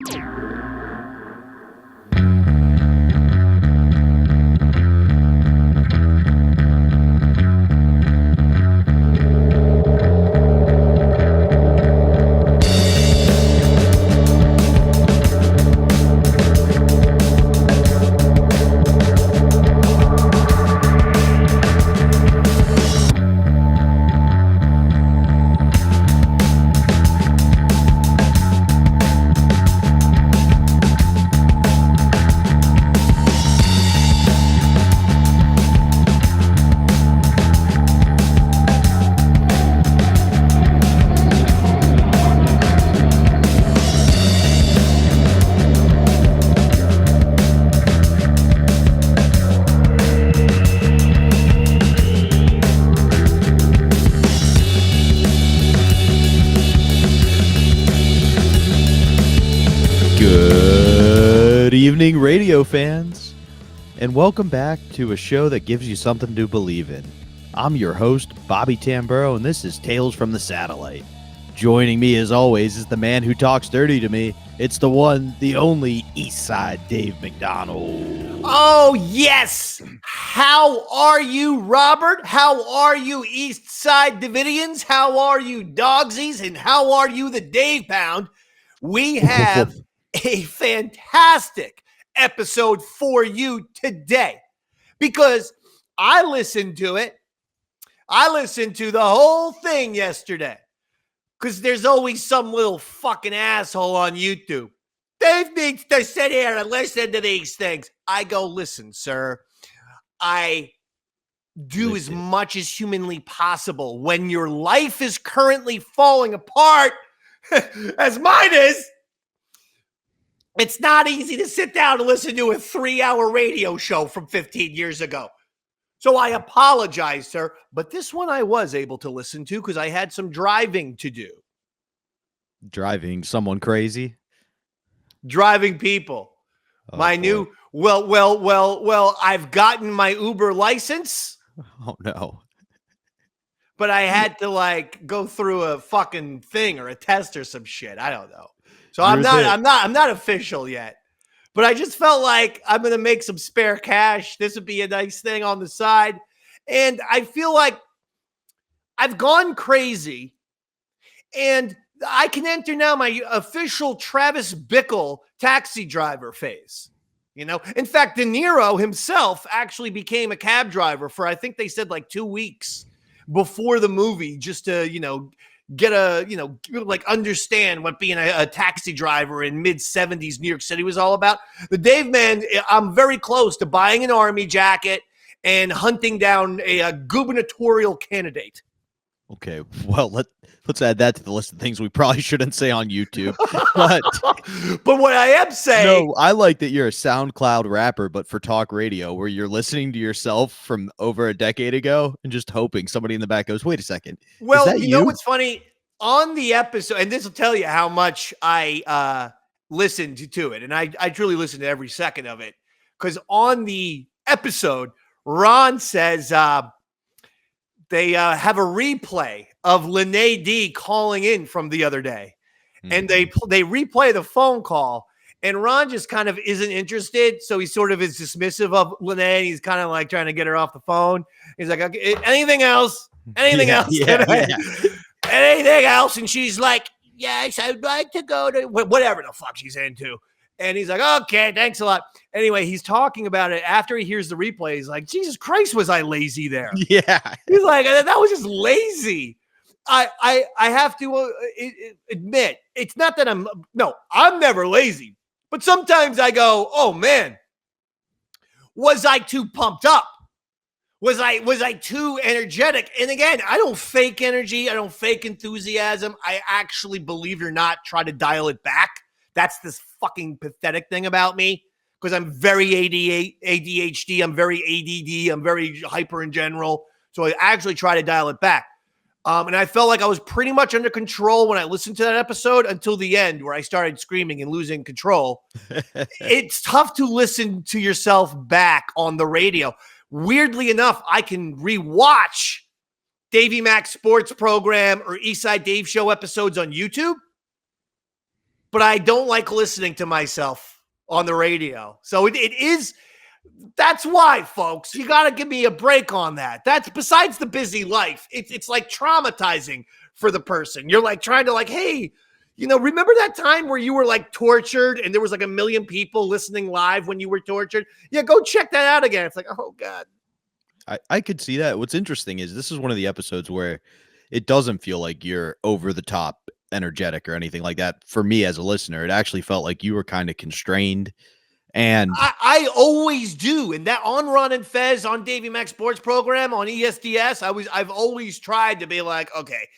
Good evening, radio fans, and welcome back to a show that gives you something to believe in. I'm your host, Bobby Tamburo, and this is Tales from the Satellite. Joining me, as always, is the man who talks dirty to me. It's the one, the only Eastside Dave McDonald. Oh, yes! How are you, Robert? How are you, Eastside Davidians? How are you, Dogsies? And how are you, the Dave Pound? We have a fantastic episode for you today because I listened to it. I listened to the whole thing yesterday because there's always some little fucking asshole on YouTube. Dave needs to sit here and listen to these things. I go, listen, sir, I do as much as humanly possible when your life is currently falling apart as mine is. It's not easy to sit down and listen to a 3-hour radio show from 15 years ago. So I apologize, sir. But this one I was able to listen to because I had some driving to do. Driving someone crazy? Driving people. I've gotten my Uber license. Oh, no. But I had to go through a fucking thing or a test or some shit. I don't know. So I'm not official yet, but I just felt like I'm going to make some spare cash. This would be a nice thing on the side. And I feel like I've gone crazy and I can enter now my official Travis Bickle taxi driver phase. You know, in fact, De Niro himself actually became a cab driver for, I think they said 2 weeks before the movie, just to, get understand what being a taxi driver in mid-70s New York City was all about. The Dave man, I'm very close to buying an army jacket and hunting down a gubernatorial candidate. Okay, well, let's add that to the list of things we probably shouldn't say on YouTube. But what I am saying... No, I like that you're a SoundCloud rapper, but for talk radio, where you're listening to yourself from over a decade ago and just hoping somebody in the back goes, wait a second. Well, you know what's funny? On the episode, and this will tell you how much I listened to it, and I truly listened to every second of it, because on the episode, Ron says... they have a replay of Lene D calling in from the other day. Mm-hmm. And they replay the phone call. And Ron just kind of isn't interested. So he sort of is dismissive of Lene. He's kind of trying to get her off the phone. He's like, okay, anything else? Anything else? Yeah. Anything else? And she's like, yes, I'd like to go to whatever the fuck she's into. And he's like, okay, thanks a lot. Anyway, he's talking about it after he hears the replay. He's like, Jesus Christ, was I lazy there? Yeah. He's like, that was just lazy. I have to admit, it's not that I'm never lazy. But sometimes I go, oh, man, was I too pumped up? Was I too energetic? And again, I don't fake energy. I don't fake enthusiasm. I actually, believe it or not, try to dial it back. That's this fucking pathetic thing about me, because I'm very ADHD. I'm very ADD. I'm very hyper in general. So I actually try to dial it back. And I felt like I was pretty much under control when I listened to that episode until the end, where I started screaming and losing control. It's tough to listen to yourself back on the radio. Weirdly enough, I can rewatch Davey Mac Sports Program or Eastside Dave Show episodes on YouTube. but I don't like listening to myself on the radio. So it is. That's why, folks, you got to give me a break on that. That's besides the busy life. It's like traumatizing for the person. You're like trying to like, hey, remember that time where you were like tortured and there was like 1 million people listening live when you were tortured? Yeah, go check that out again. It's like, oh, God. I could see that. What's interesting is this is one of the episodes where it doesn't feel like you're over the top energetic or anything like that. For me as a listener, it actually felt like you were kind of constrained. And I always do. And that on Ron and Fez on Davey Mac Sports Program on ESDS, I've always tried to be like, okay,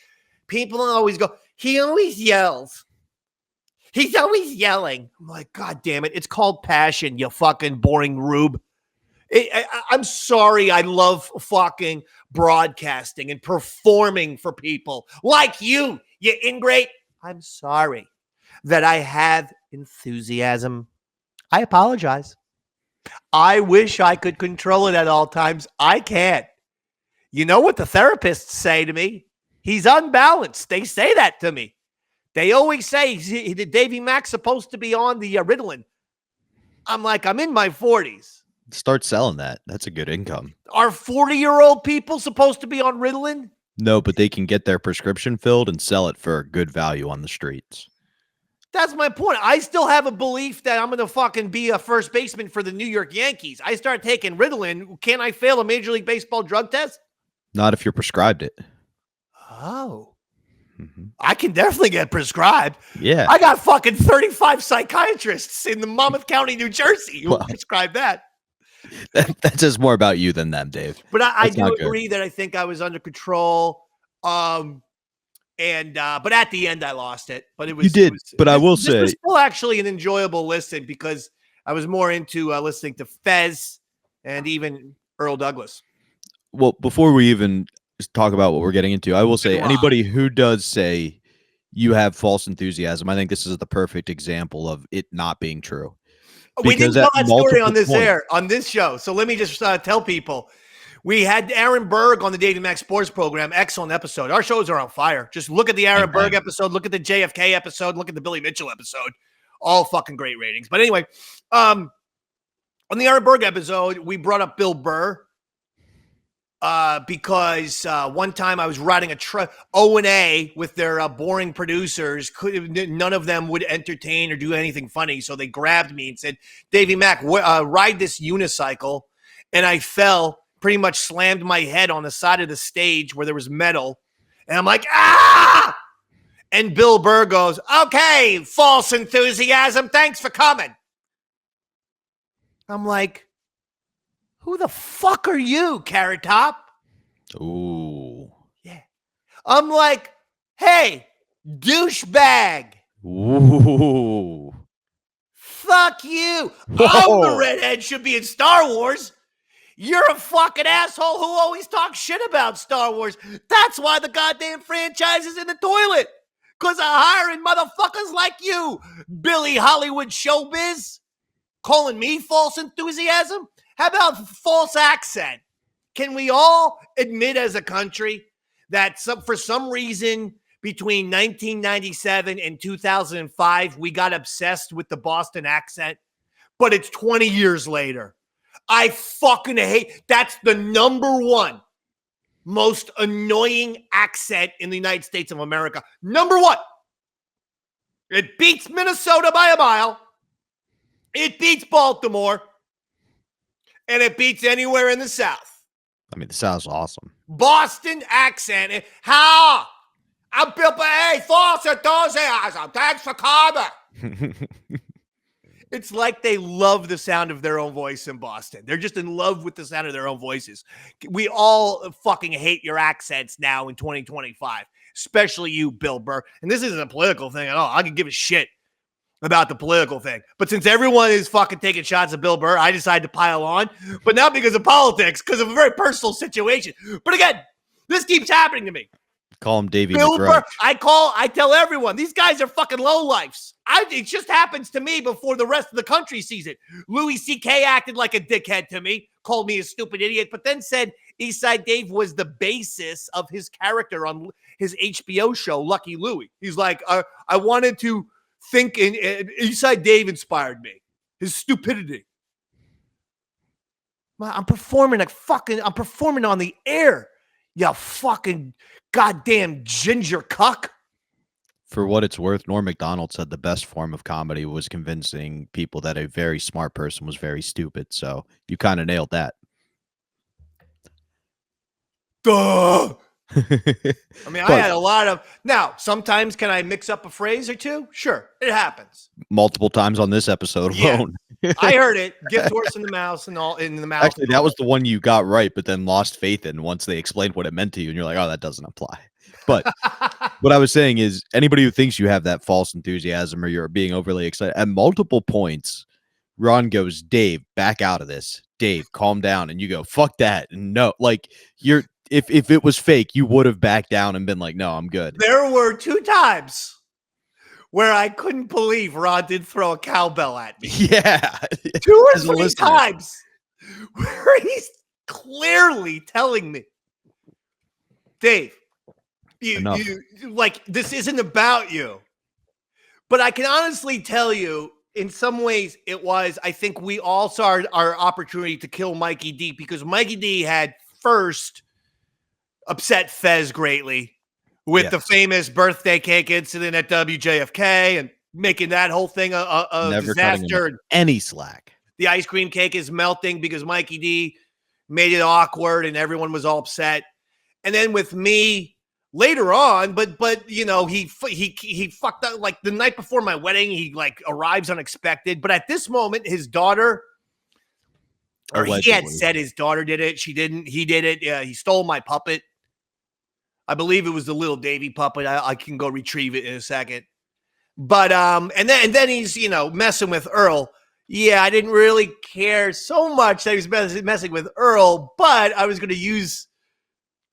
people always go, he always yells. He's always yelling. I'm like, God damn it. It's called passion, you fucking boring rube. I'm sorry. I love fucking broadcasting and performing for people like you ingrate. I'm sorry that I have enthusiasm. I apologize. I wish I could control it at all times. I can't. You know what the therapists say to me? He's unbalanced. They say that to me. They always say, Davey Mac's supposed to be on the Ritalin. I'm like, I'm in my 40s. Start selling that. That's a good income. Are 40-year-old people supposed to be on Ritalin? No, but they can get their prescription filled and sell it for a good value on the streets. That's my point. I still have a belief that I'm going to fucking be a first baseman for the New York Yankees. I start taking Ritalin. Can I fail a Major League Baseball drug test? Not if you're prescribed it. Oh. Mm-hmm. I can definitely get prescribed. Yeah. I got fucking 35 psychiatrists in the Monmouth County, New Jersey who prescribe that. That says more about you than them, Dave. But I do agree that I think I was under control. But at the end I lost it. But it was you did. But I will say, it was still actually an enjoyable listen because I was more into listening to Fez and even Earl Douglas. Well, before we even talk about what we're getting into, I will say anybody who does say you have false enthusiasm, I think this is the perfect example of it not being true. We didn't tell that story on this show. So let me just tell people. We had Aaron Berg on the Davey Mac Sports Program. Excellent episode. Our shows are on fire. Just look at the Aaron Berg episode. Look at the JFK episode. Look at the Billy Mitchell episode. All fucking great ratings. But anyway, on the Aaron Berg episode, we brought up Bill Burr because one time I was riding a O&A with their boring producers. None of them would entertain or do anything funny. So they grabbed me and said, Davey Mac, ride this unicycle. And I fell. Pretty much slammed my head on the side of the stage where there was metal. And I'm like, ah! And Bill Burr goes, okay, false enthusiasm. Thanks for coming. I'm like, who the fuck are you, Carrot Top? Ooh. Yeah. I'm like, hey, douchebag. Ooh. Fuck you. Whoa. I'm the redhead should be in Star Wars. You're a fucking asshole who always talks shit about Star Wars. That's why the goddamn franchise is in the toilet. Because of hiring motherfuckers like you, Billy Hollywood Showbiz. Calling me false enthusiasm? How about false accent? Can we all admit as a country that for some reason between 1997 and 2005, we got obsessed with the Boston accent? But it's 20 years later. I fucking hate. That's the number one most annoying accent in the United States of America. Number one. It beats Minnesota by a mile. It beats Baltimore. And it beats anywhere in the South. I mean, the South's awesome. Boston accent. How? I'm Bill. Hey, false enthusiasm. Thanks for coming. It's like they love the sound of their own voice in Boston. They're just in love with the sound of their own voices. We all fucking hate your accents now in 2025, especially you, Bill Burr. And this isn't a political thing at all. I can give a shit about the political thing. But since everyone is fucking taking shots at Bill Burr, I decided to pile on. But not because of politics, because of a very personal situation. But again, this keeps happening to me. Call him Davey Bill McGraw. Burr. I tell everyone, these guys are fucking lowlifes. It just happens to me before the rest of the country sees it. Louis C.K. acted like a dickhead to me, called me a stupid idiot, but then said Eastside Dave was the basis of his character on his HBO show, Lucky Louie. He's like, I wanted to thinking Eastside Dave inspired me. His stupidity. I'm performing I'm performing on the air. You fucking goddamn ginger cuck. For what it's worth, Norm Macdonald said the best form of comedy was convincing people that a very smart person was very stupid. So you kind of nailed that. Duh. I mean, I had a lot of. Now, sometimes can I mix up a phrase or two? Sure, it happens. Multiple times on this episode alone. I heard it. Gift horse in the mouse and all in the mouth. Actually, that was the one you got right, but then lost faith in once they explained what it meant to you, and you're like, oh, that doesn't apply. But what I was saying is anybody who thinks you have that false enthusiasm or you're being overly excited, at multiple points, Ron goes, Dave, back out of this. Dave, calm down. And you go, fuck that. And no, like if it was fake, you would have backed down and been like, no, I'm good. There were 2 times where I couldn't believe Ron did throw a cowbell at me. Yeah. 2 or 3 times where he's clearly telling me, Dave, you like, this isn't about you. But I can honestly tell you, in some ways, it was, I think we all saw our opportunity to kill Mikey D, because Mikey D had first upset Fez greatly with the famous birthday cake incident at WJFK and making that whole thing a Never disaster. Any slack. The ice cream cake is melting because Mikey D made it awkward and everyone was all upset. And then with me later on, but you know, he fucked up like the night before my wedding. He like arrives unexpected, but at this moment, his daughter, or he had said his daughter did it. She didn't. He did it. He stole my puppet. I believe it was the little Davey puppet. I can go retrieve it in a second. But and then he's, you know, messing with Earl. Yeah, I didn't really care so much that he was messing with Earl, but I was going to use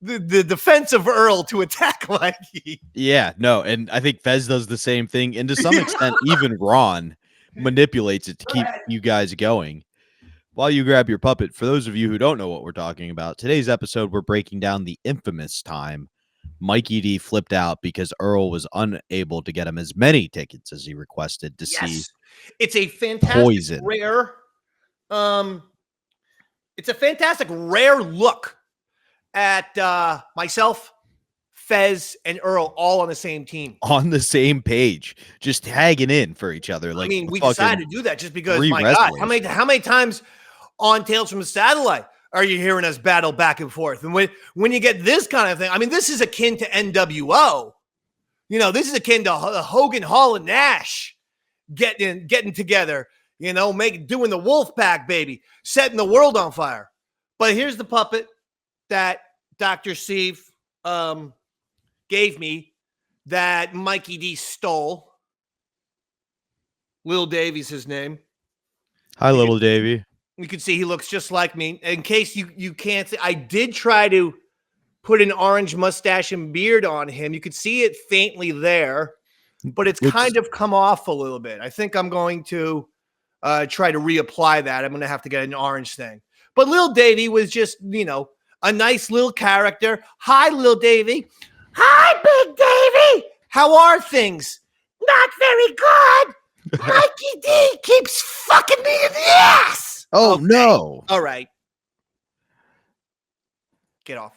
the defense of Earl to attack Mikey. Yeah, no, and I think Fez does the same thing, and to some extent, even Ron manipulates it to keep you guys going. While you grab your puppet, for those of you who don't know what we're talking about, today's episode, we're breaking down the infamous time Mikey D flipped out because Earl was unable to get him as many tickets as he requested to see. It's a fantastic Poison. Rare. It's a fantastic rare look at myself, Fez, and Earl all on the same team. On the same page. Just tagging in for each other. Like, I mean, we decided to do that just because, my God, how many times on Tales from the Satellite are you hearing us battle back and forth? And when you get this kind of thing, I mean, this is akin to NWO. You know, this is akin to Hogan, Hall, and Nash getting together, you know, doing the Wolf Pack, baby, setting the world on fire. But here's the puppet that Dr. Steve gave me that Mikey D stole. Lil Davey's his name. Hi, Little Davey. You can see he looks just like me. In case you can't see, I did try to put an orange mustache and beard on him. You could see it faintly there, but it's kind of come off a little bit. I think I'm going to try to reapply that. I'm going to have to get an orange thing. But Lil Davey was just, you know, a nice little character. Hi, Lil Davey. Hi, Big Davey. How are things? Not very good. Mikey D keeps fucking me in the ass. Oh, okay. No. All right. Get off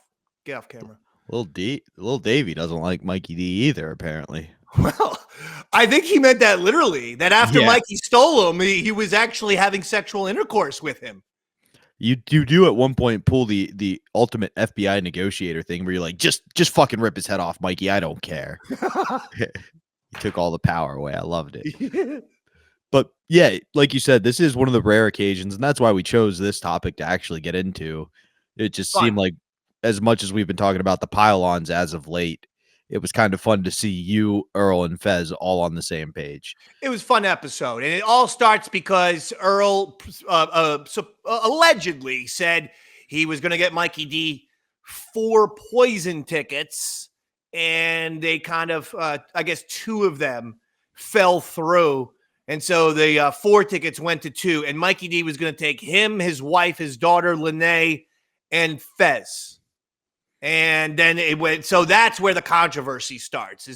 camera. Lil Davey doesn't like Mikey D either, apparently. Well, I think he meant that literally, that after Mikey stole him, he was actually having sexual intercourse with him. You do at one point pull the ultimate FBI negotiator thing where you're like, just fucking rip his head off, Mikey. I don't care. He took all the power away. I loved it. But yeah, like you said, this is one of the rare occasions, and that's why we chose this topic to actually get into. It just seemed like, as much as we've been talking about the pylons as of late, it was kind of fun to see you, Earl, and Fez all on the same page. It was a fun episode, and it all starts because Earl allegedly said he was going to get Mikey D 4 poison tickets, and they kind of, I guess 2 of them fell through. And so the 4 tickets went to 2, and Mikey D was going to take him, his wife, his daughter, Lene, and Fez. And then it went, so that's where the controversy starts.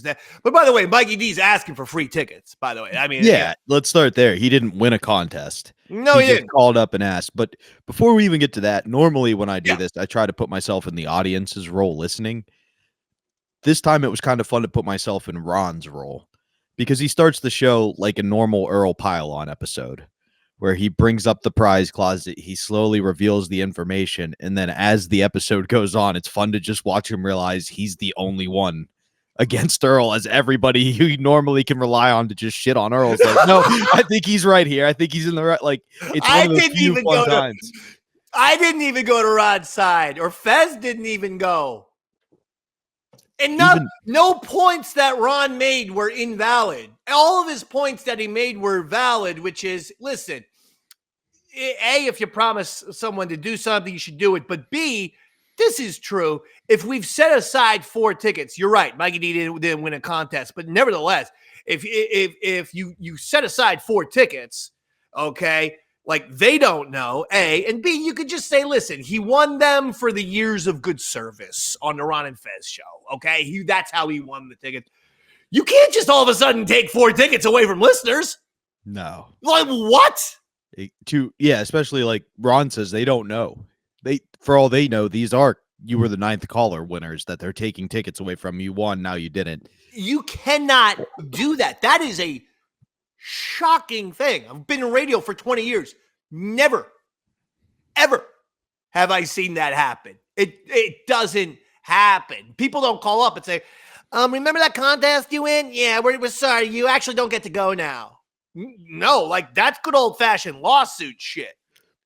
But by the way, Mikey D's asking for free tickets, by the way. I mean, yeah, let's start there. He didn't win a contest. No, he just didn't. Called up and asked. But before we even get to that, normally when I do this, I try to put myself in the audience's role listening. This time it was kind of fun to put myself in Ron's role because he starts the show like a normal Earl pile-on episode where he brings up the prize closet, he slowly reveals the information, and then as the episode goes on, it's fun to just watch him realize he's the only one against Earl, as everybody who normally can rely on to just shit on Earl's like, no, I think he's right here. I think he's in the right. Like, it's one of the few fun times. I didn't even go to Rod's side, or Fez didn't even go. And no points that Ron made were invalid. All of his points that he made were valid, which is, listen, A, if you promise someone to do something, you should do it. But B, this is true. If we've set aside 4 tickets, you're right. Mikey D didn't win a contest. But nevertheless, if you set aside 4 tickets, okay, like they don't know, A, and B, you could just say, listen, he won them for the years of good service on the Ron and Fez show, okay? That's how he won the ticket. You can't just all of a sudden take 4 tickets away from listeners. No. Like, what? Especially like Ron says, they don't know. For all they know, you were the 9th caller winners that they're taking tickets away from. You won, now you didn't. You cannot do that. That is a shocking thing. I've been in radio for 20 years. Never, ever have I seen that happen. It doesn't happen. People don't call up and say, remember that contest you win? Yeah, we're sorry. You actually don't get to go now. No, like that's good old-fashioned lawsuit shit.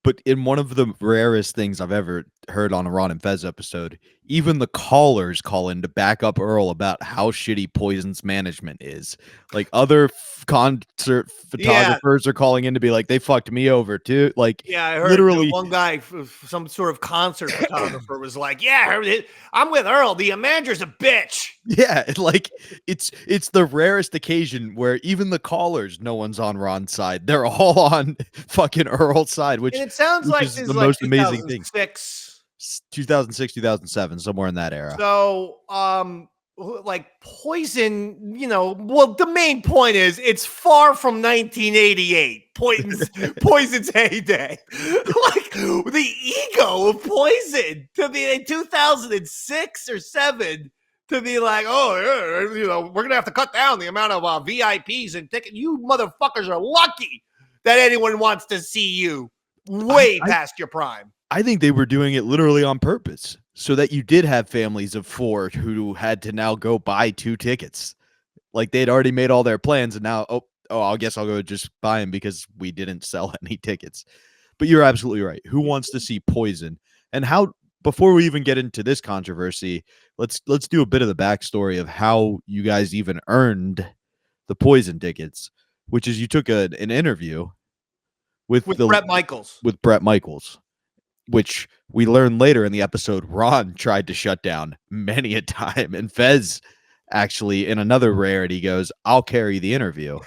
But in one of the rarest things I've ever heard on a Ron and Fez episode, even the callers call in to back up Earl about how shitty Poison's management is. Like other concert photographers are calling in to be like, they fucked me over too. Like, yeah, I heard literally one guy, some sort of concert photographer, was like, "Yeah, I'm with Earl. The manager's a bitch." Yeah, like it's the rarest occasion where even the callers, no one's on Ron's side. They're all on fucking Earl's side, which and it sounds like is the most amazing thing. 2006, 2007, somewhere in that era. So, like Poison, well, the main point is it's far from 1988. Poison's heyday. Like the ego of Poison to be in 2006 or 7 to be like, oh, we're gonna have to cut down the amount of VIPs and tickets. You motherfuckers are lucky that anyone wants to see you way past your prime. I think they were doing it literally on purpose so that you did have families of 4 who had to now go buy 2 tickets. Like they'd already made all their plans and now, I guess I'll go just buy them because we didn't sell any tickets. But you're absolutely right. Who wants to see Poison? And how, before we even get into this controversy, let's do a bit of the backstory of how you guys even earned the Poison tickets, which is you took an interview with Brett Michaels. With Brett Michaels, which we learned later in the episode, Ron tried to shut down many a time. And Fez actually, in another rarity, goes, I'll carry the interview.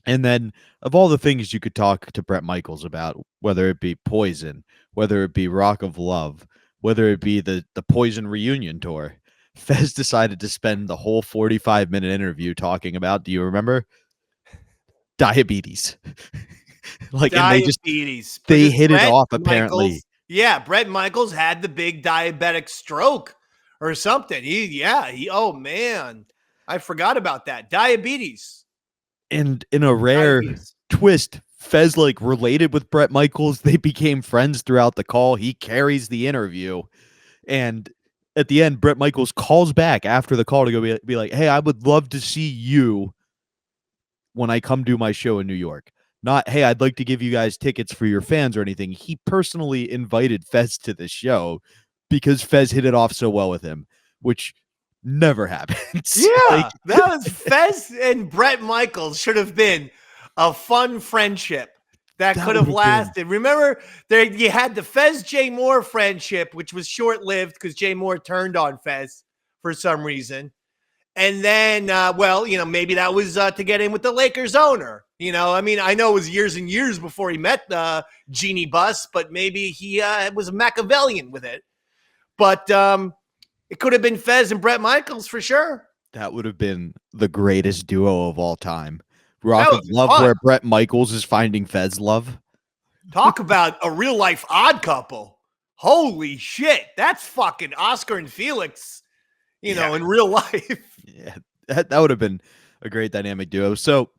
And then of all the things you could talk to Brett Michaels about, whether it be Poison, whether it be Rock of Love, whether it be the Poison reunion tour, Fez decided to spend the whole 45-minute interview talking about, do you remember? Diabetes. Like diabetes. And they hit it off apparently. Brett Michaels had the big diabetic stroke or something. Oh man, I forgot about that. Diabetes. And in a rare twist, Fez related with Brett Michaels. They became friends throughout the call. He carries the interview, and at the end, Brett Michaels calls back after the call to go be like, "Hey, I would love to see you when I come do my show in New York." Not, hey, I'd like to give you guys tickets for your fans or anything. He personally invited Fez to the show because Fez hit it off so well with him, which never happens. Yeah, that was Fez and Brett Michaels should have been a fun friendship that could have lasted. Remember, you had the Fez Jay Moore friendship, which was short-lived because Jay Moore turned on Fez for some reason. And then, maybe that was to get in with the Lakers owner. I mean, I know it was years and years before he met Jeannie Buss, but maybe he was a Machiavellian with it. But it could have been Fez and Bret Michaels for sure. That would have been the greatest duo of all time. Rock That of was Love, fun. where Bret Michaels is finding Fez love. Talk about a real life odd couple. Holy shit. That's fucking Oscar and Felix, you know, in real life. Yeah, that would have been a great dynamic duo. So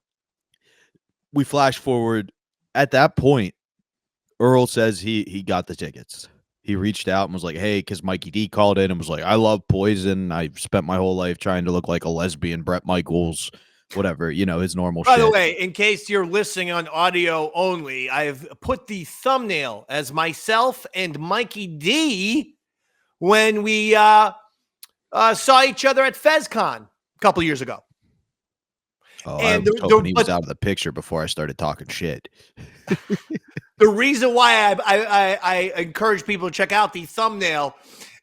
we flash forward. At that point, Earl says he got the tickets. He reached out and was like, hey, because Mikey D called in and was like, I love Poison. I've spent my whole life trying to look like a lesbian, Bret Michaels, whatever, you know, his normal By shit. the way, in case you're listening on audio only, I've put the thumbnail as myself and Mikey D when we saw each other at FezCon a couple years ago. Oh, I was hoping he was out of the picture before I started talking shit. The reason why I encourage people to check out the thumbnail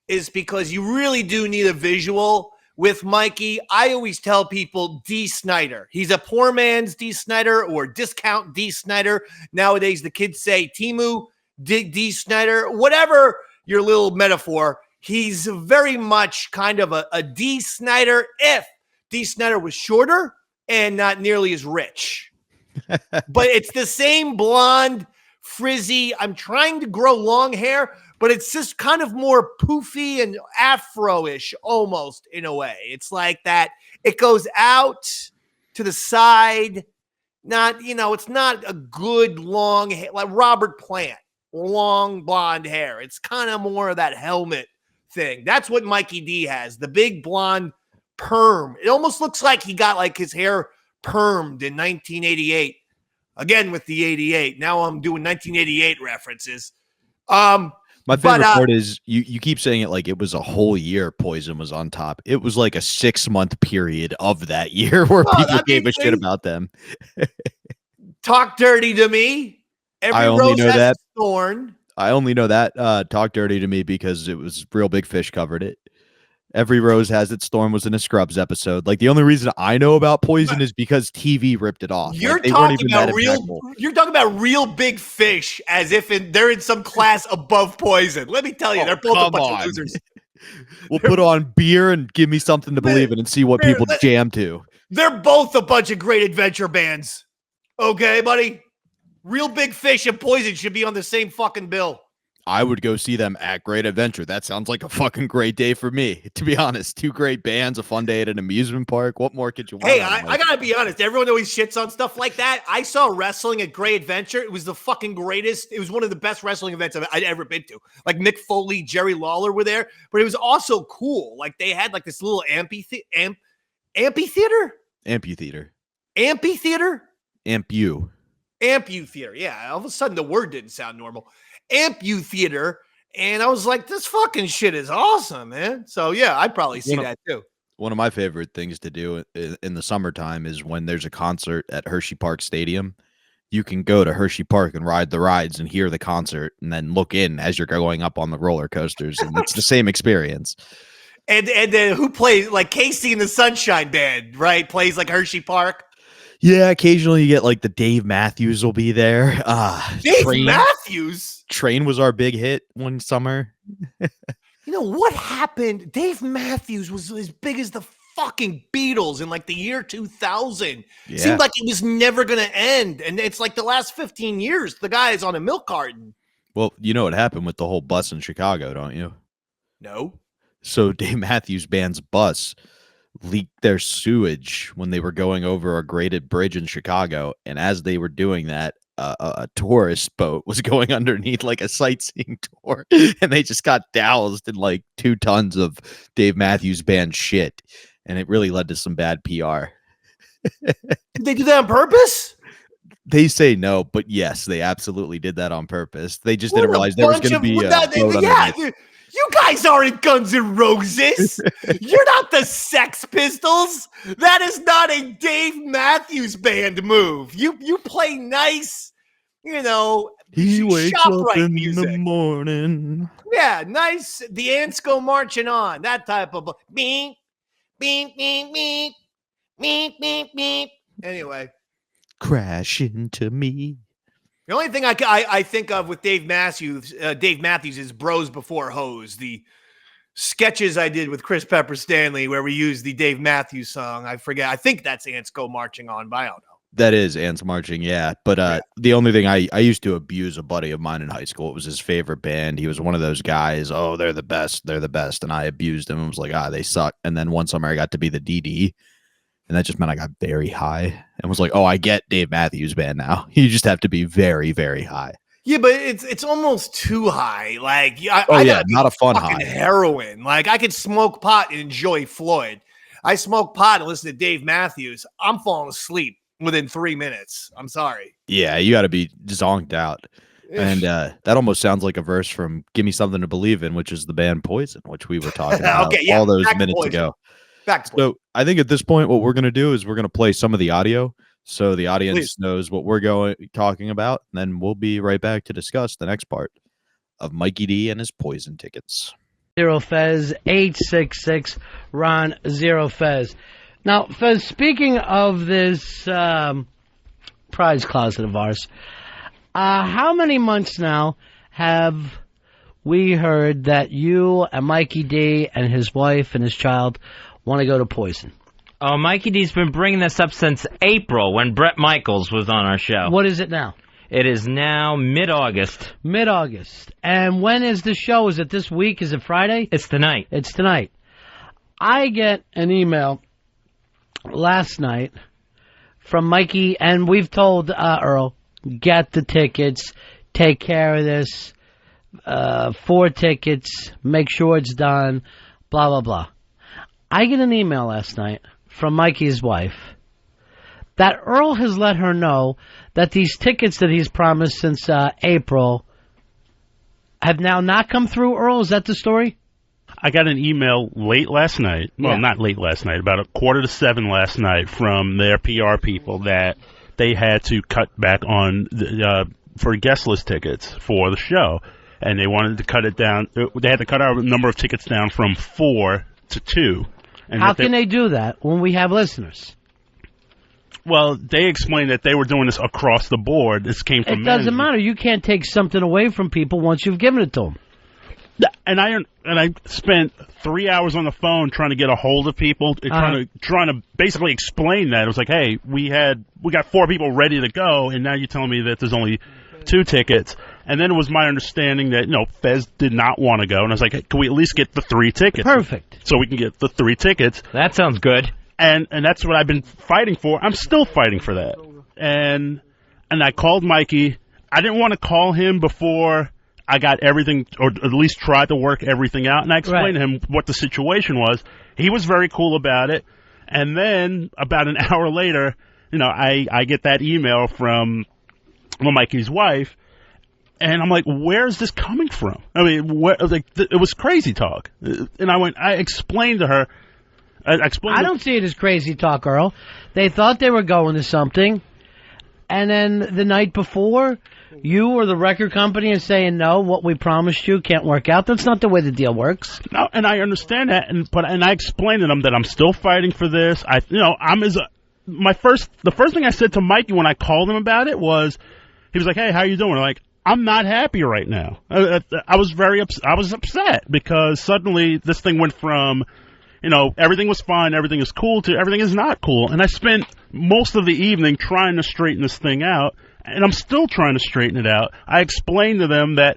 is because you really do need a visual with Mikey. I always tell people D. Snyder. He's a poor man's D. Snyder or discount D. Snyder. Nowadays, the kids say Timu D. Snyder. Whatever your little metaphor, he's very much kind of a D. Snyder if D. Snyder was shorter and not nearly as rich. But it's the same blonde, frizzy. I'm trying to grow long hair, but it's just kind of more poofy and afro-ish almost in a way. It's like that. It goes out to the side. Not, you know, it's not a good long hair, like Robert Plant, long blonde hair. It's kind of more of that helmet thing. That's what Mikey D has, the big blonde perm. It almost looks like he got like his hair permed in 1988. Again with the 88. Now I'm doing 1988 references. My favorite part is you keep saying it like it was a whole year Poison was on top. It was like a 6-month period of that year where people gave a shit about them. Talk dirty to me. Every rose has a thorn. I only know that. Talk dirty to me because it was Real Big Fish covered it. Every rose has its thorn was in a Scrubs episode. Like the only reason I know about Poison is because TV ripped it off. You're like, talking about Real Big Fish as if they're in some class above Poison. Let me tell you, they're both a bunch of losers. We'll put on beer and give me something to believe in and see what people jam to. They're both a bunch of great adventure bands. Okay, buddy? Real Big Fish and Poison should be on the same fucking bill. I would go see them at Great Adventure. That sounds like a fucking great day for me, to be honest. 2 great bands, a fun day at an amusement park. What more could you want? Hey, I gotta be honest. Everyone always shits on stuff like that. I saw wrestling at Great Adventure. It was the fucking greatest. It was one of the best wrestling events I'd ever been to. Like Mick Foley, Jerry Lawler were there, but it was also cool. Like they had like this little amphitheater. Amphitheater. Amphitheater. Yeah. All of a sudden, the word didn't sound normal. Amphitheater, and I was like, this fucking shit is awesome, man. So yeah, I'd probably see that too. One of my favorite things to do in the summertime is when there's a concert at Hershey Park Stadium. You can go to Hershey Park and ride the rides and hear the concert and then look in as you're going up on the roller coasters, and it's the same experience. And then who plays, like Casey and the Sunshine Band, right? Plays like Hershey Park. Yeah, occasionally you get like the Dave Matthews will be there. Matthews? Train was our big hit one summer. You know what happened? Dave Matthews was as big as the fucking Beatles in like the year 2000. Yeah. Seemed like it was never going to end. And it's like the last 15 years, the guy is on a milk carton. Well, you know what happened with the whole bus in Chicago, don't you? No. So Dave Matthews Band's bus leaked their sewage when they were going over a graded bridge in Chicago. And as they were doing that, a tourist boat was going underneath like a sightseeing tour, and they just got doused in like 2 tons of Dave Matthews Band shit. And it really led to some bad PR. Did they do that on purpose? They say no, but yes, they absolutely did that on purpose. They just didn't realize there was going to be a boat underneath. You guys aren't Guns N' Roses. You're not the Sex Pistols. That is not a Dave Matthews Band move. You play nice, you know. He wakes up in music. the morning. Yeah, nice. The ants go marching on. That type of beep, beep, beep, beep, beep, beep, beep. Anyway, crash into me. The only thing I think of with Dave Matthews is Bros Before Hoes, the sketches I did with Chris Pepper Stanley where we used the Dave Matthews song. I forget. I think that's Ants Go Marching On, but I don't know. That is Ants Marching, yeah. But the only thing I used to abuse a buddy of mine in high school. It was his favorite band. He was one of those guys, oh, they're the best. And I abused him and was like, they suck. And then one summer I got to be the DD. And that just meant I got very high and was like, oh, I get Dave Matthews Band now. You just have to be very, very high. Yeah, but it's almost too high. Like, not a fun high. Heroin. Like, I could smoke pot and enjoy Floyd. I smoke pot and listen to Dave Matthews. I'm falling asleep within 3 minutes. I'm sorry. Yeah, you got to be zonked out. And that almost sounds like a verse from Give Me Something to Believe In, which is the band Poison, which we were talking about all those minutes ago. So I think at this point, what we're going to do is we're going to play some of the audio so the audience knows what we're talking about. And then we'll be right back to discuss the next part of Mikey D and his Poison tickets. Zero Fez, 866 Ron Zero Fez. Now, Fez, speaking of this prize closet of ours, how many months now have we heard that you and Mikey D and his wife and his child want to go to Poison? Oh, Mikey D's been bringing this up since April when Brett Michaels was on our show. What is it now? It is now mid-August. Mid-August. And when is the show? Is it this week? Is it Friday? It's tonight. It's tonight. I get an email last night from Mikey, and we've told Earl, get the tickets, take care of this, 4 tickets, make sure it's done, blah, blah, blah. I get an email last night from Mikey's wife that Earl has let her know that these tickets that he's promised since April have now not come through. Earl, is that the story? I got an email late last night. Well, not late last night, about 6:45 last night from their PR people that they had to cut back on for guest list tickets for the show. And they wanted to cut it down. They had to cut our number of tickets down from 4 to 2. And how can they do that when we have listeners? Well, they explained that they were doing this across the board. This came from management. It doesn't matter. You can't take something away from people once you've given it to them. And I spent 3 hours on the phone trying to get a hold of people, trying to basically explain that. It was like, hey, we got 4 people ready to go, and now you're telling me that there's only 2 tickets. And then it was my understanding that, Fez did not want to go. And I was like, hey, can we at least get the 3 tickets? Perfect. So we can get the 3 tickets. That sounds good. And that's what I've been fighting for. I'm still fighting for that. And I called Mikey. I didn't want to call him before I got everything, or at least tried to work everything out. And I explained to him what the situation was. He was very cool about it. And then about an hour later, I get that email from Mikey's wife. And I'm like, where's this coming from? I mean, it was crazy talk. And I explained to her. I don't see it as crazy talk, Earl. They thought they were going to something. And then the night before, you or the record company is saying, no, what we promised you can't work out. That's not the way the deal works. No, and I understand that. And I explained to them that I'm still fighting for this. The first thing I said to Mikey when I called him about it was, he was like, hey, how you doing? I'm like, I'm not happy right now. I was I was upset because suddenly this thing went from, everything was fine, everything is cool, to everything is not cool. And I spent most of the evening trying to straighten this thing out, and I'm still trying to straighten it out. I explained to them that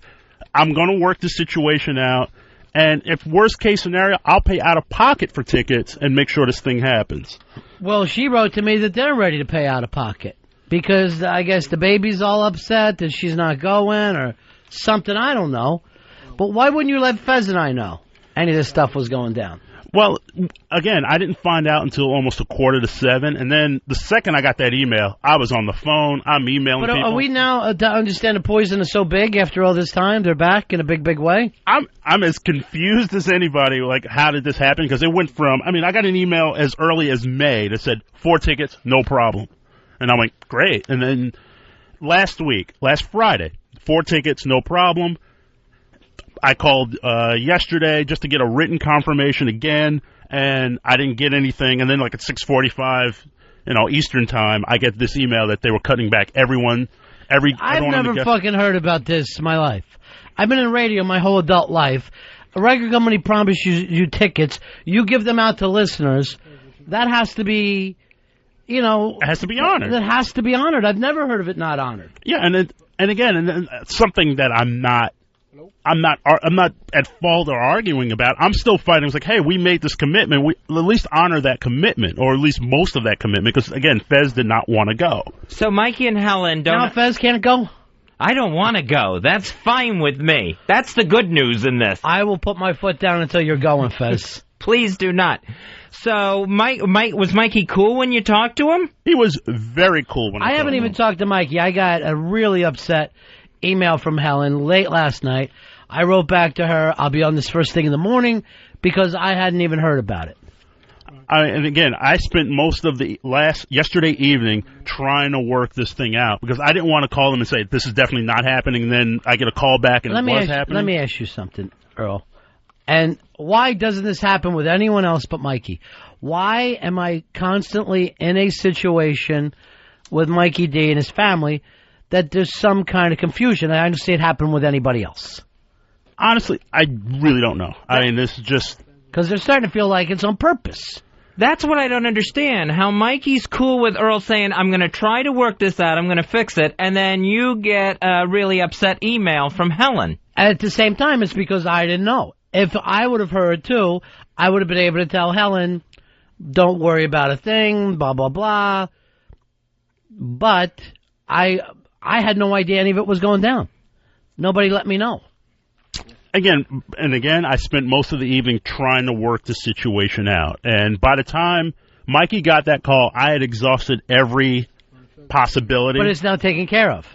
I'm going to work the situation out, and if worst case scenario, I'll pay out of pocket for tickets and make sure this thing happens. Well, she wrote to me that they're ready to pay out of pocket. Because I guess the baby's all upset that she's not going or something, I don't know. But why wouldn't you let Fez and I know any of this stuff was going down? Well, again, I didn't find out until almost 6:45, and then the second I got that email, I was on the phone, I'm emailing people. But are we now to understand the Poison is so big after all this time? They're back in a big, big way? I'm as confused as anybody, like, how did this happen? Because it went from, I got an email as early as May that said, 4 tickets, no problem. And I'm like, great. And then last Friday, 4 tickets, no problem. I called yesterday just to get a written confirmation again, and I didn't get anything. And then at 6:45, Eastern time, I get this email that they were cutting back everyone. I've never fucking heard about this in my life. I've been in radio my whole adult life. a record company promises you tickets, you give them out to listeners, that has to be, It has to be honored. That has to be honored. I've never heard of it not honored. Yeah, and again, something that I'm not at fault or arguing about. I'm still fighting. It's like, hey, we made this commitment. We at least honor that commitment, or at least most of that commitment, because again, Fez did not want to go. So Mikey and Helen don't. Now Fez can't go? I don't want to go. That's fine with me. That's the good news in this. I will put my foot down until you're going, Fez. Please do not. So, was Mikey cool when you talked to him? He was very cool when I haven't even talked to Mikey. I got a really upset email from Helen late last night. I wrote back to her, I'll be on this first thing in the morning, because I hadn't even heard about it. And again, I spent most of yesterday evening trying to work this thing out, because I didn't want to call them and say, this is definitely not happening, and then I get a call back and it was happening. Let me ask you something, Earl. And why doesn't this happen with anyone else but Mikey? Why am I constantly in a situation with Mikey D and his family that there's some kind of confusion? I understand it happened with anybody else. Honestly, I really don't know. I mean, this is just... Because they're starting to feel like it's on purpose. That's what I don't understand. How Mikey's cool with Earl saying, I'm going to try to work this out, I'm going to fix it, and then you get a really upset email from Helen. At the same time, it's because I didn't know. If I would have heard, too, I would have been able to tell Helen, don't worry about a thing, blah, blah, blah. But I had no idea any of it was going down. Nobody let me know. Again, I spent most of the evening trying to work the situation out. And by the time Mikey got that call, I had exhausted every possibility. But it's now taken care of.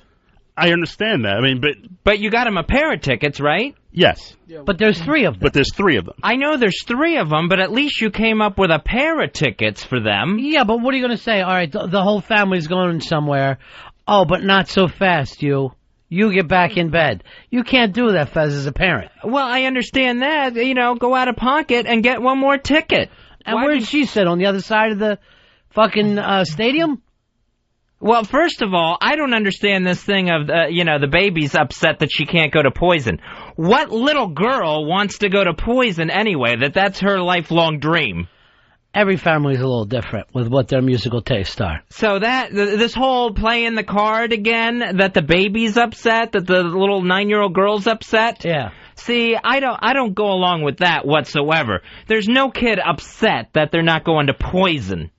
I understand that. I mean, But you got him a pair of tickets, right? Yes. But there's 3 of them. But there's 3 of them. I know there's 3 of them, but at least you came up with a pair of tickets for them. Yeah, but what are you going to say? All right, the whole family's going somewhere. Oh, but not so fast, you. You get back in bed. You can't do that, Fez, as a parent. Well, I understand that. Go out of pocket and get one more ticket. And where did she sit? On the other side of the fucking stadium? Well, first of all, I don't understand this thing of, the baby's upset that she can't go to Poison. What little girl wants to go to Poison anyway, that's her lifelong dream? Every family is a little different with what their musical tastes are. So this whole playing the card again, that the baby's upset, that the little 9-year-old girl's upset? Yeah. See, I don't go along with that whatsoever. There's no kid upset that they're not going to Poison.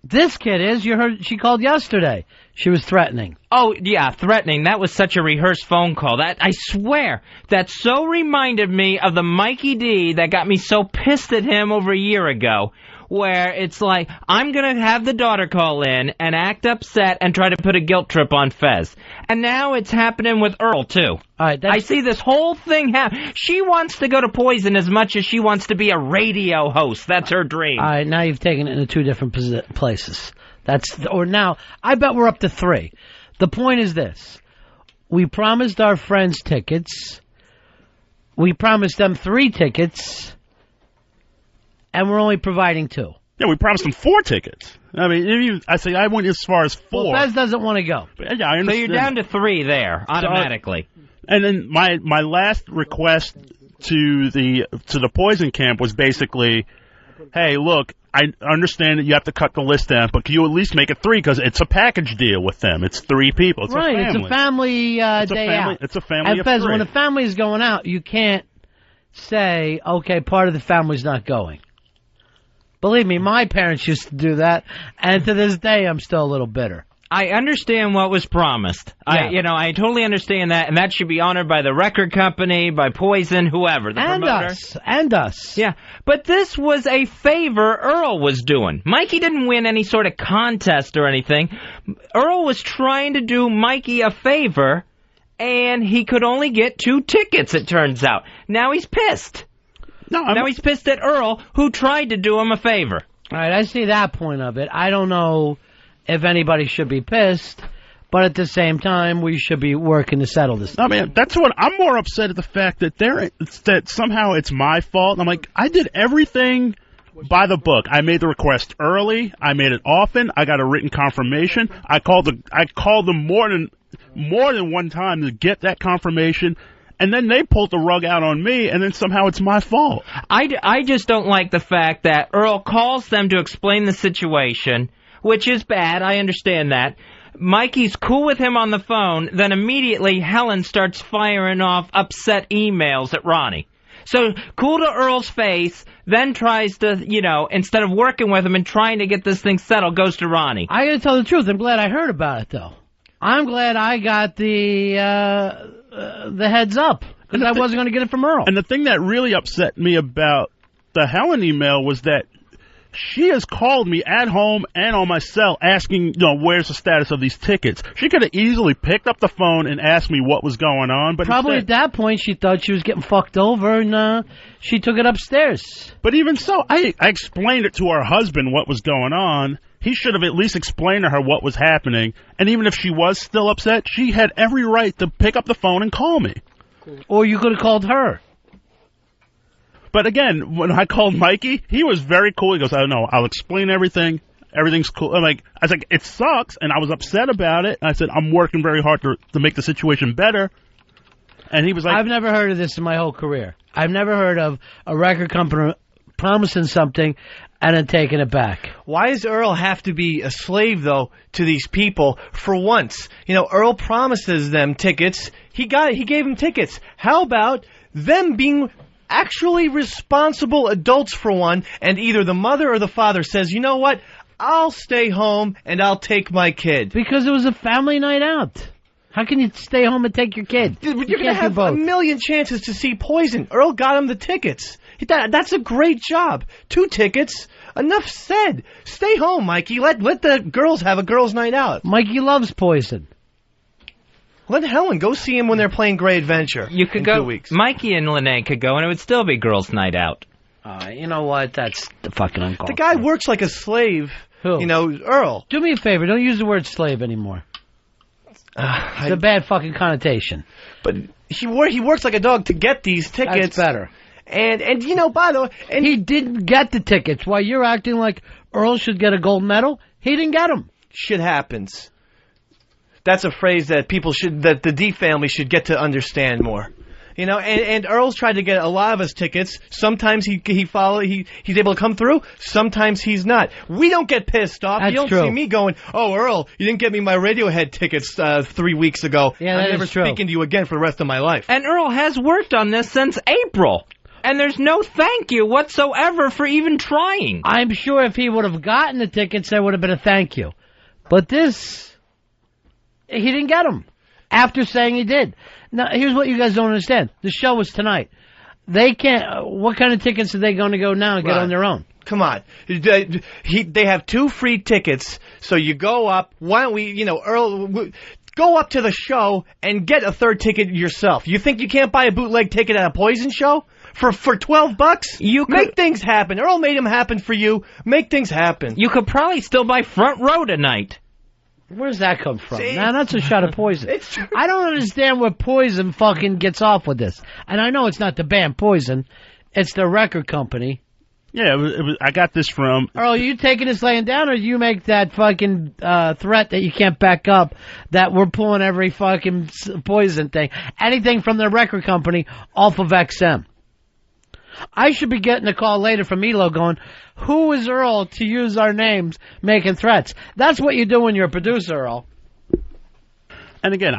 This kid is. You heard she called yesterday. She was threatening. Oh, yeah, threatening. That was such a rehearsed phone call. I swear, that so reminded me of the Mikey D that got me so pissed at him over a year ago, where it's like, I'm going to have the daughter call in and act upset and try to put a guilt trip on Fez. And now it's happening with Earl, too. All right, I see this whole thing happen. She wants to go to Poison as much as she wants to be a radio host. That's her dream. All right, now you've taken it into 2 different places. Now, I bet we're up to 3. The point is this. We promised our friends tickets. We promised them 3 tickets. And we're only providing 2. Yeah, we promised them 4 tickets. I mean, I went as far as 4. Well, Fez doesn't want to go. But, yeah, I understand. So you're down to 3 there, automatically. And then my last request to the Poison camp was basically, hey, look, I understand that you have to cut the list down, but can you at least make it 3, because it's a package deal with them. It's 3 people. It's right, a family. It's a family day out. It's a family and of Fez, 3. when a family is going out, you can't say, okay, part of the family's not going. Believe me, my parents used to do that, and to this day, I'm still a little bitter. I understand what was promised. Yeah. I totally understand that, and that should be honored by the record company, by Poison, whoever, the promoter. And us. Yeah, but this was a favor Earl was doing. Mikey didn't win any sort of contest or anything. Earl was trying to do Mikey a favor, and he could only get 2 tickets, it turns out. Now he's pissed. Now he's pissed at Earl, who tried to do him a favor. All right, I see that point of it. I don't know if anybody should be pissed, but at the same time, we should be working to settle this. I mean, that's what I'm more upset at, the fact that that somehow it's my fault. I'm like, I did everything by the book. I made the request early. I made it often. I got a written confirmation. I called them more than one time to get that confirmation. and then they pulled the rug out on me, and then somehow it's my fault. I just don't like the fact that Earl calls them to explain the situation, which is bad. I understand that. Mikey's cool with him on the phone, then immediately Helen starts firing off upset emails at Ronnie. So, cool to Earl's face, then tries to, instead of working with him and trying to get this thing settled, goes to Ronnie. I gotta tell the truth, I'm glad I heard about it, though. I'm glad I got the heads up, because I wasn't gonna get it from Earl. And the thing that really upset me about the Helen email was that she has called me at home and on my cell asking, where's the status of these tickets. She could have easily picked up the phone and asked me what was going on. But probably instead, at that point she thought she was getting fucked over, and she took it upstairs. But even so, I explained it to her husband what was going on. He should have at least explained to her what was happening. And even if she was still upset, she had every right to pick up the phone and call me. Or you could have called her. But again, when I called Mikey, he was very cool. He goes, "I know, I'll explain everything. Everything's cool." I was like, it sucks, and I was upset about it. And I said, I'm working very hard to make the situation better. And he was like, I've never heard of this in my whole career. I've never heard of a record company promising something and then taking it back. Why does Earl have to be a slave, though, to these people for once? Earl promises them tickets. He gave them tickets. How about them being actually responsible adults for one, and either the mother or the father says, you know what, I'll stay home and I'll take my kid. Because it was a family night out. How can you stay home and take your kid? You're going to have a million chances to see Poison. Earl got him the tickets. That's a great job. 2 tickets. Enough said. Stay home, Mikey. Let the girls have a girls' night out. Mikey loves Poison. Let Helen go see him when they're playing Great Adventure. You could in go. 2 weeks. Mikey and Lene could go, and it would still be girls' night out. You know what? That's the fucking uncalled. The guy works like a slave. Who? Earl. Do me a favor. Don't use the word slave anymore. It's a bad fucking connotation. But he works like a dog to get these tickets. That's better. And by the way, he didn't get the tickets. Why you're acting like Earl should get a gold medal? He didn't get them. Shit happens. That's a phrase that that the D family should get to understand more. And Earl's tried to get a lot of us tickets. Sometimes he's able to come through. Sometimes he's not. We don't get pissed off. That's you don't true. see me going, "Oh, Earl, you didn't get me my Radiohead tickets 3 weeks ago. Yeah, I'm that never is true. speaking to you again for the rest of my life." And Earl has worked on this since April. And there's no thank you whatsoever for even trying. I'm sure if he would have gotten the tickets, there would have been a thank you. But this, he didn't get them after saying he did. Now, here's what you guys don't understand. The show was tonight. They can't, what kind of tickets are they going to go now and get on their own? Come on. They have 2 free tickets, so you go up. Why don't we, Earl, go up to the show and get a 3rd ticket yourself. You think you can't buy a bootleg ticket at a Poison show? For $12? You could make things happen. Earl made them happen for you. Make things happen. You could probably still buy front row tonight. Where does that come from? See? Now, that's a shot of Poison. It's true. I don't understand where Poison fucking gets off with this. And I know it's not the band Poison. It's the record company. yeah, it was, I got this from... Earl, are you taking this laying down, or do you make that fucking threat that you can't back up, that we're pulling every fucking Poison thing, anything from the record company off of XM? I should be getting a call later from Elo going, who is Earl to use our names making threats? That's what you do when you're a producer, Earl. And again,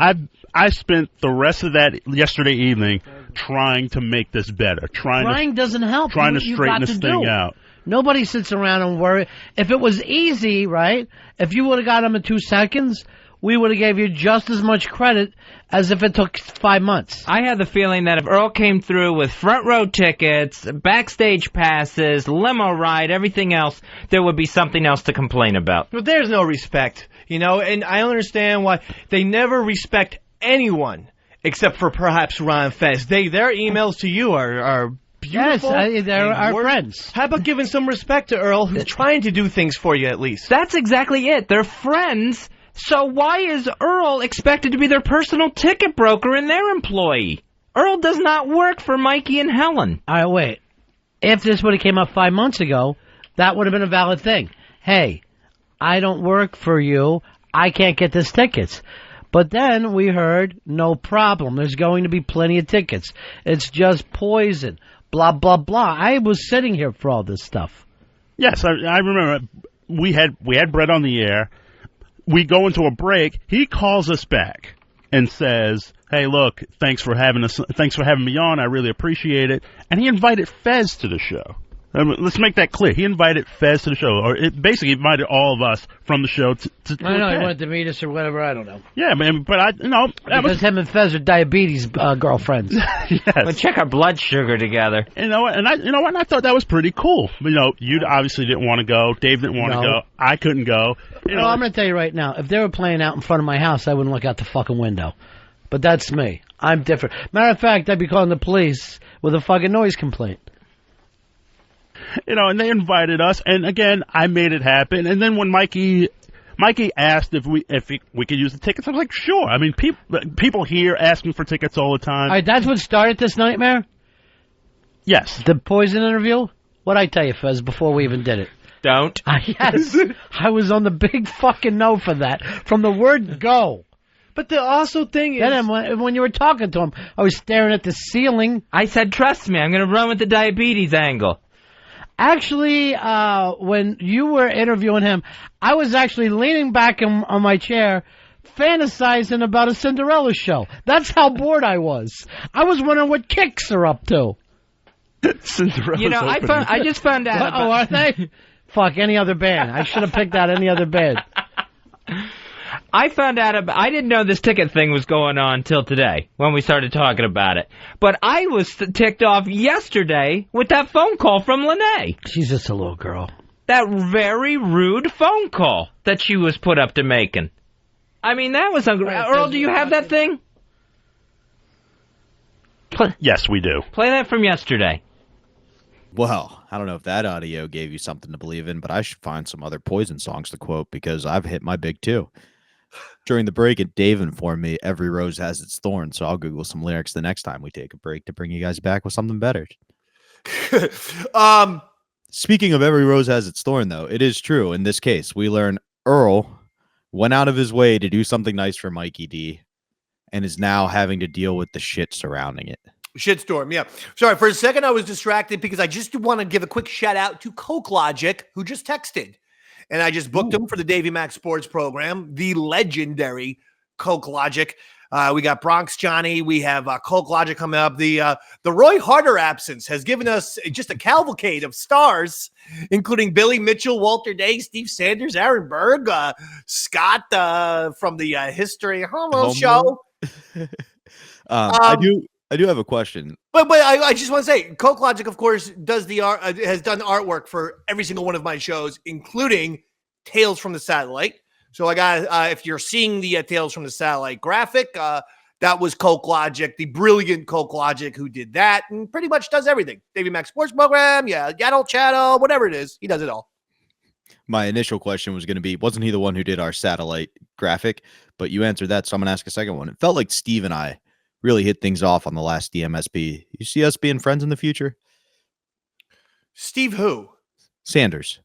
I spent the rest of that yesterday evening trying to make this better. Trying doesn't help. Trying to You straighten got this to thing do. out. Nobody sits around and worry. If it was easy, right, if you would have got them in 2 seconds, we would have gave you just as much credit as if it took 5 months. I had the feeling that if Earl came through with front row tickets, backstage passes, limo ride, everything else, there would be something else to complain about. But there's no respect, and I understand why they never respect anyone except for perhaps Ron Fez. Their emails to you are beautiful. Yes, they're our worth- friends. How about giving some respect to Earl, who's trying to do things for you at least? That's exactly it. They're friends. So why is Earl expected to be their personal ticket broker and their employee? Earl does not work for Mikey and Helen. All right, wait. If this would have came up 5 months ago, that would have been a valid thing. Hey, I don't work for you. I can't get these tickets. But then we heard, no problem. There's going to be plenty of tickets. It's just poison. Blah, blah, blah. I was sitting here for all this stuff. Yes, I remember. We had Brett on the air. We go into a break. He calls us back and says, "Hey, look, thanks for having me on. I really appreciate it." And he invited Fez to the show. Let's make that clear. He invited Fez to the show, or it basically invited all of us from the show to I know, attend. he wanted to meet us or whatever, I don't know. Yeah, man, but Because him and Fez are diabetes girlfriends. yes. Let's check our blood sugar together. And I thought that was pretty cool. You obviously didn't want to go. Dave didn't want to go. I couldn't go. Well, I'm going to tell you right now, if they were playing out in front of my house, I wouldn't look out the fucking window. But that's me. I'm different. Matter of fact, I'd be calling the police with a fucking noise complaint. And they invited us, and again, I made it happen. And then when Mikey asked if we could use the tickets, I was like, sure. I mean, people here asking for tickets all the time. All right, that's what started this nightmare? Yes. The poison interview? What'd I tell you, Fez, before we even did it? Don't. Yes. I was on the big fucking no for that. From the word go. But the also thing is... Then when you were talking to him, I was staring at the ceiling. I said, trust me, I'm going to run with the diabetes angle. Actually, when you were interviewing him, I was actually leaning back on my chair, fantasizing about a Cinderella show. That's how bored I was. I was wondering what Kicks are up to. Cinderella's I just found out. Oh, are they? Fuck, any other band. I should have picked out any other band. I found out I didn't know this ticket thing was going on till today when we started talking about it. But I was ticked off yesterday with that phone call from Lene. She's just a little girl. That very rude phone call that she was put up to making. I mean, that was... Earl, do you have that thing? Yes, we do. Play that from yesterday. Well, I don't know if that audio gave you something to believe in, but I should find some other Poison songs to quote because I've hit my big too. During the break, Dave informed me every rose has its thorn, so I'll Google some lyrics the next time we take a break to bring you guys back with something better. Speaking of every rose has its thorn, though, it is true. In this case, we learn Earl went out of his way to do something nice for Mikey D and is now having to deal with the shit surrounding it. Shitstorm, yeah. Sorry, for a second I was distracted because I just want to give a quick shout out to Coke Logic, who just texted. And I just booked him for the Davey Mac Sports program, the legendary Coke Logic. We got Bronx Johnny. We have Coke Logic coming up. The Roy Harder absence has given us just a cavalcade of stars, including Billy Mitchell, Walter Day, Steve Sanders, Aaron Berg, Scott from the History Homo show. I do have a question. But I just want to say, Coke Logic, of course, does the art, has done artwork for every single one of my shows, including Tales from the Satellite. So I got, if you're seeing the Tales from the Satellite graphic, that was Coke Logic, the brilliant Coke Logic who did that and pretty much does everything. Davey Mac Sports program, yeah, Yaddle Chattel, whatever it is, he does it all. My initial question was going to be, wasn't he the one who did our satellite graphic? But you answered that, so I'm going to ask a second one. It felt like Steve and I really hit things off on the last DMSP. You see us being friends in the future? Steve who? Sanders.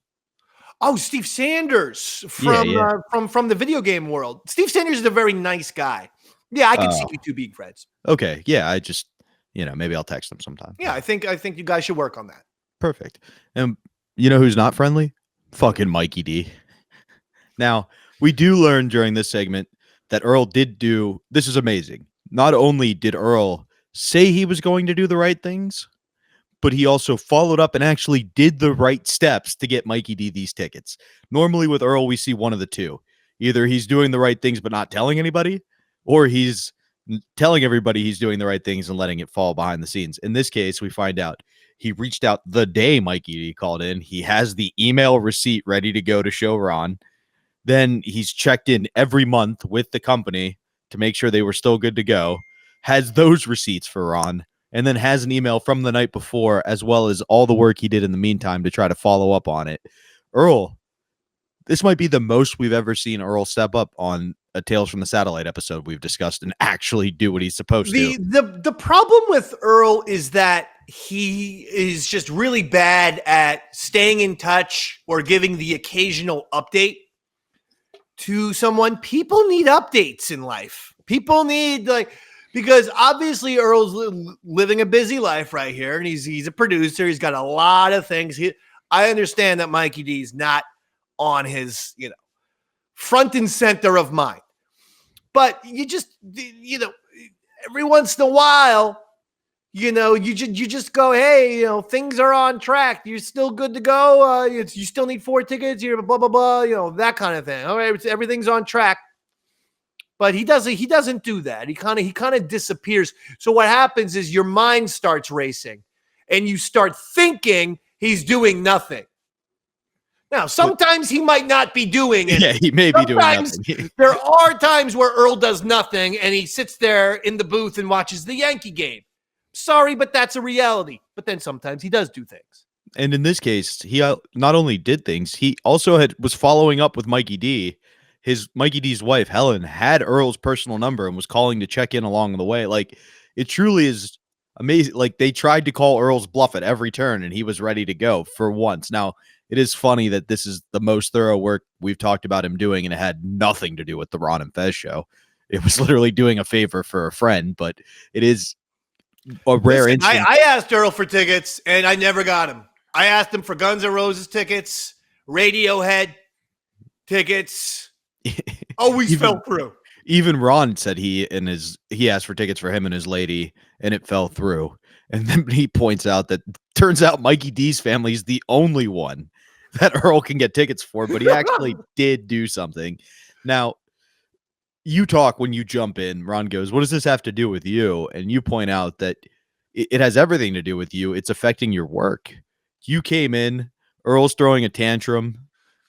Oh, Steve Sanders from the video game world. Steve Sanders is a very nice guy. Yeah, I can see you two being friends. Okay, yeah, I just, maybe I'll text him sometime. Yeah, I think you guys should work on that. Perfect. And you know who's not friendly? Fucking Mikey D. Now, we do learn during this segment that Earl did do, this is amazing. Not only did Earl say he was going to do the right things, but he also followed up and actually did the right steps to get Mikey D these tickets. Normally with Earl, we see one of the two. Either he's doing the right things but not telling anybody, or he's telling everybody he's doing the right things and letting it fall behind the scenes. In this case, we find out he reached out the day Mikey D called in. He has the email receipt ready to go to show Ron. Then he's checked in every month with the company to make sure they were still good to go, has those receipts for Ron, and then has an email from the night before, as well as all the work he did in the meantime to try to follow up on it. Earl, this might be the most we've ever seen Earl step up on a Tales from the Satellite episode we've discussed and actually do what he's supposed to. The problem with Earl is that he is just really bad at staying in touch or giving the occasional update. to someone. People need updates in life. People need because obviously Earl's living a busy life right here, and he's a producer. He's got a lot of things. I understand that Mikey D is not on his front and center of mind, but you just every once in a while, you just go, hey, things are on track. You're still good to go. You still need 4 tickets. You're blah blah blah. That kind of thing. All right, everything's on track. But he doesn't do that. He kind of disappears. So what happens is your mind starts racing, and you start thinking he's doing nothing. Now, sometimes he might not be doing it. Yeah, he may be doing nothing. There are times where Earl does nothing, and he sits there in the booth and watches the Yankee game. Sorry, but that's a reality. But then sometimes he does do things. And in this case, he not only did things, he also was following up with Mikey D. Mikey D's wife, Helen, had Earl's personal number and was calling to check in along the way. Like, it truly is amazing. Like, they tried to call Earl's bluff at every turn, and he was ready to go for once. Now, it is funny that this is the most thorough work we've talked about him doing, and it had nothing to do with the Ron and Fez show. It was literally doing a favor for a friend, but it is a rare instance. I asked Earl for tickets, and I never got him. I asked him for Guns N' Roses tickets, Radiohead tickets. Always fell through. Even Ron said he asked for tickets for him and his lady, and it fell through. And then he points out that turns out Mikey D's family is the only one that Earl can get tickets for, but he actually did do something. Now, you talk when you jump in. Ron goes, "What does this have to do with you?" And you point out that it has everything to do with you. It's affecting your work. You came in, Earl's throwing a tantrum.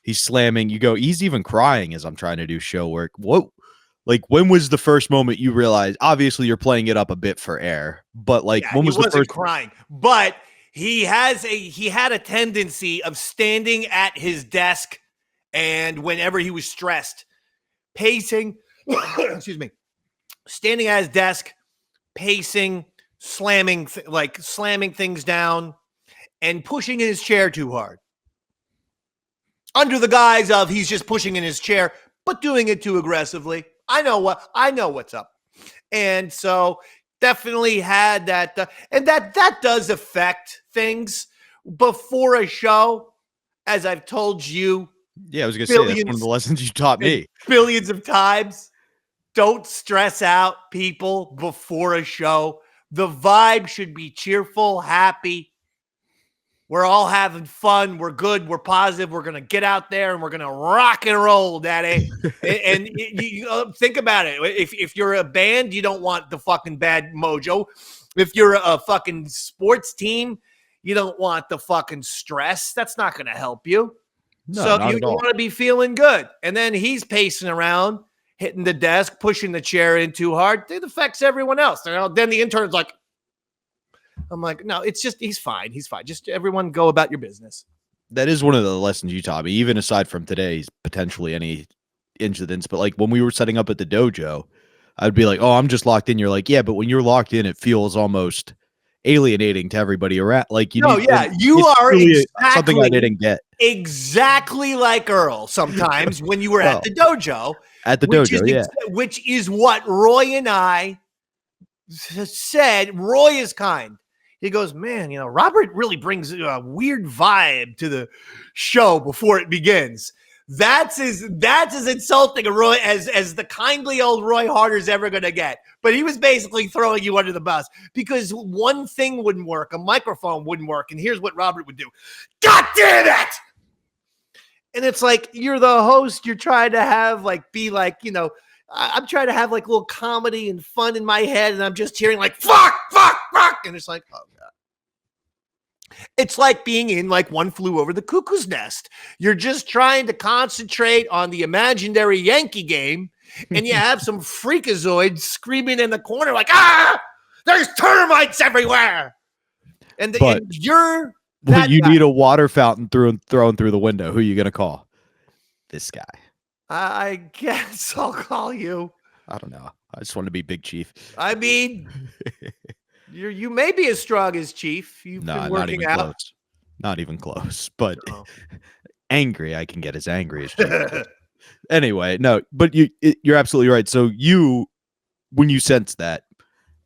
He's slamming. You go, he's even crying as I'm trying to do show work. When was the first moment you realized? Obviously, you're playing it up a bit for air, but when was the first crying? But he had a tendency of standing at his desk, and whenever he was stressed, pacing. Excuse me, standing at his desk, pacing, slamming things down, and pushing in his chair too hard. Under the guise of he's just pushing in his chair, but doing it too aggressively. I know what's up. And so definitely had that. And that does affect things before a show, as I've told you. Yeah, I was going to say, that's one of the lessons you taught me. Billions of times. Don't stress out people before a show. The vibe should be cheerful, happy. We're all having fun. We're good. We're positive. We're going to get out there and we're going to rock and roll, Daddy. and you think about it. If you're a band, you don't want the fucking bad mojo. If you're a fucking sports team, you don't want the fucking stress. That's not going to help you. No, so you want to be feeling good. And then he's pacing around, hitting the desk, pushing the chair in too hard. It affects everyone else. Then the intern's like, I'm like, no, it's just, he's fine. He's fine. Just everyone go about your business. That is one of the lessons you taught me, even aside from today's potentially any incidents. But when we were setting up at the dojo, I'd be like, oh, I'm just locked in. You're like, yeah, but when you're locked in, it feels almost alienating to everybody around. You are exactly, something I didn't get. Exactly like Earl sometimes when you were at the dojo. At the dojo, Which is what Roy and I said. Roy is kind. He goes, man, Robert really brings a weird vibe to the show before it begins. That's as insulting a Roy as the kindly old Roy Harder's ever going to get. But he was basically throwing you under the bus because one thing wouldn't work. A microphone wouldn't work. And here's what Robert would do. God damn it! And it's like, you're the host. You're trying to have I'm trying to have little comedy and fun in my head. And I'm just hearing fuck. And it's like, oh God. It's like being in One Flew Over the Cuckoo's Nest. You're just trying to concentrate on the imaginary Yankee game. And you have some freakazoid screaming in the corner there's termites everywhere. And you're that you guy. need a water fountain thrown through the window. Who are you going to call? This guy. I guess I'll call you. I don't know. I just want to be Big Chief. I mean, you may be as strong as Chief. You've been working out. Close. Not even close. But angry, I can get as angry as Chief. Anyway, no, but you're absolutely right. So when you sense that,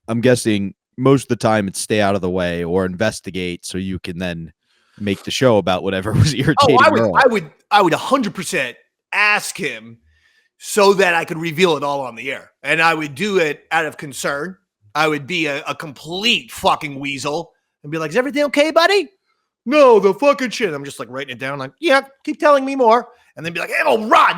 I'm guessing most of the time it's stay out of the way or investigate so you can then make the show about whatever was irritating Earl. I would 100% ask him so that I could reveal it all on the air. And I would do it out of concern. I would be a complete fucking weasel and be like, is everything okay, buddy? No, the fucking shit. I'm just like writing it down like, yeah, keep telling me more. And then be like, hey, oh, Rod,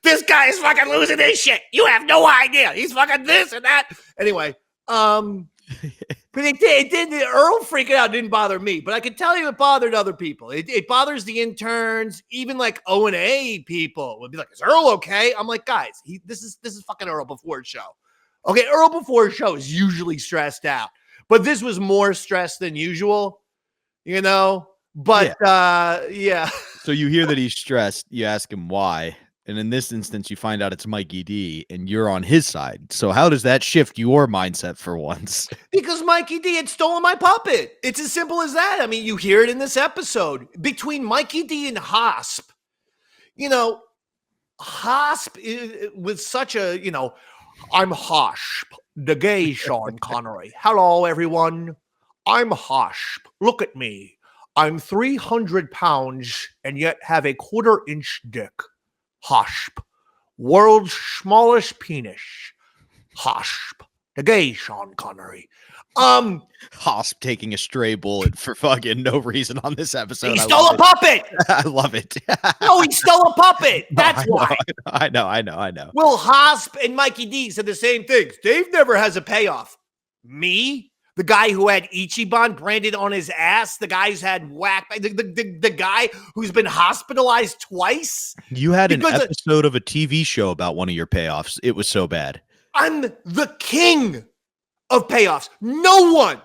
this guy is fucking losing his shit. You have no idea. He's fucking this and that. Anyway, but it did, Earl freaking out didn't bother me, but I can tell you it bothered other people. It bothers the interns, even like O&A people would be like, is Earl okay? I'm like, guys, this is fucking Earl before his show. Okay, Earl before his show is usually stressed out, but this was more stressed than usual, you know? But yeah. So you hear that he's stressed, you ask him why, and in this instance, you find out it's Mikey D, and you're on his side. So how does that shift your mindset for once? Because Mikey D had stolen my puppet. It's as simple as that. I mean, you hear it in this episode. Between Mikey D and Hosp, you know, Hosp with such a, you know, I'm Hosp, the gay Sean Connery. Hello, everyone. I'm Hosp. Look at me. I'm 300 pounds and yet have a 1/4-inch dick. Hosp. World's smallest penis. Hosp. The gay Sean Connery. Hosp taking a stray bullet for fucking no reason on this episode. He stole a puppet. I love it. No, he stole a puppet. That's why. I know. Will Hosp and Mikey D said the same things. Dave never has a payoff. Me? The guy who had Ichiban branded on his ass, the guy who's had whack, the guy who's been hospitalized twice. You had an episode of a TV show about one of your payoffs. It was so bad. I'm the king of payoffs. No one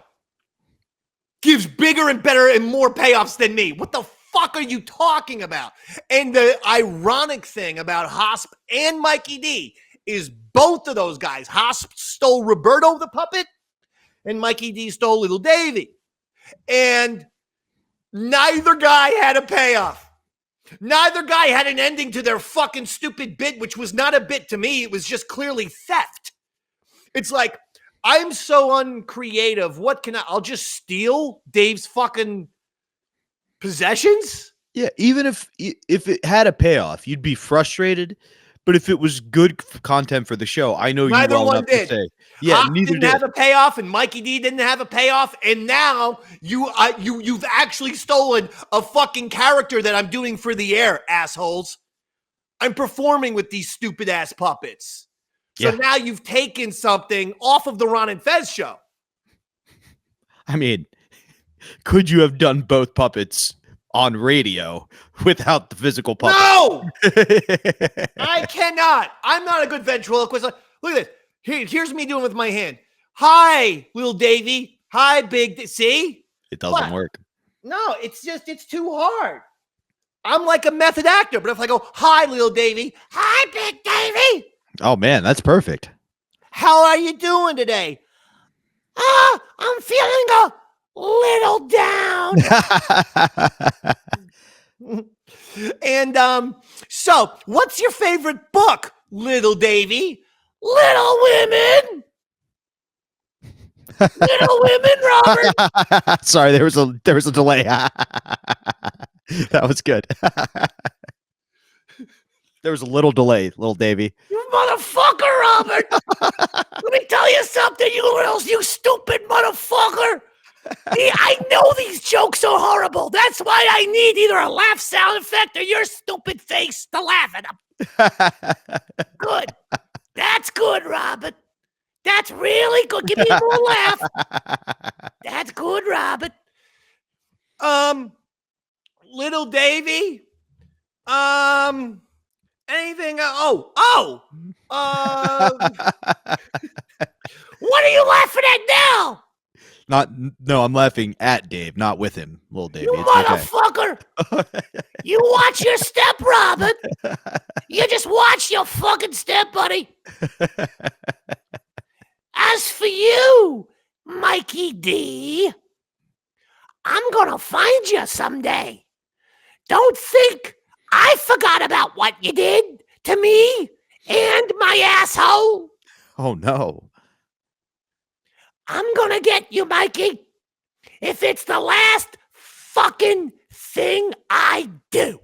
gives bigger and better and more payoffs than me. What the fuck are you talking about? And the ironic thing about Hosp and Mikey D is both of those guys. Hosp stole Roberto the puppet, and Mikey D stole little Davey. And neither guy had a payoff. Neither guy had an ending to their fucking stupid bit, which was not a bit to me. It was just clearly theft. It's like, I'm so uncreative. What can I'll just steal Dave's fucking possessions? Yeah, even if it had a payoff, you'd be frustrated. But if it was good content for the show, I know neither you well one enough did. to say, yeah, Hop neither didn't did. have a payoff, and Mikey D didn't have a payoff, and now you've actually stolen a fucking character that I'm doing for the air, assholes. I'm performing with these stupid ass puppets. So now you've taken something off of the Ron and Fez show. I mean, could you have done both puppets on radio without the physical puppet? No! I cannot. I'm not a good ventriloquist. Look at this. Here's me doing with my hand. Hi, little Davey. Hi, big. See? It doesn't work. No, it's too hard. I'm like a method actor, but if I go, hi, little Davey. Hi, big Davey. Oh, man, that's perfect. How are you doing today? I'm feeling a little down. And so what's your favorite book, little Davey? Little Women. Little Women, Robert. Sorry, there was a delay. That was good. There was a little delay, little Davey. You motherfucker, Robert. Let me tell you something, you stupid motherfucker. I know these jokes are horrible. That's why I need either a laugh sound effect or your stupid face to laugh at them. Good. That's good, Robert. That's really good. Give me more laugh. That's good, Robert. Little Davey. Anything? What are you laughing at now? No, I'm laughing at Dave, not with him, little Davey. You motherfucker! Okay. You watch your step, Robert. You just watch your fucking step, buddy. As for you, Mikey D, I'm gonna find you someday. Don't think I forgot about what you did. to me and my asshole. Oh no. I'm gonna get you, Mikey, if it's the last fucking thing I do.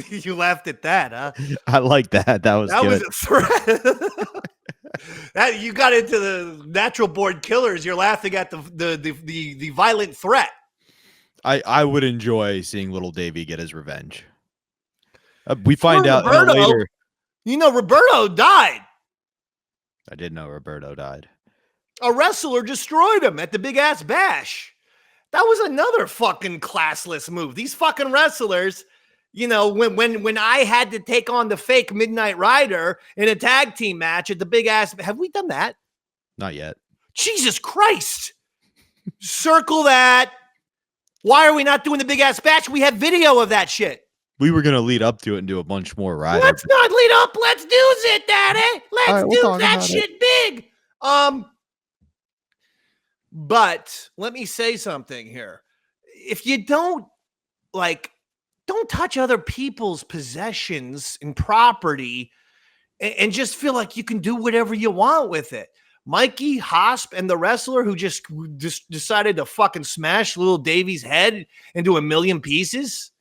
You laughed at that, huh? I like that. That was That good. was a threat. That you got into the natural born killers. You're laughing at the violent threat. I would enjoy seeing little Davey get his revenge. We find out Roberto, later. You know, Roberto died. I didn't know Roberto died. A wrestler destroyed him at the Big Ass Bash. That was another fucking classless move. These fucking wrestlers, you know, when I had to take on the fake Midnight Rider in a tag team match at the Big Ass, have we done that? Not yet. Jesus Christ. Circle that. Why are we not doing the Big Ass Bash? We have video of that shit. We were gonna lead up to it and do a bunch more rides. Let's not lead up. Let's do it, Daddy. Let's right, we'll do talk that about shit big. But let me say something here. If you don't touch other people's possessions and property and just feel like you can do whatever you want with it. Mikey, Hosp, and the wrestler who just decided to fucking smash little Davey's head into a million pieces.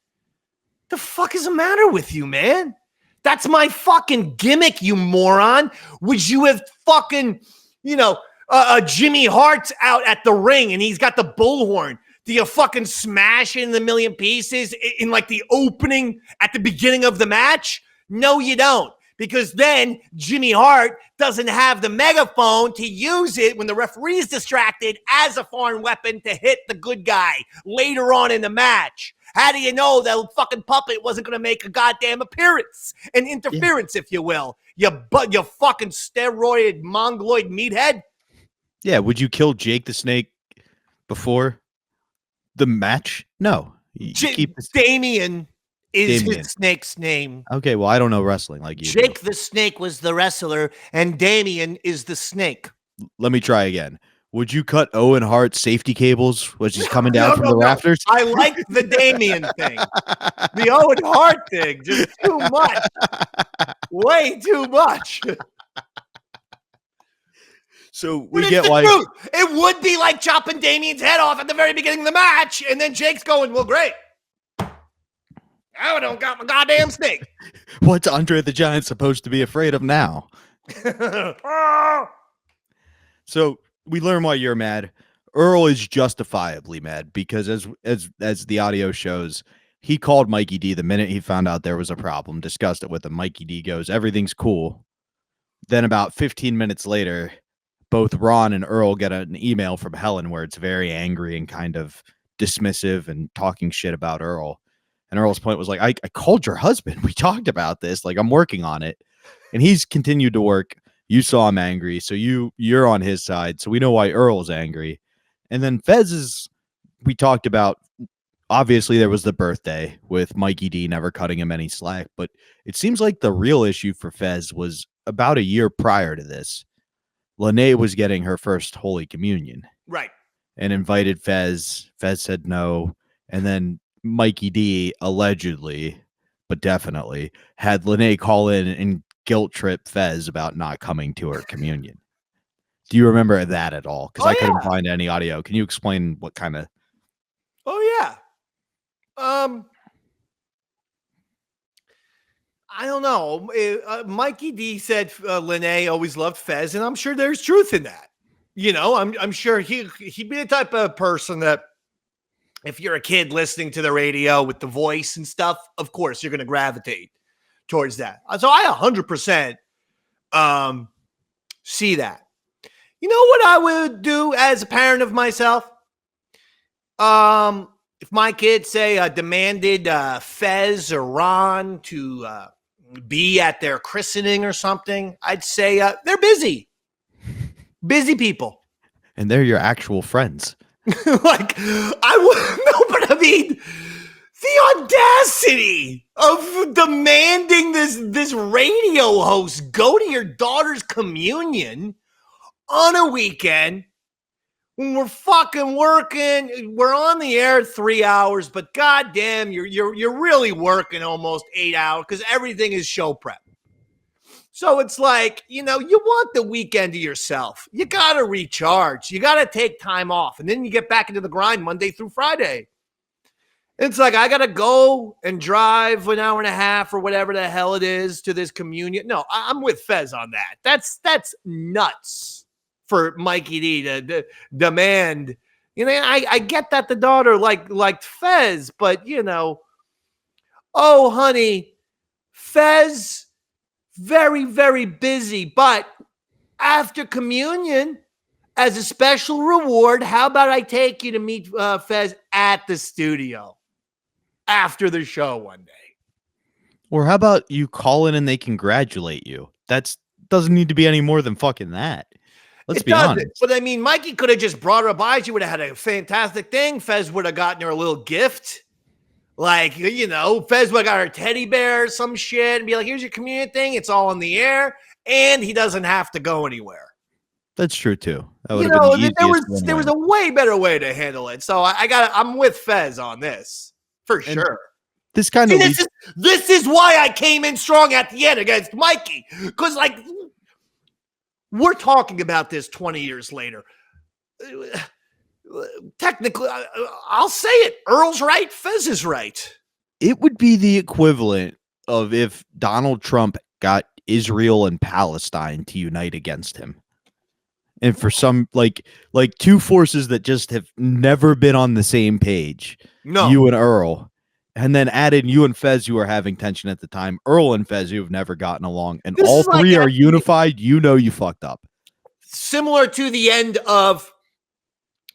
The fuck is the matter with you, man? That's my fucking gimmick, you moron. Would you have fucking, Jimmy Hart's out at the ring and he's got the bullhorn? Do you fucking smash it in the million pieces in like the opening at the beginning of the match? No, you don't. Because then Jimmy Hart doesn't have the megaphone to use it when the referee is distracted as a foreign weapon to hit the good guy later on in the match. How do you know that fucking puppet wasn't going to make a goddamn appearance? An interference, if you will. You fucking steroid mongoloid meathead. Yeah, would you kill Jake the Snake before the match? No. Damien is his snake's name. Okay, well, I don't know wrestling like you. Jake the Snake was the wrestler, and Damien is the snake. Let me try again. Would you cut Owen Hart's safety cables, which is coming down from the rafters? I like the Damien thing. The Owen Hart thing, just too much. Way too much. So we get like... Truth. It would be like chopping Damien's head off at the very beginning of the match, and then Jake's going, well, great. I don't got my goddamn snake. What's Andre the Giant supposed to be afraid of now? So we learn why you're mad. Earl is justifiably mad because as the audio shows, he called Mikey D the minute he found out there was a problem, discussed it with him. Mikey D goes, everything's cool. Then about 15 minutes later, both Ron and Earl get an email from Helen where it's very angry and kind of dismissive and talking shit about Earl. And Earl's point was like, I called your husband. We talked about this. Like, I'm working on it. And he's continued to work. You saw him angry. So you're on his side. So we know why Earl's angry. And then Fez we talked about, obviously there was the birthday with Mikey D never cutting him any slack. But it seems like the real issue for Fez was about a year prior to this. Lene was getting her first Holy Communion. Right. And invited Fez. Fez said no. And then Mikey D allegedly, but definitely, had Lene call in and guilt trip Fez about not coming to her communion. Do you remember that at all? Because I couldn't find any audio. Can you explain what kind of... Oh, yeah. I don't know. Mikey D said Lene always loved Fez, and I'm sure there's truth in that. You know, I'm sure he'd be the type of person that if you're a kid listening to the radio with the voice and stuff, of course, you're going to gravitate towards that. So I 100% see that. You know what I would do as a parent of myself? If my kids, say, demanded Fez or Ron to be at their christening or something, I'd say they're busy. Busy people. And they're your actual friends. Like, I wouldn't know, but I mean, the audacity of demanding this radio host go to your daughter's communion on a weekend when we're fucking working, we're on the air 3 hours, but goddamn, you're really working almost 8 hours because everything is show prep. So it's like, you want the weekend to yourself. You got to recharge. You got to take time off. And then you get back into the grind Monday through Friday. It's like, I got to go and drive an hour and a half or whatever the hell it is to this communion. No, I'm with Fez on that. That's nuts for Mikey D to demand. I get that the daughter liked Fez, but, oh, honey, Fez, very, very busy. But after communion, as a special reward, how about I take you to meet Fez at the studio after the show one day? Or how about you call in and they congratulate you? That doesn't need to be any more than fucking that. Let's be honest. But I mean, Mikey could have just brought her by. She would have had a fantastic thing. Fez would have gotten her a little gift. Like, Fez would have got her a teddy bear or some shit and be like, here's your communion thing. It's all in the air. And he doesn't have to go anywhere. That's true too. That would have been the there was a way better way to handle it. So I'm with Fez on this for sure. This kind of this is why I came in strong at the end against Mikey, because we're talking about this 20 years later. Technically, I'll say it. Earl's right. Fez is right. It would be the equivalent of if Donald Trump got Israel and Palestine to unite against him. And for some, like two forces that just have never been on the same page. No. You and Earl. And then added you and Fez, who are having tension at the time. Earl and Fez, who have never gotten along. And all three are unified. You fucked up. Similar to the end of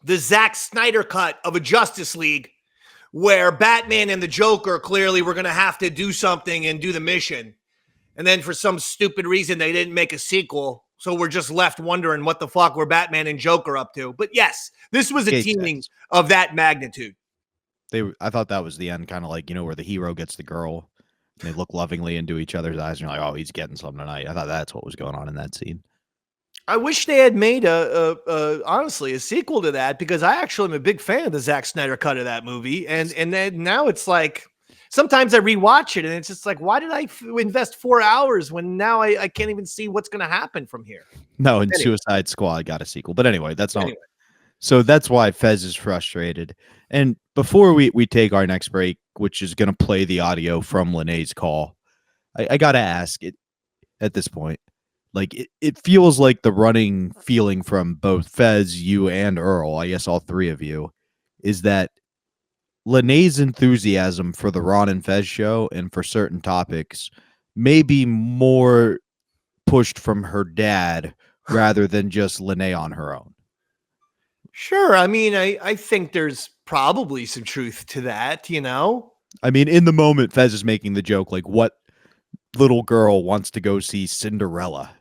the Zack Snyder cut of a Justice League, where Batman and the Joker clearly were going to have to do something and do the mission. And then for some stupid reason, they didn't make a sequel. So we're just left wondering what the fuck were Batman and Joker up to. But yes, this was a teaming of that magnitude. I thought that was the end, kind of like, where the hero gets the girl and they look lovingly into each other's eyes and you're like, oh, he's getting something tonight. I thought that's what was going on in that scene. I wish they had made honestly a sequel to that, because I actually am a big fan of the Zack Snyder cut of that movie. And then now it's like, sometimes I rewatch it and it's just like, why did I invest 4 hours when now I can't even see what's going to happen from here? No, and anyway. Suicide Squad got a sequel. But anyway, that's not. Anyway. So that's why Fez is frustrated. And before we take our next break, which is going to play the audio from Lene's call, I got to ask it at this point. Like, it feels like the running feeling from both Fez, you, and Earl, I guess all three of you, is that Lene's enthusiasm for the Ron and Fez show and for certain topics may be more pushed from her dad rather than just Lene on her own. Sure. I mean, I think there's probably some truth to that, I mean, in the moment, Fez is making the joke, like, what little girl wants to go see Cinderella?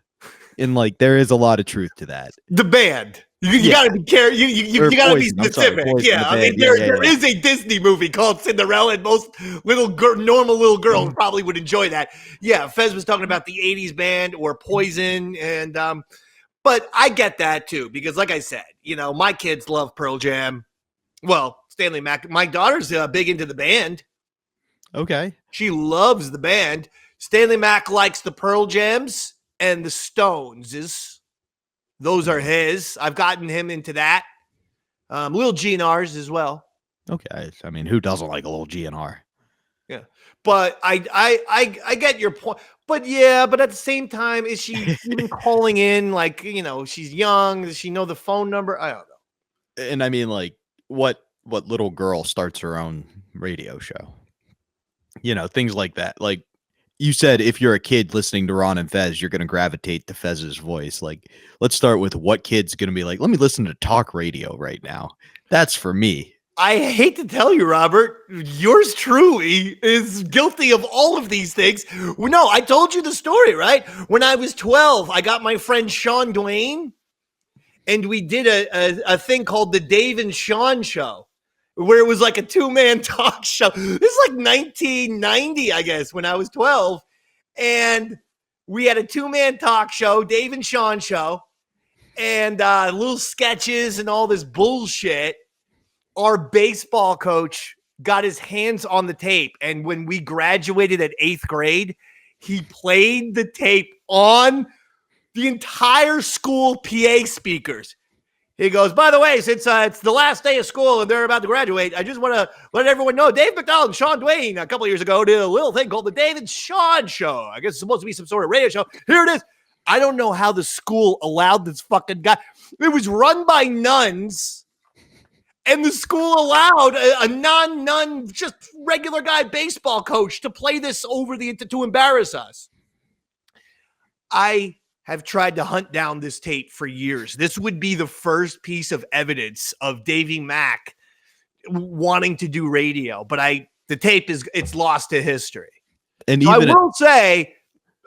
And, like, there is a lot of truth to that. The band. You got to be careful. You got to be specific. I mean, there is a Disney movie called Cinderella, and most normal little girls probably would enjoy that. Yeah, Fez was talking about the 80s band or Poison, and but I get that too, because like I said, my kids love Pearl Jam. Well, Stanley Mac. My daughter's big into the band. Okay. She loves the band. Stanley Mac likes the Pearl Jams and the Stones. Those are his. I've gotten him into that. Little GNRs as well. Okay. I mean, who doesn't like a little GNR? Yeah. But I get your point. But yeah, but at the same time, is she even calling in? Like, she's young. Does she know the phone number? I don't know. And I mean, like, what little girl starts her own radio show? Things like that. Like, you said, if you're a kid listening to Ron and Fez, you're going to gravitate to Fez's voice. Like, let's start with what kid's going to be like, let me listen to talk radio right now. That's for me. I hate to tell you, Robert, yours truly is guilty of all of these things. No, I told you the story, right? When I was 12, I got my friend Sean Duane, and we did a thing called the Dave and Sean Show, where it was like a two-man talk show. This is like 1990, I guess, when I was 12. And we had a two-man talk show, Dave and Sean Show. and little sketches and all this bullshit. Our baseball coach got his hands on the tape, and when we graduated at 8th grade, he played the tape on the entire school PA speakers. He goes, by the way, since it's the last day of school and they're about to graduate, I just want to let everyone know Dave McDowell and Sean Duane a couple of years ago did a little thing called the Dave and Sean Show. I guess it's supposed to be some sort of radio show. Here it is. I don't know how the school allowed this fucking guy. It was run by nuns, and the school allowed a non-nun, just regular guy baseball coach to play this over to embarrass us. I have tried to hunt down this tape for years. This would be the first piece of evidence of Davey Mack wanting to do radio, but the tape it's lost to history. And so I will say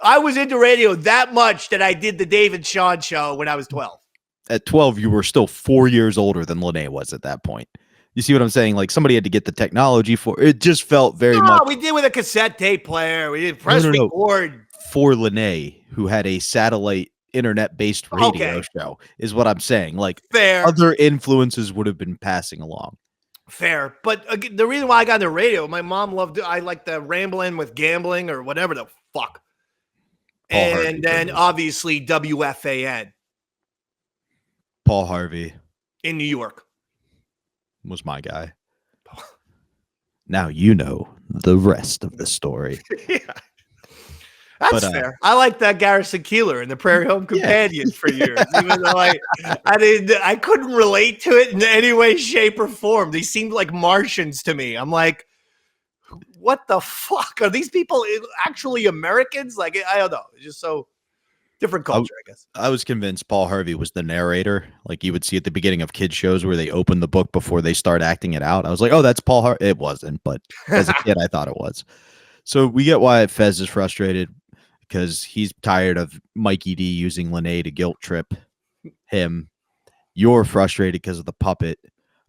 I was into radio that much that I did the Dave and Sean Show when I was 12. At 12, you were still 4 years older than Lene was at that point. You see what I'm saying? Like, somebody had to get the technology for it. Just felt very much. We did with a cassette tape player. We did press record. For Lene, who had a satellite internet-based radio show, is what I'm saying. Like, fair. Other influences would have been passing along. Fair. But the reason why I got into radio, my mom loved it. I like the Rambling with Gambling or whatever the fuck. And then obviously WFAN. Paul Harvey. In New York. Was my guy. Now you know the rest of the story. Yeah. That's fair. I like that Garrison Keillor and the Prairie Home Companion for years, even though I couldn't relate to it in any way, shape, or form. They seemed like Martians to me. I'm like, what the fuck? Are these people actually Americans? Like, I don't know. It's just so different culture, I guess. I was convinced Paul Harvey was the narrator. Like, you would see at the beginning of kids shows where they open the book before they start acting it out. I was like, oh, that's Paul Harvey. It wasn't, but as a kid, I thought it was. So we get why Fez is frustrated, because he's tired of Mikey D using Lene to guilt trip him. You're frustrated because of the puppet.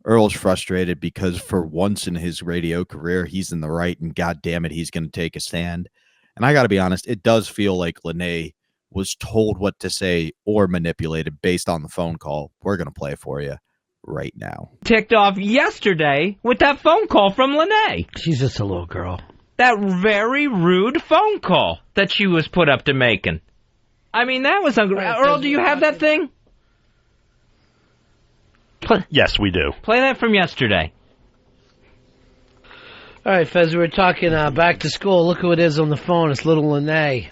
Earl's frustrated because for once in his radio career, he's in the right, and God damn it, he's going to take a stand. And I got to be honest, it does feel like Lene was told what to say or manipulated based on the phone call. We're going to play for you right now. Ticked off yesterday with that phone call from Lene. She's just a little girl. That very rude phone call that she was put up to making. I mean, that was Earl, do you have that thing? Yes, we do. Play that from yesterday. All right, Fez, we were talking back to school. Look who it is on the phone. It's little Lene.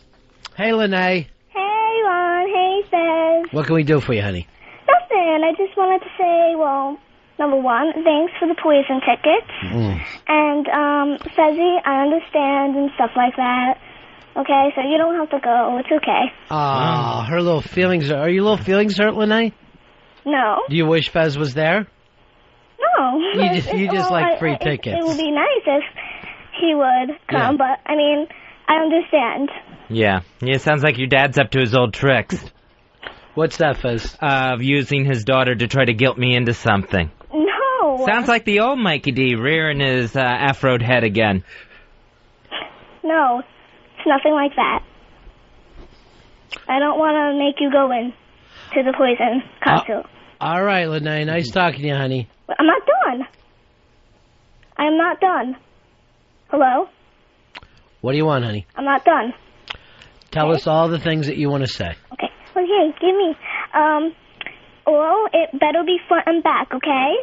Hey, Lene. Hey, Ron. Hey, Fez. What can we do for you, honey? Nothing. I just wanted to say, well, number one, thanks for the poison tickets. And, Fezzy, I understand and stuff like that. Okay, so you don't have to go. It's okay. Her little feelings. Are your little feelings hurt, Lene? No. Do you wish Fez was there? No. You just like free tickets. It would be nice if he would come, but, I mean, I understand. Yeah, it sounds like your dad's up to his old tricks. What's that, Fez? Of using his daughter to try to guilt me into something. No. Sounds like the old Mikey D rearing his afroed head again. No, it's nothing like that. I don't want to make you go in to the poison cocktail. All right, Lene. Nice talking to you, honey. I'm not done. I'm not done. Hello? What do you want, honey? I'm not done. Tell us all the things that you want to say. Okay. Okay, give me. Well, it better be front and back, okay?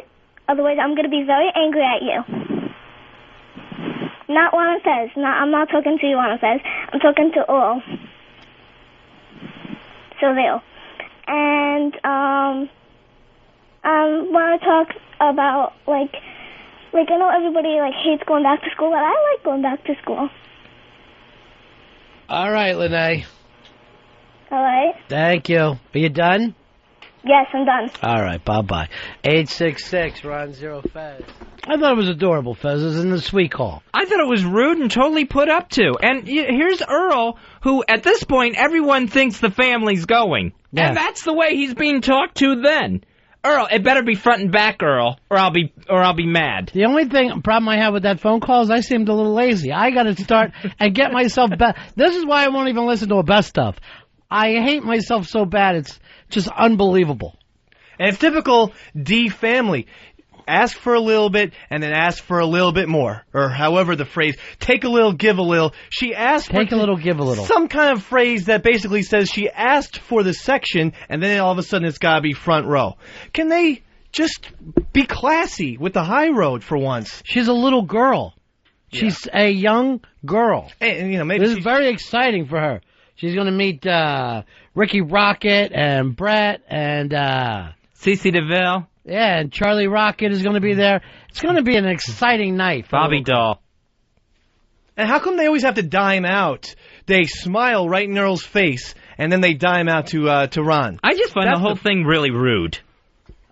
Otherwise, I'm going to be very angry at you. Not Juan Fez. I'm not talking to you, Juan Fez. I'm talking to Earl. So there. And, I want to talk about, like, I know everybody, hates going back to school, but I like going back to school. All right, Lene. All right? Thank you. Are you done? Yes, I'm done. All right, bye-bye. 866, Ron Zero Fez. I thought it was adorable, Fez. It was in the sweet call. I thought it was rude and totally put up to. And here's Earl, who, at this point, everyone thinks the family's going. Yeah. And that's the way he's being talked to then. Earl, it better be front and back, Earl, or I'll be mad. The only problem I have with that phone call is I seemed a little lazy. I got to start and get myself back. This is why I won't even listen to a best stuff. I hate myself so bad. It's just unbelievable. And it's typical D family. Ask for a little bit and then ask for a little bit more. Or however the phrase, take a little, give a little. She asked Take a little, give a little. Some kind of phrase that basically says she asked for the section and then all of a sudden it's got to be front row. Can they just be classy with the high road for once? She's a little girl. She's a young girl. And, you know, maybe This is very exciting for her. She's going to meet Ricky Rocket and Brett and Cece DeVille. Yeah, and Charlie Rocket is going to be there. It's going to be an exciting night. Bobby Doll. And how come they always have to dime out? They smile right in Earl's face, and then they dime out to Ron. I just find the whole thing really rude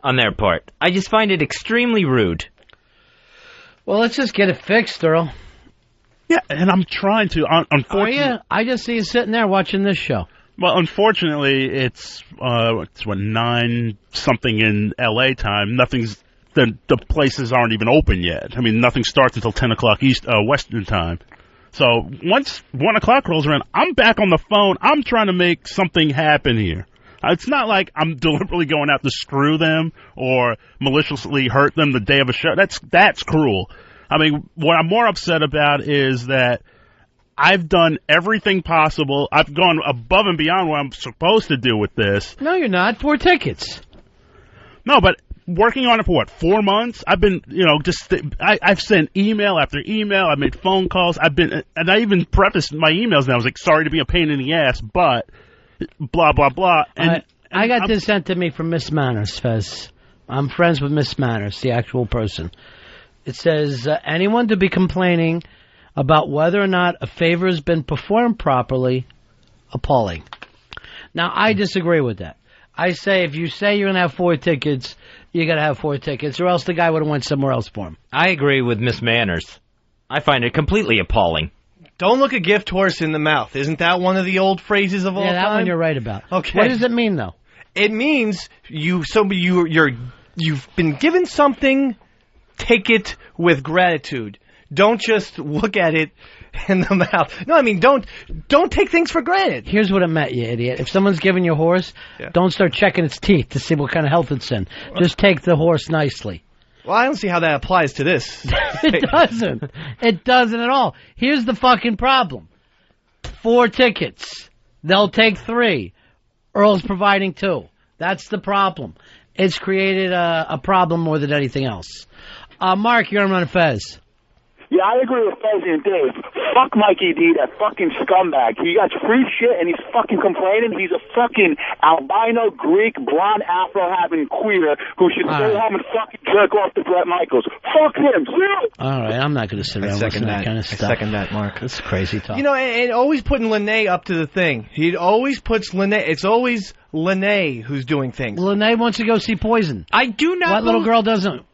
on their part. I just find it extremely rude. Well, let's just get it fixed, Earl. Yeah, and I'm trying to. Unfortunately, I just see you sitting there watching this show. Well, unfortunately, it's 9 something in L.A. time. The places aren't even open yet. I mean, nothing starts until 10 o'clock Western time. So once 1 o'clock rolls around, I'm back on the phone. I'm trying to make something happen here. It's not like I'm deliberately going out to screw them or maliciously hurt them the day of a show. That's cruel. I mean, what I'm more upset about is that I've done everything possible. I've gone above and beyond what I'm supposed to do with this. No, you're not. 4 tickets. No, but working on it for, 4 months? I've been, I've sent email after email. I've made phone calls. And I even prefaced my emails now. I was like, sorry to be a pain in the ass, but blah, blah, blah. And I got this sent to me from Miss Manners, Fez. I'm friends with Miss Manners, the actual person. It says, anyone to be complaining about whether or not a favor has been performed properly, appalling. Now, I disagree with that. I say if you say you're going to have 4 tickets, you got to have 4 tickets, or else the guy would have went somewhere else for him. I agree with Miss Manners. I find it completely appalling. Don't look a gift horse in the mouth. Isn't that one of the old phrases of all time? Yeah, that one you're right about. Okay. What does it mean, though? It means you've been given something, take it with gratitude. Don't just look at it in the mouth. No, I mean, don't take things for granted. Here's what it meant, you idiot. If someone's giving you a horse, don't start checking its teeth to see what kind of health it's in. Just take the horse nicely. Well, I don't see how that applies to this. It doesn't. It doesn't at all. Here's the fucking problem. 4 tickets. They'll take 3. Earl's providing 2. That's the problem. It's created a problem more than anything else. Mark, you're on Run Fez. Yeah, I agree with Fezzy and Dave. Fuck Mikey D, that fucking scumbag. He got free shit and he's fucking complaining. He's a fucking albino, Greek, blonde, afro-having queer who should stay home and fucking jerk off to Bret Michaels. Fuck him. All right, I'm not going to sit around listening to that kind of stuff. I second that, Mark. That's crazy talk. You know, and always putting Lene up to the thing. He always puts Lene. It's always Lene who's doing things. Lene wants to go see Poison. I do not. What little girl doesn't?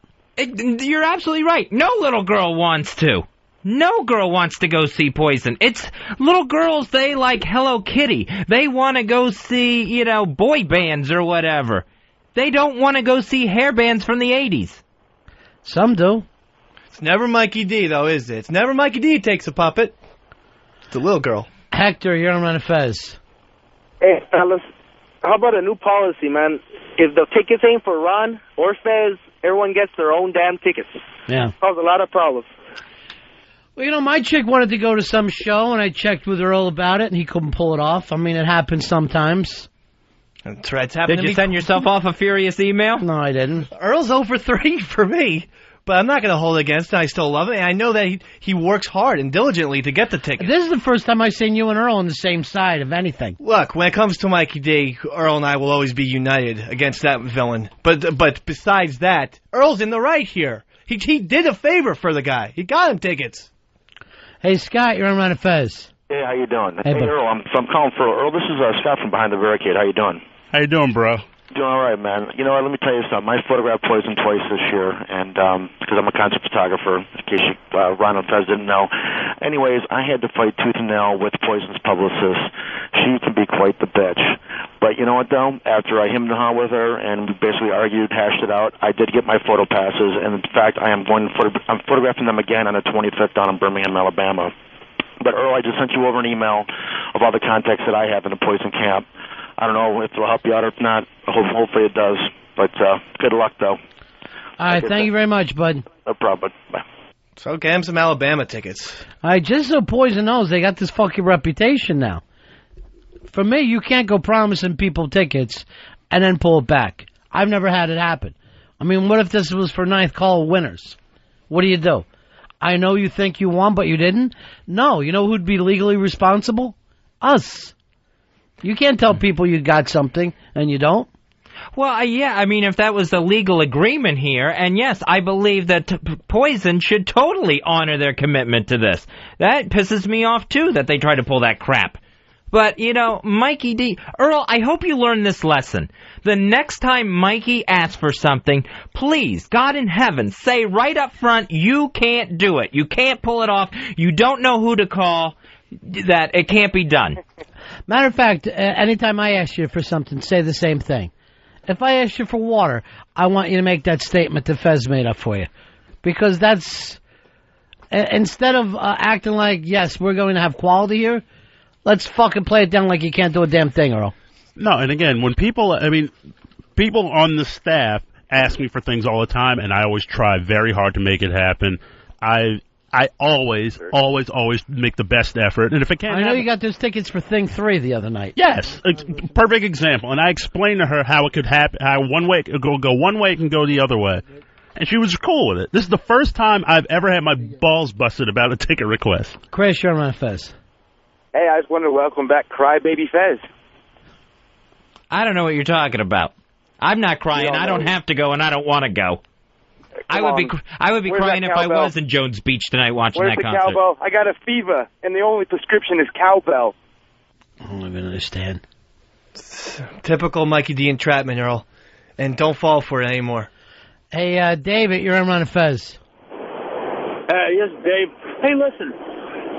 You're absolutely right. No little girl wants to. No girl wants to go see Poison. It's little girls, they like Hello Kitty. They want to go see, boy bands or whatever. They don't want to go see hair bands from the 80s. Some do. It's never Mikey D, though, is it? It's never Mikey D takes a puppet. It's a little girl. Hector, you're on Run Fez. Hey, fellas. How about a new policy, man? If the tickets ain't for Ron or Fez, everyone gets their own damn tickets. Yeah. Cause a lot of problems. Well, my chick wanted to go to some show, and I checked with Earl about it, and he couldn't pull it off. I mean, it happens sometimes. That's right. It's happened Did you send yourself off a furious email? No, I didn't. Earl's 0 for 3 for me. But I'm not going to hold it against him. I still love him. And I know that he works hard and diligently to get the ticket. This is the first time I've seen you and Earl on the same side of anything. Look, when it comes to Mikey D, Earl and I will always be united against that villain. But besides that, Earl's in the right here. He did a favor for the guy. He got him tickets. Hey, Scott, you're on Run Fez. Hey, how you doing? Hey, Earl, I'm calling for Earl. This is Scott from Behind the Barricade. How you doing? How you doing, bro? Doing all right, man. You know what? Let me tell you something. I photographed Poison twice this year, and because I'm a concert photographer, in case you, Ron and Fez didn't know. Anyways, I had to fight tooth and nail with Poison's publicist. She can be quite the bitch. But you know what, though? After I hemmed and hawed with her and we basically argued, hashed it out, I did get my photo passes, and in fact, I'm photographing them again on the 25th down in Birmingham, Alabama. But Earl, I just sent you over an email of all the contacts that I have in the poison camp. I don't know if it'll help you out or if not. Hopefully it does. But good luck, though. All right, thank you very much, bud. No problem. Bye. So get him some Alabama tickets. All right, just so Poison knows, they got this fucking reputation now. For me, you can't go promising people tickets and then pull it back. I've never had it happen. I mean, what if this was for ninth call winners? What do? I know you think you won, but you didn't? No, you know who'd be legally responsible? Us. You can't tell people you got something and you don't. Well, yeah, I mean, if that was the legal agreement here, and yes, I believe that Poison should totally honor their commitment to this. That pisses me off, too, that they try to pull that crap. But, you know, Mikey D. Earl, I hope you learn this lesson. The next time Mikey asks for something, please, God in heaven, say right up front, you can't do it. You can't pull it off. You don't know who to call. That it can't be done. Matter of fact, anytime I ask you for something, say the same thing. If I ask you for water, I want you to make that statement that Fez made up for you. Because that's... Instead of acting like, yes, we're going to have quality here, let's fucking play it down like you can't do a damn thing, Earl. No, and again, when people on the staff ask me for things all the time, and I always try very hard to make it happen, I always make the best effort. And if it can't I know you got those tickets for Thing 3 the other night. Yes, perfect example. And I explained to her how it could happen, how one way it could go one way, it can go the other way. And she was cool with it. This is the first time I've ever had my balls busted about a ticket request. Chris, you're on Fez. Hey, I just wanted to welcome back Crybaby Fez. I don't know what you're talking about. I'm not crying. I don't have to go, and I don't want to go. I would be crying if I was in Jones Beach tonight watching Where's that the concert. cowbell? I got a fever, and the only prescription is cowbell. I don't even understand. Typical Mikey D entrapment, Earl. And don't fall for it anymore. Hey, David, you're on Fez. Yes, Dave. Hey, listen.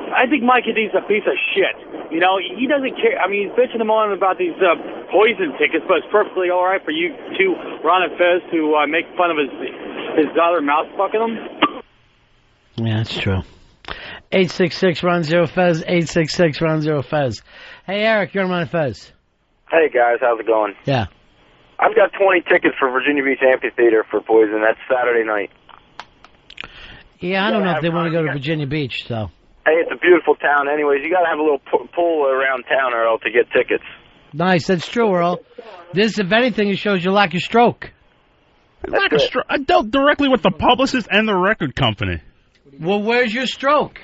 I think Mikey D's a piece of shit. You know, he doesn't care. I mean, he's bitching him on about these poison tickets, but it's perfectly all right for you two, Ron and Fez, to make fun of his daughter mouth fucking him. Yeah, that's true. 866-RON-0-FEZ, 866-RON-0-FEZ. Hey, Eric, you're on Fez. Hey, guys, how's it going? Yeah. I've got 20 tickets for Virginia Beach Amphitheater for Poison. That's Saturday night. Yeah, I don't know if they want to go to Virginia Beach, so. Hey, it's a beautiful town. Anyways, you got to have a little pull around town, Earl, to get tickets. Nice, that's true, Earl. This, if anything, it shows you lack of stroke. I dealt directly with the publicist and the record company. Well, where's your stroke?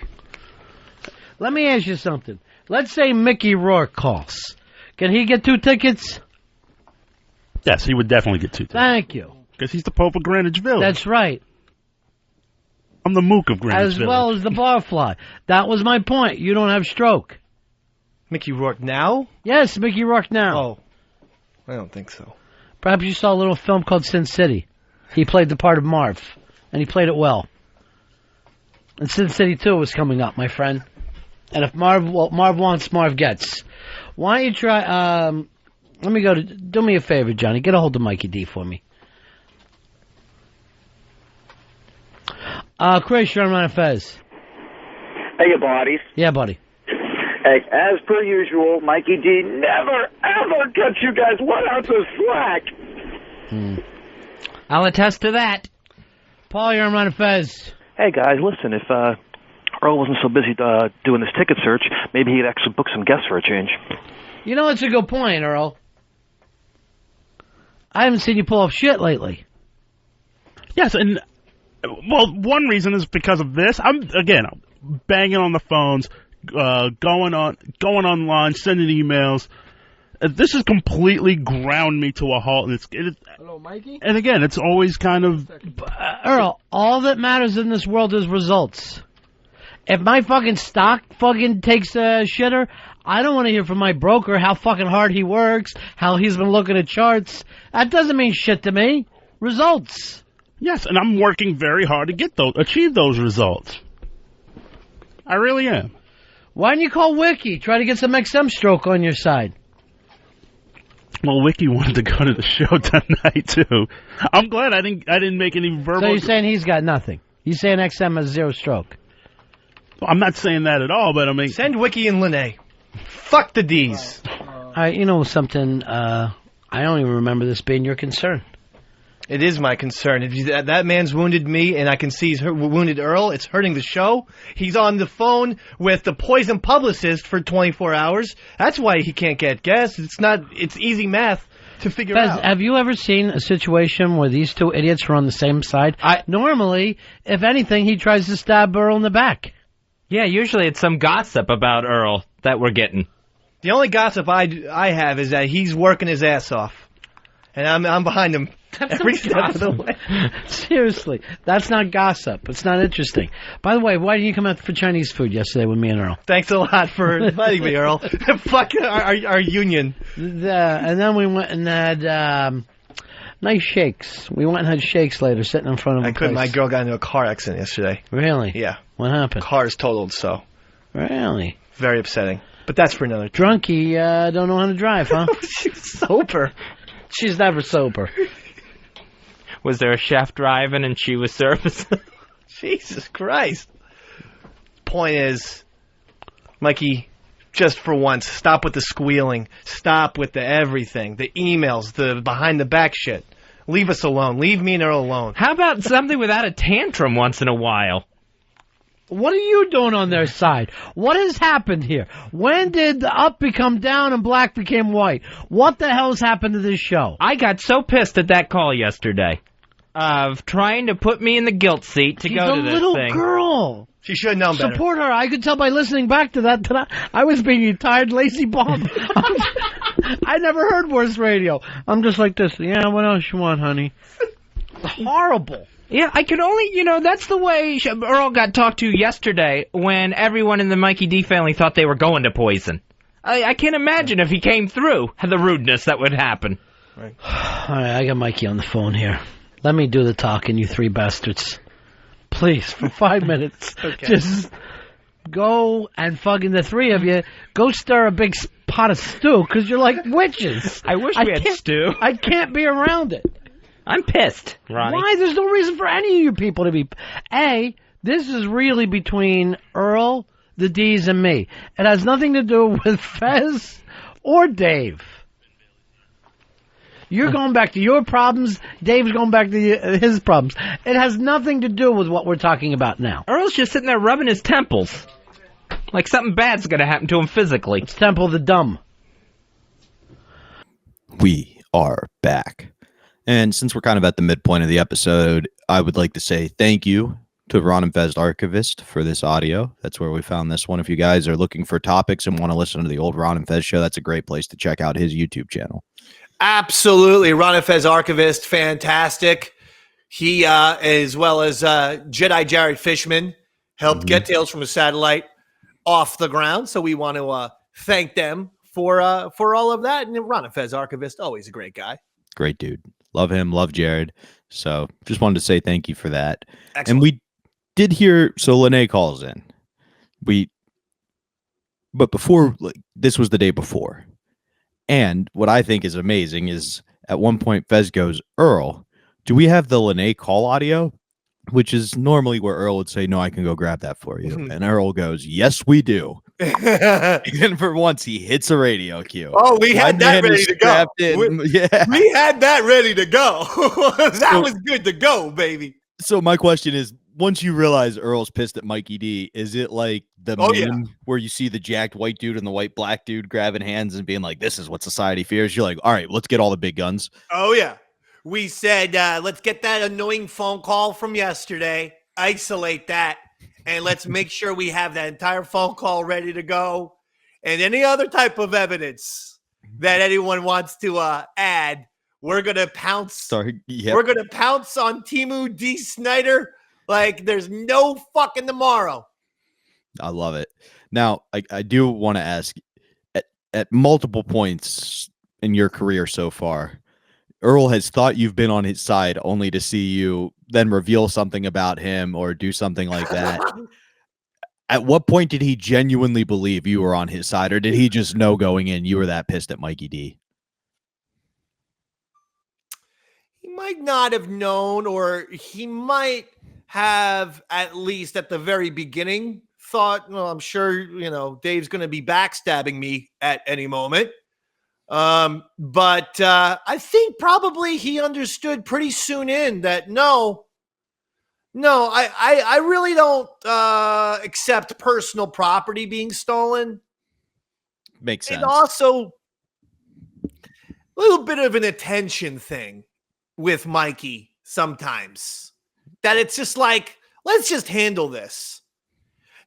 Let me ask you something. Let's say Mickey Rourke calls. Can he get 2 tickets? Yes, he would definitely get 2 tickets. Thank you. Because he's the Pope of Greenwich Village. That's right. I'm the Mook of Greenwich Village. As well as the barfly. That was my point. You don't have stroke. Mickey Rourke now? Yes, Mickey Rourke now. Oh, I don't think so. Perhaps you saw a little film called Sin City. He played the part of Marv, and he played it well. And Sin City 2 was coming up, my friend. And if Marv wants, Marv gets. Why don't you try, let me do me a favor, Johnny. Get a hold of Mikey D for me. Chris, you're on Fez. Hey, you buddies. Yeah, buddy. Hey, as per usual, Mikey D never, ever cuts you guys 1 ounce of slack. I'll attest to that. Paul, you're on Fez. Hey, guys, listen, if Earl wasn't so busy doing this ticket search, maybe he'd actually book some guests for a change. You know, it's a good point, Earl. I haven't seen you pull off shit lately. Yes, and, well, one reason is because of this. I'm banging on the phones, going online, sending emails. This has completely ground me to a halt. And Hello, Mikey? And again, it's always kind of... Earl, all that matters in this world is results. If my fucking stock fucking takes a shitter, I don't want to hear from my broker how fucking hard he works, how he's been looking at charts. That doesn't mean shit to me. Results. Yes, and I'm working very hard to achieve those results. I really am. Why don't you call Wiki? Try to get some XM stroke on your side. Well, Wiki wanted to go to the show tonight too. I'm glad I didn't make any verbal. So you're saying he's got nothing? You're saying XM has 0 stroke? I'm not saying that at all, but I mean, Send Wiki and Lene. Fuck the D's. You know something? I don't even remember this being your concern. It is my concern. If that man's wounded me, and I can see he's wounded Earl, it's hurting the show. He's on the phone with the poison publicist for 24 hours. That's why he can't get guests. It's easy math to figure out. Have you ever seen a situation where these two idiots are on the same side? Normally, if anything, he tries to stab Earl in the back. Yeah, usually it's some gossip about Earl that we're getting. The only gossip I have is that he's working his ass off, and I'm behind him every step of the way. Seriously, that's not gossip. It's not interesting. By the way, why didn't you come out for Chinese food yesterday with me and Earl? Thanks a lot for inviting me, Earl. Fuck our union. And then we went and had nice shakes. We went and had shakes later, sitting in front of a place. My girl got into a car accident yesterday. Really? Yeah. What happened? Car's totaled, so. Really? Very upsetting. But that's for another time. Drunky, don't know how to drive, huh? She's sober. She's never sober. Was there a chef driving and she was servicing? Jesus Christ. Point is, Mikey, just for once, stop with the squealing. Stop with the everything. The emails, the behind-the-back shit. Leave us alone. Leave me and Earl alone. How about something without a tantrum once in a while? What are you doing on their side? What has happened here? When did the up become down and black became white? What the hell's happened to this show? I got so pissed at that call yesterday of trying to put me in the guilt seat to go to this thing. She's a little girl. She should have known better. Support her. I could tell by listening back to that tonight. I was being a tired, lazy bum. I never heard worse radio. I'm just like this. Yeah, what else you want, honey? Horrible. Yeah, I can only, that's the way Earl got talked to yesterday when everyone in the Mikey D family thought they were going to poison. I can't imagine if he came through the rudeness that would happen. Right. All right, I got Mikey on the phone here. Let me do the talking, you three bastards. Please, for 5 minutes. Okay. Just go and fucking the three of you, go stir a big pot of stew, because you're like witches. I wish we had stew. I can't be around it. I'm pissed, Ronnie. Why? There's no reason for any of you people to be. This is really between Earl, the D's, and me. It has nothing to do with Fez or Dave. You're going back to your problems. Dave's going back to his problems. It has nothing to do with what we're talking about now. Earl's just sitting there rubbing his temples. Like something bad's going to happen to him physically. It's Temple of the Dumb. We are back. And since we're kind of at the midpoint of the episode, I would like to say thank you to Ron and Fez Archivist for this audio. That's where we found this one. If you guys are looking for topics and want to listen to the old Ron and Fez show, that's a great place to check out his YouTube channel. Absolutely. Ron and Fez Archivist, fantastic. He, as well as Jedi Jared Fishman, helped get Tales from a Satellite off the ground. So we want to thank them for all of that. And Ron and Fez Archivist, always a great guy. Great dude. Love him. Love Jared. So just wanted to say thank you for that. Excellent. And we did hear, so Lene calls in. But before, this was the day before. And what I think is amazing is at one point Fez goes, Earl, do we have the Lene call audio? Which is normally where Earl would say, no, I can go grab that for you. And Earl goes, yes, we do. And for once, he hits a radio cue. Oh, we had that ready to go. We had that ready to go. That was good to go, baby. So my question is, once you realize Earl's pissed at Mikey D, is it like the meme where you see the jacked white dude and the white black dude grabbing hands and being like, this is what society fears? You're like, all right, let's get all the big guns. Oh, yeah. We said, let's get that annoying phone call from yesterday, isolate that, and let's make sure we have that entire phone call ready to go. And any other type of evidence that anyone wants to add, we're going to pounce. We're going to pounce on Timu D. Snyder like there's no fucking tomorrow. I love it. Now, I do want to ask, at multiple points in your career so far, Earl has thought you've been on his side only to see you then reveal something about him or do something like that. At what point did he genuinely believe you were on his side, or did he just know going in you were that pissed at Mikey D? He might not have known, or he might have, at least at the very beginning, thought, well, I'm sure, Dave's going to be backstabbing me at any moment. But I think probably he understood pretty soon in that no, I really don't accept personal property being stolen. Makes sense. And also a little bit of an attention thing with Mikey sometimes. That it's just like, let's just handle this.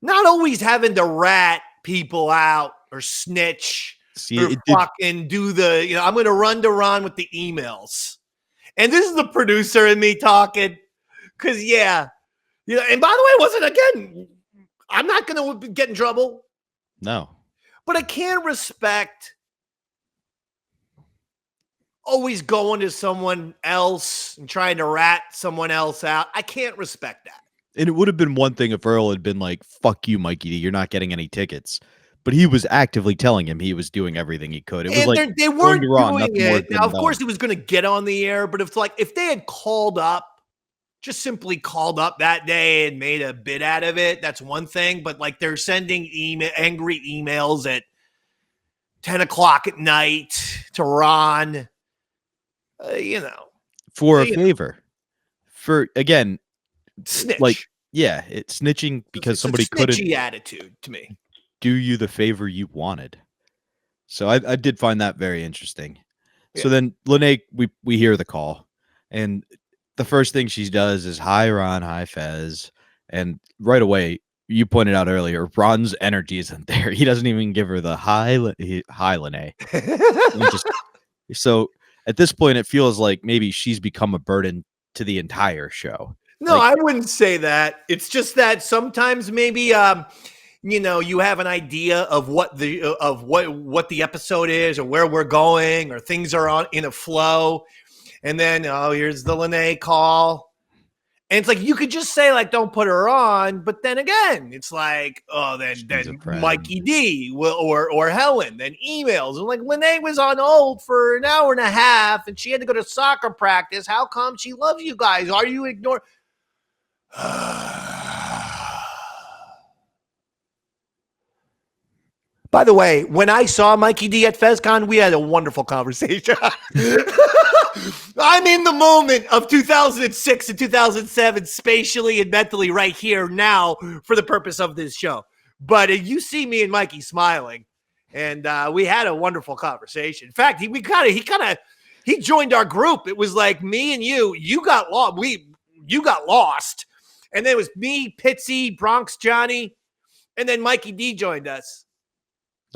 Not always having to rat people out or snitch or fucking do the, I'm going to run to Ron with the emails. And this is the producer and me talking. Because, and by the way, I'm not going to get in trouble. No. But I can't respect always going to someone else and trying to rat someone else out. I can't respect that. And it would have been one thing if Earl had been like, fuck you, Mikey D, you're not getting any tickets. But he was actively telling him he was doing everything he could. It was like they weren't doing it. Now, of course, he was going to get on the air, but if they had just simply called up that day and made a bit out of it, that's one thing. But like they're sending angry emails at 10 o'clock at night to Ron, for a favor. For, again, snitch. Like, it's snitching because somebody couldn't attitude to me. Do you the favor you wanted. So I did find that very interesting. Yeah. So then Lene, we hear the call, and the first thing she does is, hi, Ron, hi, Fez. And right away, you pointed out earlier, Ron's energy isn't there. He doesn't even give her the hi, Lene. So at this point, it feels like maybe she's become a burden to the entire show. No, I wouldn't say that. It's just that sometimes maybe you have an idea of what the episode is or where we're going or things are in a flow. And then, here's the Lene call. And it's like, you could just say, like, don't put her on. But then again, it's like, then Mikey D or Helen, then emails. And like, Lene was on hold for an hour and a half and she had to go to soccer practice. How come she loves you guys? Are you ignoring? By the way, when I saw Mikey D at FezCon, we had a wonderful conversation. I'm in the moment of 2006 and 2007, spatially and mentally right here now for the purpose of this show. But you see me and Mikey smiling, and we had a wonderful conversation. In fact, he joined our group. It was like me and you. You got lost. You got lost, and then it was me, Pitsy, Bronx Johnny, and then Mikey D joined us.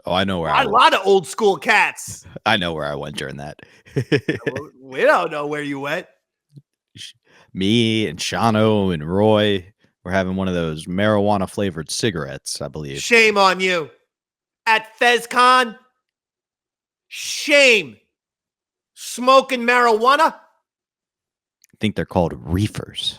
Oh, I know where a lot of old school cats. I know where I went during that. We don't know where you went. Me and Shano and Roy were having one of those marijuana flavored cigarettes, I believe. Shame on you. At FezCon, shame. Smoking marijuana? I think they're called reefers.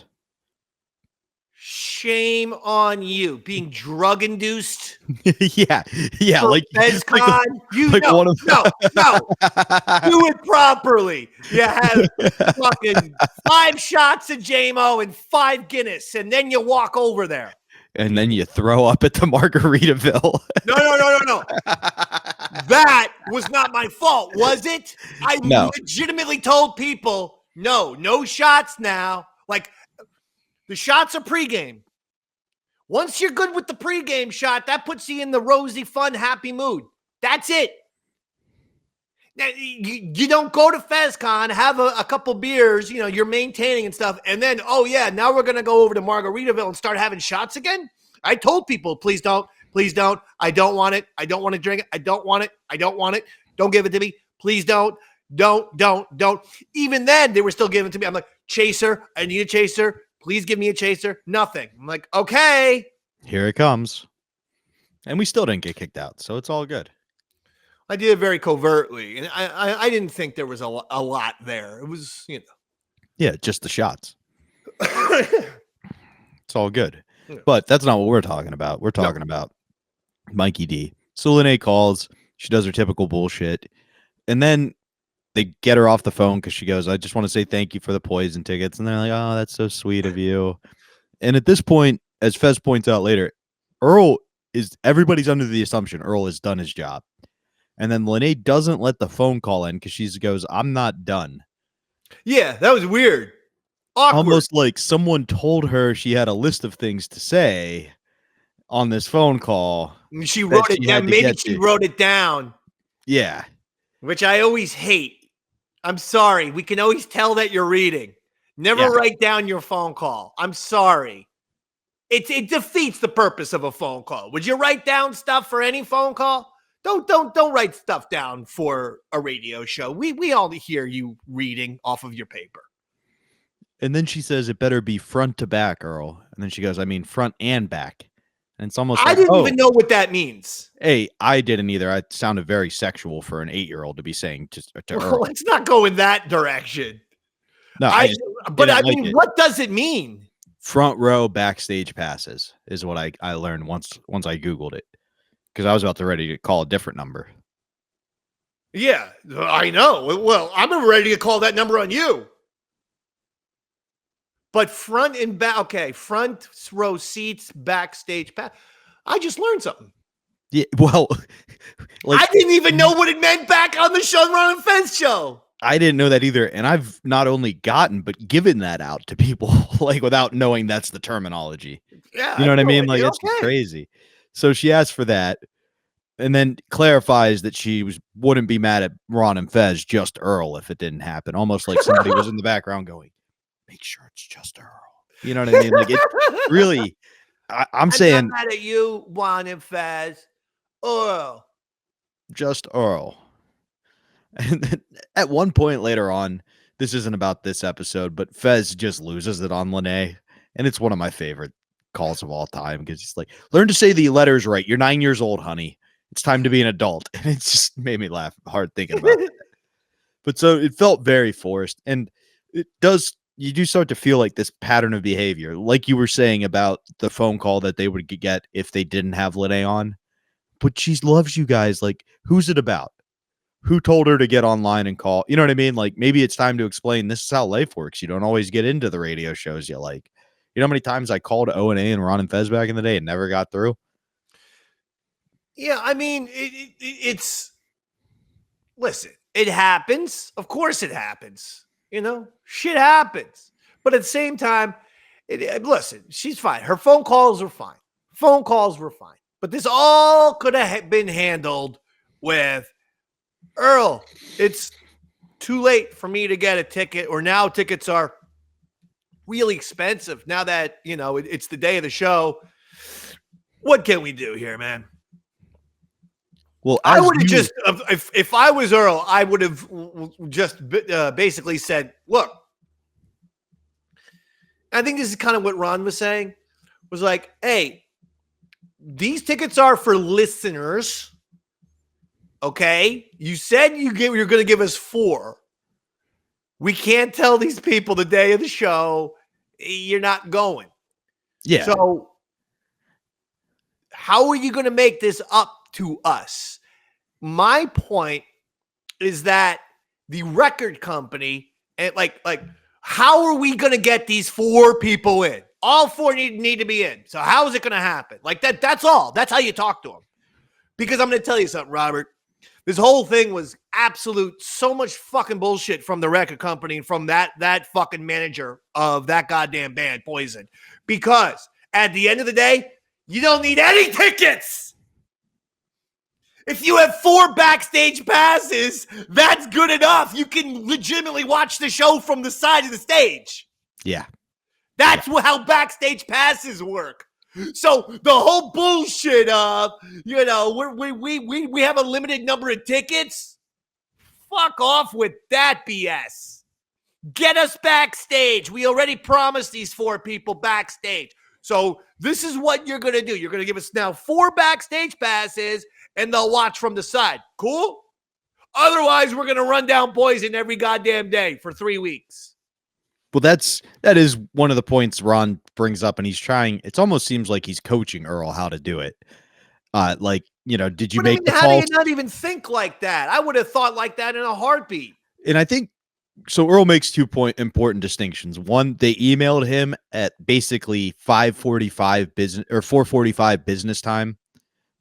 Shame on you. Being drug induced. yeah. Like FezCon. No. Do it properly. You have fucking 5 shots of JMO and 5 Guinness, and then you walk over there. And then you throw up at the Margaritaville. No. That was not my fault, was it? I legitimately told people, no shots now. Like, the shots are pregame. Once you're good with the pregame shot, that puts you in the rosy, fun, happy mood. That's it. Now, you don't go to FezCon, have a couple beers, you're maintaining and stuff, and then, now we're going to go over to Margaritaville and start having shots again? I told people, please don't. I don't want it. I don't want to drink it. I don't want it. Don't give it to me. Please don't. Don't. Even then, they were still giving it to me. I'm like, chaser, I need a chaser. Please give me a chaser. Nothing. I'm like, okay. Here it comes. And we still didn't get kicked out, so it's all good. I did it very covertly, and I didn't think there was a lot there. It was, Yeah, just the shots. It's all good. Yeah. But that's not what we're talking about. We're talking about Mikey D. So Lene calls. She does her typical bullshit. And then they get her off the phone because she goes, I just want to say thank you for the poison tickets. And they're like, oh, that's so sweet of you. And at this point, as Fez points out later, everybody's under the assumption Earl has done his job. And then Lene doesn't let the phone call in because she goes, I'm not done. Yeah, that was weird. Awkward. Almost like someone told her she had a list of things to say on this phone call. She wrote it down. Maybe she wrote it down. Yeah. Which I always hate. I'm sorry. We can always tell that you're reading. Never write down your phone call. I'm sorry. It defeats the purpose of a phone call. Would you write down stuff for any phone call? Don't write stuff down for a radio show. We all hear you reading off of your paper. And then she says it better be front to back, Earl. And then she goes, I mean front and back. And it's almost I didn't even know what that means. Hey, I didn't either. It sounded very sexual for an 8-year-old to be saying to Earl. Let's not go in that direction. No, I mean, what does it mean? Front row backstage passes is what I learned once I Googled it. Because I was about to ready to call a different number. Yeah, I know. Well, I'm ready to call that number on you. But front and back, okay, front row seats, backstage pass. I just learned something. Yeah, well, I didn't even know what it meant back on the Sean Ron and Fez show. I didn't know that either. And I've not only gotten, but given that out to people, like without knowing that's the terminology. Yeah. You know what I mean? Like, it's crazy. So she asked for that and then clarifies that she wouldn't be mad at Ron and Fez, just Earl, if it didn't happen. Almost like somebody was in the background going, make sure it's just Earl. You know what I mean? Like, it really, I'm saying. Not mad at you, Ron and Fez. Earl. Just Earl. And then at one point later on, this isn't about this episode, but Fez just loses it on Lene. And it's one of my favorite calls of all time because he's like, learn to say the letters right. You're 9 years old, honey. It's time to be an adult. And it just made me laugh hard thinking about it. But so it felt very forced. And it does, you do start to feel like this pattern of behavior, like you were saying about the phone call that they would get if they didn't have Lene on. But she loves you guys. Like, who's it about? Who told her to get online and call? You know what I mean? Like, maybe it's time to explain this is how life works. You don't always get into the radio shows you like. You know how many times I called O&A and Ron and Fez back in the day and never got through? Yeah, I mean, it's listen, it happens. Of course it happens. You know, shit happens. But at the same time, listen, she's fine. Her phone calls were fine. But this all could have been handled with Earl. It's too late for me to get a ticket, or now tickets are really expensive. Now that, you know, it's the day of the show. What can we do here, man? Well, I would have just, if I was Earl, I would have just basically said, look, I think this is kind of what Ron was saying, was like, hey, these tickets are for listeners. Okay. You said you're going to give us 4. We can't tell these people the day of the show you're not going. Yeah. So how are you going to make this up to us? My point is that the record company, and like how are we going to get these 4 people in? All 4 need to be in. So how is it going to happen? Like that's all. That's how you talk to them. Because I'm going to tell you something, Robert. This whole thing was absolute so much fucking bullshit from the record company and from that fucking manager of that goddamn band, Poison. Because at the end of the day, you don't need any tickets. If you have 4 backstage passes, that's good enough. You can legitimately watch the show from the side of the stage. Yeah. That's how backstage passes work. So the whole bullshit of, you know, we have a limited number of tickets. Fuck off with that BS. Get us backstage. We already promised these 4 people backstage. So this is what you're going to do. You're going to give us now 4 backstage passes, and they'll watch from the side. Cool? Otherwise, we're going to run down Poison every goddamn day for 3 weeks. Well, that is one of the points Ron brings up, and he's trying. It almost seems like he's coaching Earl how to do it. Like, you know, did you make the how call? do you not even think like that? I would have thought like that in a heartbeat. And I think So Earl makes 2 important distinctions. One, they emailed him at basically 5:45 business or 4:45 business time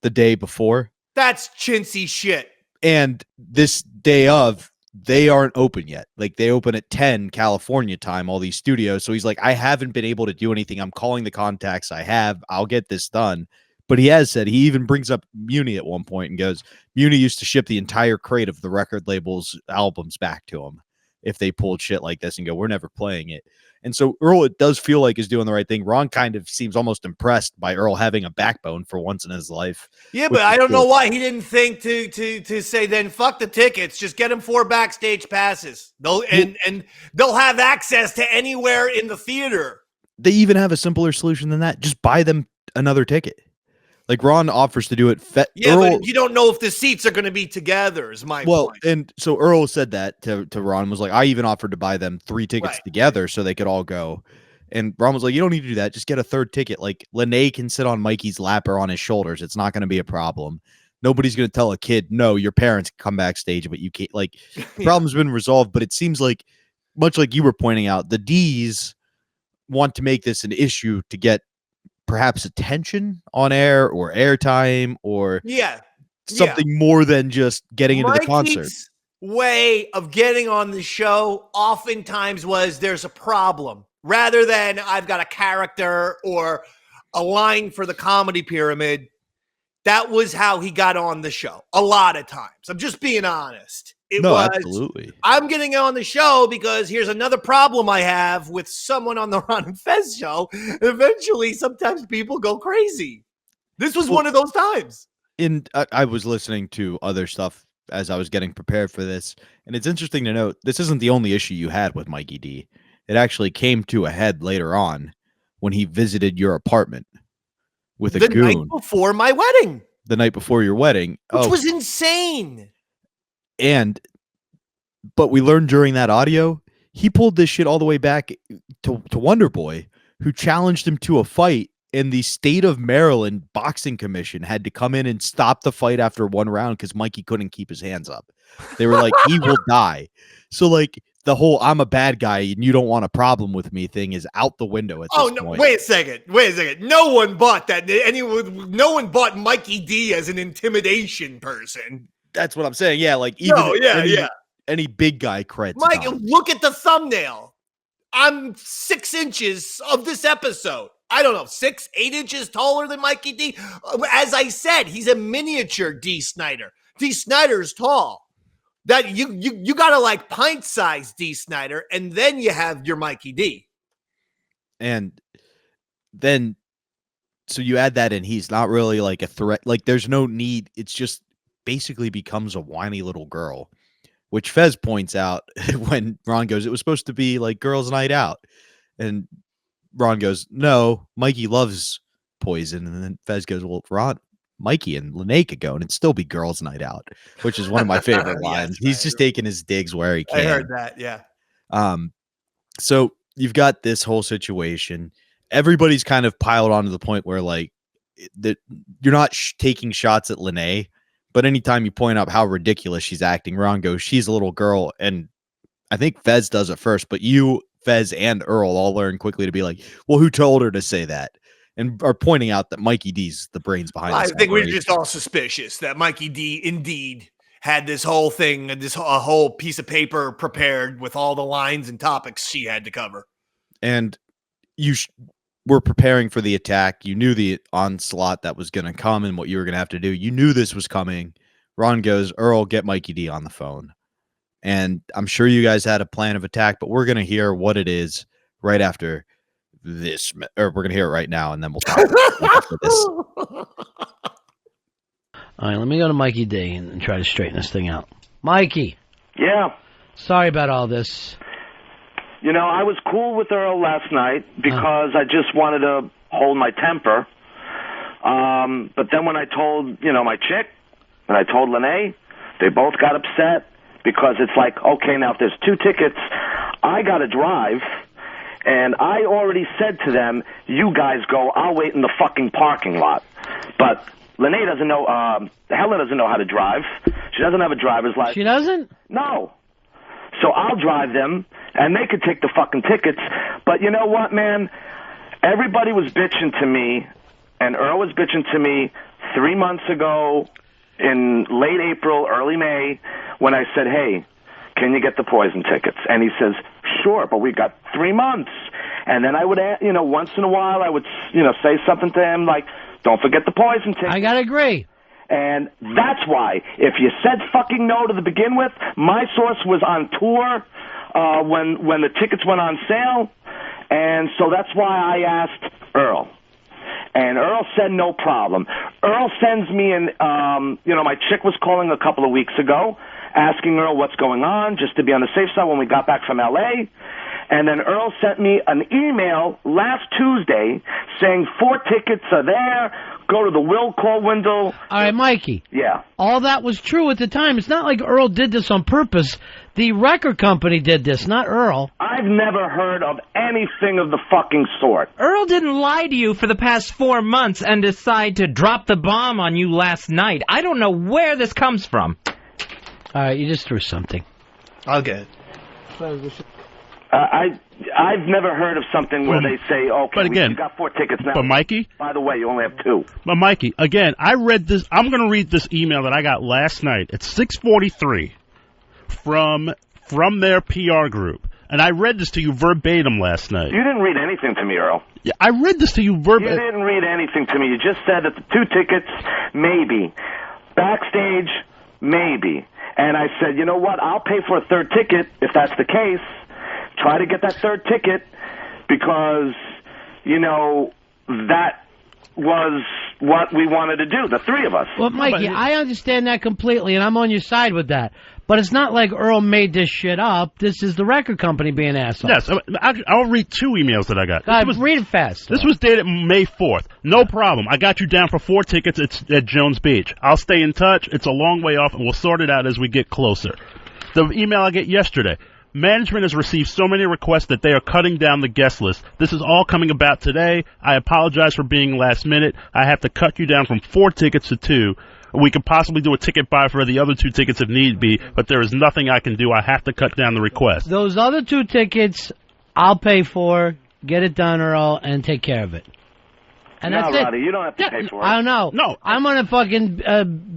the day before. That's chintzy shit. And this day of, they aren't open yet. Like, they open at 10 California time, all these studios. So he's like, I haven't been able to do anything. I'm calling the contacts I have. I'll get this done. But he has said, he even brings up Muni at one point and goes, Muni used to ship the entire crate of the record label's albums back to him if they pulled shit like this and go, we're never playing it. And so Earl, it does feel like, is doing the right thing. Ron kind of seems almost impressed by Earl having a backbone for once in his life. Yeah, but I don't know why he didn't think to say, then fuck the tickets, just get him 4 backstage passes. They'll have access to anywhere in the theater. They even have a simpler solution than that. Just buy them another ticket. Like, Ron offers to do it. Earl, but you don't know if the seats are going to be together, is my point. And so Earl said that to Ron, was like, I even offered to buy them 3 tickets together so they could all go. And Ron was like, you don't need to do that. Just get a third ticket. Like, Lene can sit on Mikey's lap or on his shoulders. It's not going to be a problem. Nobody's going to tell a kid, no, your parents can come backstage, but you can't. Like, the problem's been resolved, but it seems like, much like you were pointing out, the D's want to make this an issue to get perhaps attention on air or airtime or something more than just getting into the concert. Way of getting on the show oftentimes was there's a problem rather than I've got a character or a line for the comedy pyramid. That was how he got on the show a lot of times. I'm just being honest. Absolutely. I'm getting on the show because here's another problem I have with someone on the Ron and Fez show. Eventually, sometimes people go crazy. This was one of those times. I was listening to other stuff as I was getting prepared for this, and it's interesting to note this isn't the only issue you had with Mikey D. It actually came to a head later on when he visited your apartment with a goon. The night before my wedding. The night before your wedding. Which was insane. But we learned during that audio, he pulled this shit all the way back to Wonder Boy, who challenged him to a fight, and the state of Maryland Boxing Commission had to come in and stop the fight after 1 round because Mikey couldn't keep his hands up. They were like, he will die. So, like, the whole I'm a bad guy and you don't want a problem with me thing is out the window at this point. Wait a second. No one bought that. No one bought Mikey D as an intimidation person. That's what I'm saying. Yeah, like even any big guy creds. Mike, look at the thumbnail. I'm 6 inches of this episode. I don't know, 6, 8 inches taller than Mikey D. As I said, he's a miniature D. Snyder. D. Snyder's tall. That you gotta like pint size D. Snyder, and then you have your Mikey D. And then so you add that in, he's not really like a threat. Like, there's no need. It's just basically becomes a whiny little girl, which Fez points out when Ron goes, it was supposed to be like girls' night out. And Ron goes, no, Mikey loves poison. And then Fez goes, well, Ron, Mikey and Lene could go and it'd still be girls' night out, which is one of my favorite lines. He's just taking his digs where he can. I heard that. Yeah. So you've got this whole situation. Everybody's kind of piled on to the point where, like, that you're not taking shots at Lene, but anytime you point out how ridiculous she's acting, Ron goes, she's a little girl. And I think Fez does it first, but you, Fez, and Earl all learn quickly to be like, well, who told her to say that? And are pointing out that Mikey D's the brains behind this. I think we're just all suspicious that Mikey D indeed had this whole thing, a whole piece of paper prepared with all the lines and topics she had to cover. And you were preparing for the attack. You knew the onslaught that was going to come and what you were going to have to do. You knew this was coming. Ron goes, Earl, get Mikey D on the phone. And I'm sure you guys had a plan of attack, but we're going to hear what it is right after this, or we're going to hear it right now, and then we'll talk after this. All right, let me go to Mikey D and try to straighten this thing out. Mikey. Yeah. Sorry about all this. You know, I was cool with Earl last night because I just wanted to hold my temper. But then when I told, my chick, and I told Lene, they both got upset because it's like, okay, now if there's 2 tickets, I got to drive. And I already said to them, you guys go, I'll wait in the fucking parking lot. But Lene doesn't know, Helen doesn't know how to drive. She doesn't have a driver's license. She doesn't? No. So I'll drive them, and they could take the fucking tickets. But you know what, man? Everybody was bitching to me, and Earl was bitching to me 3 months ago in late April, early May, when I said, hey, can you get the Poison tickets? And he says, sure, but we've got 3 months. And then I would, once in a while, I would, say something to him like, don't forget the Poison tickets. I gotta agree. And that's why, if you said fucking no to begin with, my source was on tour when the tickets went on sale, and so that's why I asked Earl. And Earl said no problem. Earl sends me my chick was calling a couple of weeks ago, asking Earl what's going on, just to be on the safe side when we got back from L.A., and then Earl sent me an email last Tuesday saying 4 tickets are there. Go to the will call window. All right, Mikey. Yeah. All that was true at the time. It's not like Earl did this on purpose. The record company did this, not Earl. I've never heard of anything of the fucking sort. Earl didn't lie to you for the past 4 months and decide to drop the bomb on you last night. I don't know where this comes from. All right, you just threw something. I'll get it. I've never heard of something where they say, okay, but again, you got 4 tickets now. But Mikey? By the way, you only have 2. But Mikey, again, I read this. I'm going to read this email that I got last night at 6:43 from their PR group. And I read this to you verbatim last night. You didn't read anything to me, Earl. Yeah, I read this to you verbatim. You didn't read anything to me. You just said that the 2 tickets, maybe. Backstage, maybe. And I said, you know what, I'll pay for a 3rd ticket if that's the case. Try to get that 3rd ticket because, that was what we wanted to do, the 3 of us. Well, Mikey, I understand that completely, and I'm on your side with that. But it's not like Earl made this shit up. This is the record company being assholes. Yes, I'll read 2 emails that I got. God, read it fast. This was dated May 4th. No problem. I got you down for 4 tickets. It's at Jones Beach. I'll stay in touch. It's a long way off, and we'll sort it out as we get closer. The email I get yesterday. Management has received so many requests that they are cutting down the guest list. This is all coming about today. I apologize for being last minute. I have to cut you down from 4 tickets to 2. We could possibly do a ticket buy for the other 2 tickets if need be, but there is nothing I can do. I have to cut down the request. Those other 2 tickets, I'll pay for. Get it done, Earl, and take care of it. And that's it. Roddy, you don't have to pay for it. I don't know. No. I'm on a fucking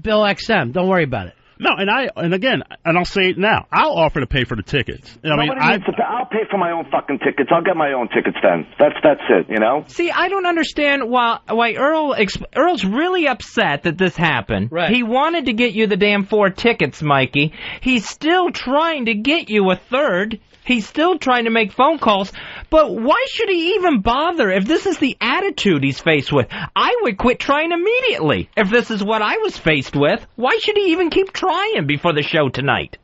Bill XM. Don't worry about it. No, and I'll say it now. I'll offer to pay for the tickets. I'll pay for my own fucking tickets. I'll get my own tickets then. That's it, See, I don't understand why Earl's really upset that this happened. Right. He wanted to get you the damn 4 tickets, Mikey. He's still trying to get you a 3rd. He's still trying to make phone calls, but why should he even bother if this is the attitude he's faced with? I would quit trying immediately if this is what I was faced with. Why should he even keep trying before the show tonight?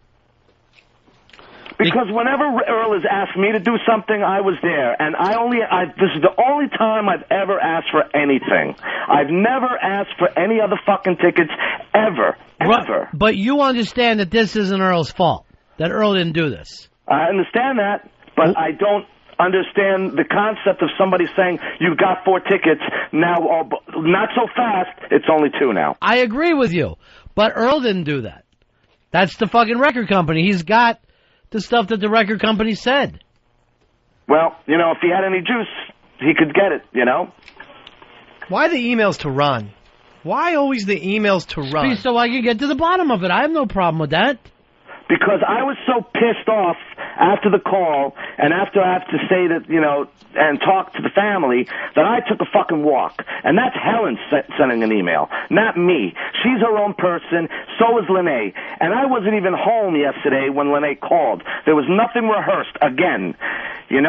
Because whenever Earl has asked me to do something, I was there, and this is the only time I've ever asked for anything. I've never asked for any other fucking tickets ever. But you understand that this isn't Earl's fault, that Earl didn't do this. I understand that, but I don't understand the concept of somebody saying, you've got 4 tickets, now, not so fast, it's only 2 now. I agree with you, but Earl didn't do that. That's the fucking record company. He's got the stuff that the record company said. Well, if he had any juice, he could get it, Why the emails to Ron? Why always the emails to Ron? So I can get to the bottom of it. I have no problem with that. Because I was so pissed off after the call, and after I have to say that, and talk to the family, that I took a fucking walk. And that's Helen sending an email, not me. She's her own person, so is Lene. And I wasn't even home yesterday when Lene called. There was nothing rehearsed again. She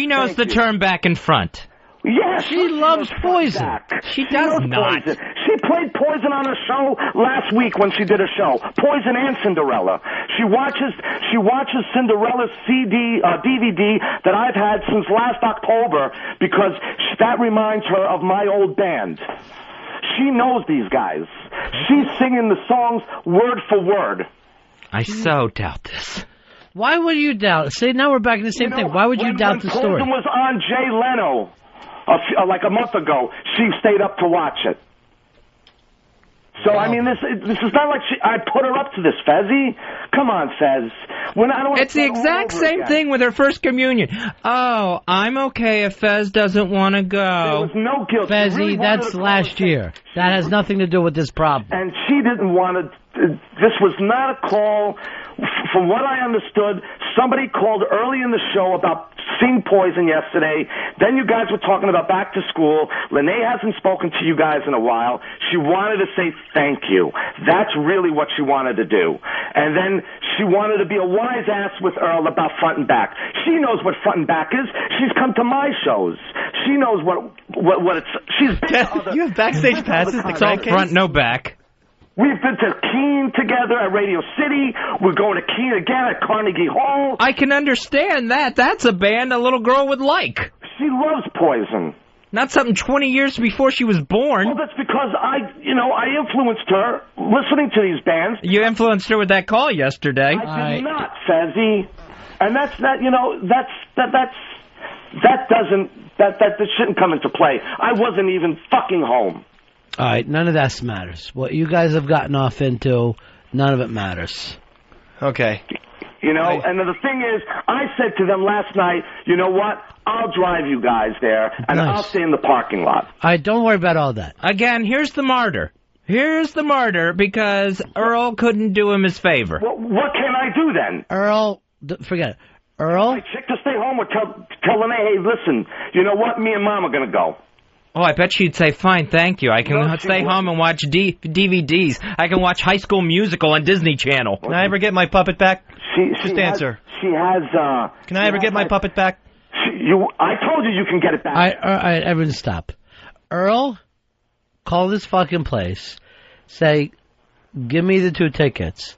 knows the term back and front. Yes, she loves Poison. She does not. Poison. She played Poison on her show last week when she did a show. Poison and Cinderella. She watches Cinderella's DVD that I've had since last October because that reminds her of my old band. She knows these guys. She's singing the songs word for word. I so doubt this. Why would you doubt? See, now we're back in the same thing. Why would you doubt the story? When Poison was on Jay Leno like a month ago, she stayed up to watch it. So, I mean, this is not like I put her up to this, Fezzy. Come on, Fez. It's the exact same thing with her first communion. Oh, I'm okay if Fez doesn't want to go. There was no guilt. Fezzy, really that's last year. That has nothing to do with this problem. And she didn't want to. This was not a call. From what I understood, somebody called early in the show about seeing Poison yesterday. Then you guys were talking about back to school. Lene hasn't spoken to you guys in a while. She wanted to say thank you. That's really what she wanted to do. And then she wanted to be a wise ass with Earl about front and back. She knows what front and back is. She's come to my shows. She knows what it's. She's been to other, you have backstage passes to all front, no back. We've been to Keene together at Radio City. We're going to Keene again at Carnegie Hall. I can understand that. That's a band a little girl would like. She loves Poison. Not something 20 years before she was born. Well, that's because I influenced her listening to these bands. You influenced her with that call yesterday. I did not, Fezzy. And that shouldn't come into play. I wasn't even fucking home. All right, none of that matters. What you guys have gotten off into, none of it matters. Okay. You know, and the thing is, I said to them last night, you know what? I'll drive you guys there, and I'll stay in the parking lot. All right, don't worry about all that. Again, here's the martyr. Here's the martyr because Earl couldn't do him his favor. Well, what can I do then? Earl, forget it. Earl? My chick to stay home or tell Lene, hey, listen, you know what? Me and Mom are going to go. Oh, I bet she'd say, fine, thank you. I can stay home and watch DVDs. I can watch High School Musical on Disney Channel. Can I ever get my puppet back? Just answer. She has, Can I ever get my puppet back? I told you can get it back. All right, everyone stop. Earl, call this fucking place. Say, give me the 2 tickets.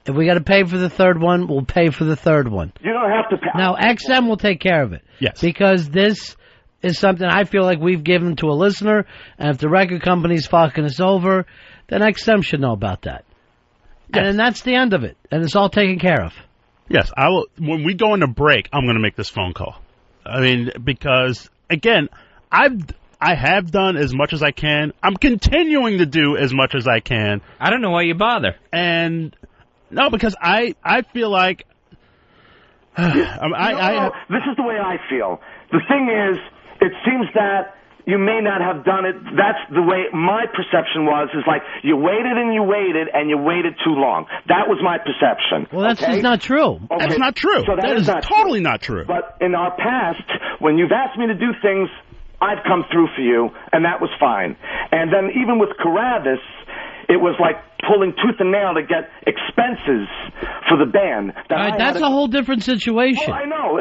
If we got to pay for the third one, we'll pay for the third one. You don't have to pay. Now, XM will take care of it. Yes. Because this is something I feel like we've given to a listener, and if the record company's fucking us over, then XM should know about that. Yes. And then that's the end of it, and it's all taken care of. Yes, I will. When we go into break, I'm going to make this phone call. I mean, because, again, I have done as much as I can. I'm continuing to do as much as I can. I don't know why you bother. And, no, because I feel like... this is the way I feel. The thing is, it seems that you may not have done it. That's the way my perception was, is like you waited and you waited too long. That was my perception. Well, that's just not true. Okay. That's not true. So that is totally not true. But in our past, when you've asked me to do things, I've come through for you, and that was fine. And then even with Caravas, it was like pulling tooth and nail to get expenses for the band. That's a whole different situation. Well, I know.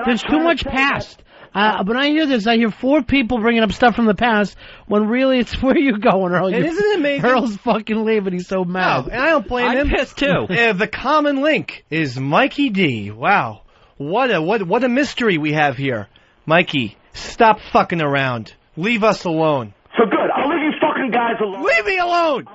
There's too much past. When I hear this, I hear 4 people bringing up stuff from the past when really it's where you going, Earl. Isn't it amazing? Earl's fucking leaving. He's so mad. No, and I don't blame him. I'm pissed too. The common link is Mikey D. Wow. What a mystery we have here. Mikey, stop fucking around. Leave us alone. So good. I'll leave you fucking guys alone. Leave me alone.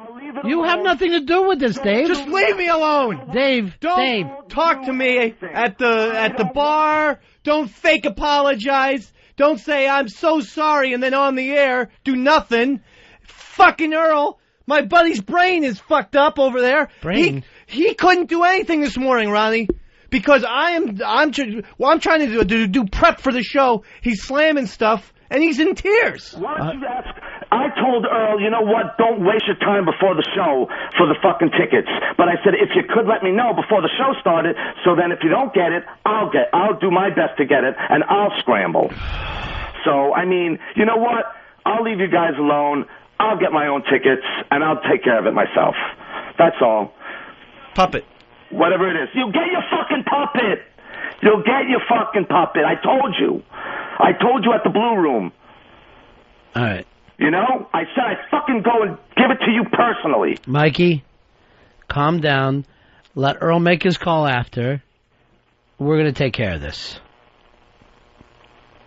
You have nothing to do with this, Dave. Just leave me alone. Dave, Don't talk to me at the bar. Don't fake apologize. Don't say I'm so sorry and then on the air do nothing. Fucking Earl, my buddy's brain is fucked up over there. Brain? He couldn't do anything this morning, Ronnie. Because I'm trying to do prep for the show. He's slamming stuff, and he's in tears. Why don't you ask? I told Earl, you know what? Don't waste your time before the show for the fucking tickets. But I said, if you could let me know before the show started, so then if you don't get it, I'll do my best to get it, and I'll scramble. So, I mean, you know what? I'll leave you guys alone. I'll get my own tickets, and I'll take care of it myself. That's all. Puppet. Whatever it is. You'll get your fucking puppet. You'll get your fucking puppet. I told you. I told you at the Blue Room. All right. You know? I said I'd fucking go and give it to you personally. Mikey, calm down. Let Earl make his call after. We're going to take care of this.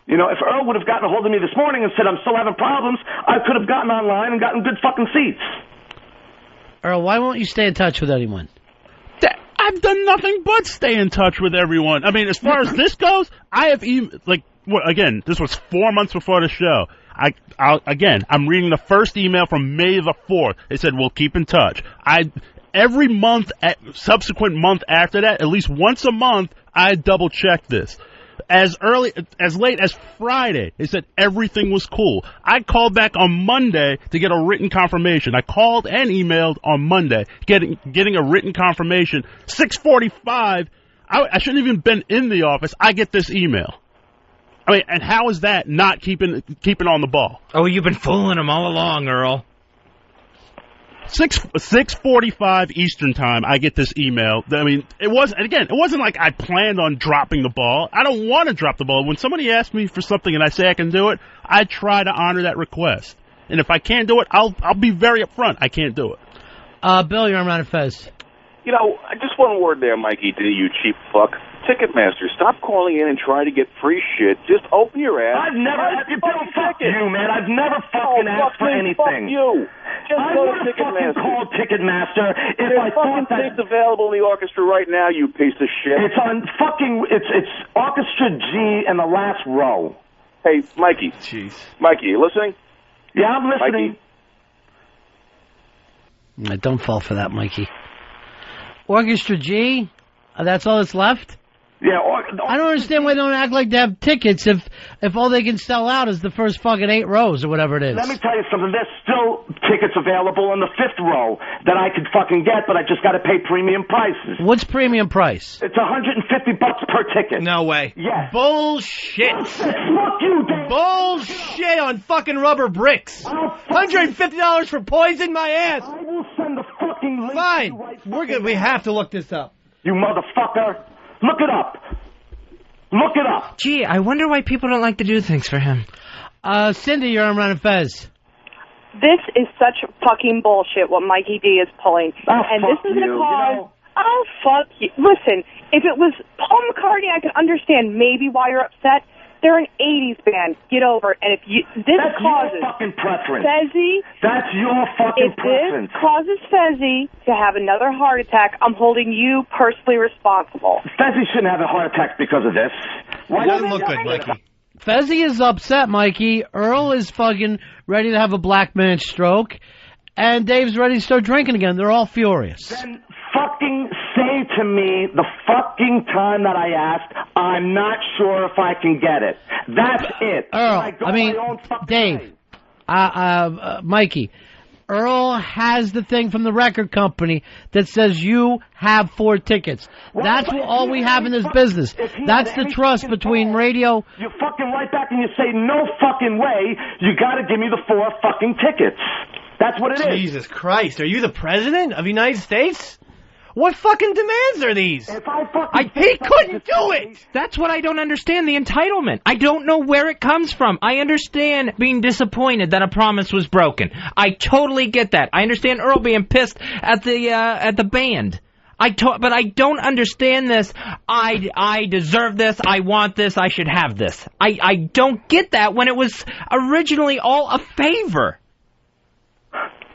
You know, if Earl would have gotten a hold of me this morning and said I'm still having problems, I could have gotten online and gotten good fucking seats. Earl, why won't you stay in touch with anyone? I've done nothing but stay in touch with everyone. I mean, as far as this goes, I have even, again, this was 4 months before the show. I'm reading the first email from May the 4th. They said, we'll keep in touch. Every month, subsequent month after that, at least once a month, I double-check this. As late as Friday, they said everything was cool. I called back on Monday to get a written confirmation. I called and emailed on Monday, getting a written confirmation. 6:45, I shouldn't even been in the office. I get this email. I mean, and how is that not keeping on the ball? Oh, you've been fooling him all along, Earl. 6:45 Eastern time, I get this email. I mean, it wasn't like I planned on dropping the ball. I don't want to drop the ball. When somebody asks me for something and I say I can do it, I try to honor that request. And if I can't do it, I'll be very upfront. I can't do it. Bill, you're on Ron and Fez. You know, just one word there, Mikey D, you cheap fuck. Ticketmaster, stop calling in and trying to get free shit. Just open your ass. I've never fuck you, man. I've never fucking asked for anything. Fuck you. Just I go would to have fucking Ticketmaster. called Ticketmaster if There's I thought that tickets available in the orchestra right now, you piece of shit. it's on fucking it's Orchestra G in the last row. Hey, Mikey. Jeez. Mikey, you listening? Yeah, I'm listening. Mikey? Don't fall for that, Mikey. Orchestra G? That's all that's left? Yeah, I don't understand why they don't act like they have tickets if all they can sell out is the first fucking 8 rows or whatever it is. Let me tell you something. There's still tickets available in the 5th row that I could fucking get, but I just got to pay premium prices. What's premium price? It's $150 per ticket. No way. Yes. Bullshit. Fuck you, Dave. Bullshit on fucking rubber bricks. $150 for poison my ass. I will send the fucking link. Fine. We're good. We have to look this up. You motherfucker. Look it up. Look it up. Gee, I wonder why people don't like to do things for him. Cindy, you're on Ron and Fez. This is such fucking bullshit what Mikey D is pulling. And this is going to cause... Oh, fuck you. Listen, if it was Paul McCartney, I could understand maybe why you're upset. They're an 80s band. Get over it. And if you... That's your fucking preference. Fezzy... That's your fucking preference. If this causes Fezzy to have another heart attack, I'm holding you personally responsible. Fezzy shouldn't have a heart attack because of this. Why doesn't look good, Mikey. Fezzy is upset, Mikey. Earl is fucking ready to have a black man stroke. And Dave's ready to start drinking again. They're all furious. Then fucking say to me the fucking time that I asked, I'm not sure if I can get it. That's it. Earl, Dave, Mikey, Earl has the thing from the record company that says you have 4 tickets. That's all we have in this business. That's the trust between radio. You fucking write back and you say, no fucking way, you gotta give me the 4 fucking tickets. That's what it is. Jesus Christ, are you the president of the United States? What fucking demands are these? If I he couldn't do it! That's what I don't understand, the entitlement. I don't know where it comes from. I understand being disappointed that a promise was broken. I totally get that. I understand Earl being pissed at the band. But I don't understand this. I deserve this. I want this. I should have this. I don't get that when it was originally all a favor.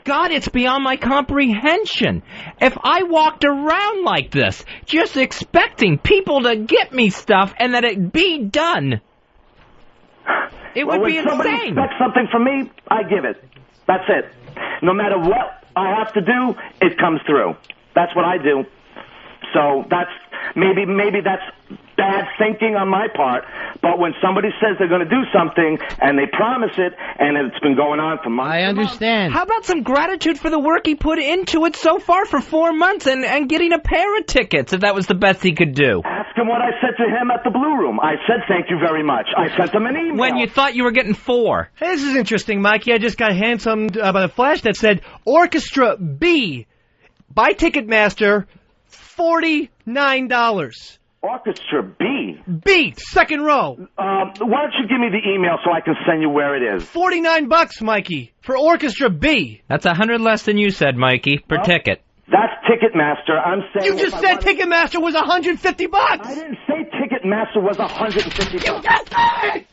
God, it's beyond my comprehension. If I walked around like this, just expecting people to get me stuff and that it be done, it would be when somebody insane. expects something from me, I give it. That's it. No matter what I have to do, it comes through. That's what I do. So that's maybe that's bad thinking on my part, but when somebody says they're going to do something and they promise it and it's been going on for months. I understand. How about some gratitude for the work he put into it so far for 4 months and getting a pair of tickets if that was the best he could do? Ask him what I said to him at the Blue Room. I said thank you very much. I sent him an email. When you thought you were getting 4. Hey, this is interesting, Mikey. I just got handsomed by the flash that said Orchestra B by Ticketmaster, $49. Orchestra B. B, second row. Why don't you give me the email so I can send you where it is? $49, Mikey, for Orchestra B. That's 100 less than you said, Mikey, per ticket. That's Ticketmaster. I'm saying... You just said Ticketmaster was $150. I didn't say Ticketmaster was $150. You just said it!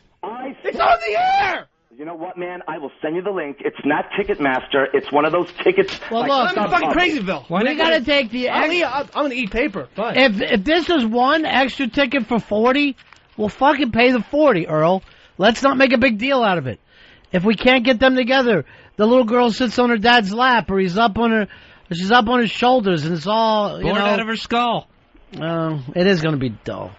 It's on the air! You know what, man? I will send you the link. It's not Ticketmaster. It's one of those tickets. Well, like look, I'm in fucking Crazyville. We gotta take the. I'm gonna eat paper. Fine. If this is one extra ticket for $40, we'll fucking pay the $40, Earl. Let's not make a big deal out of it. If we can't get them together, the little girl sits on her dad's lap, or she's up on his shoulders, and it's all Bored out of her skull. It is going to be dull.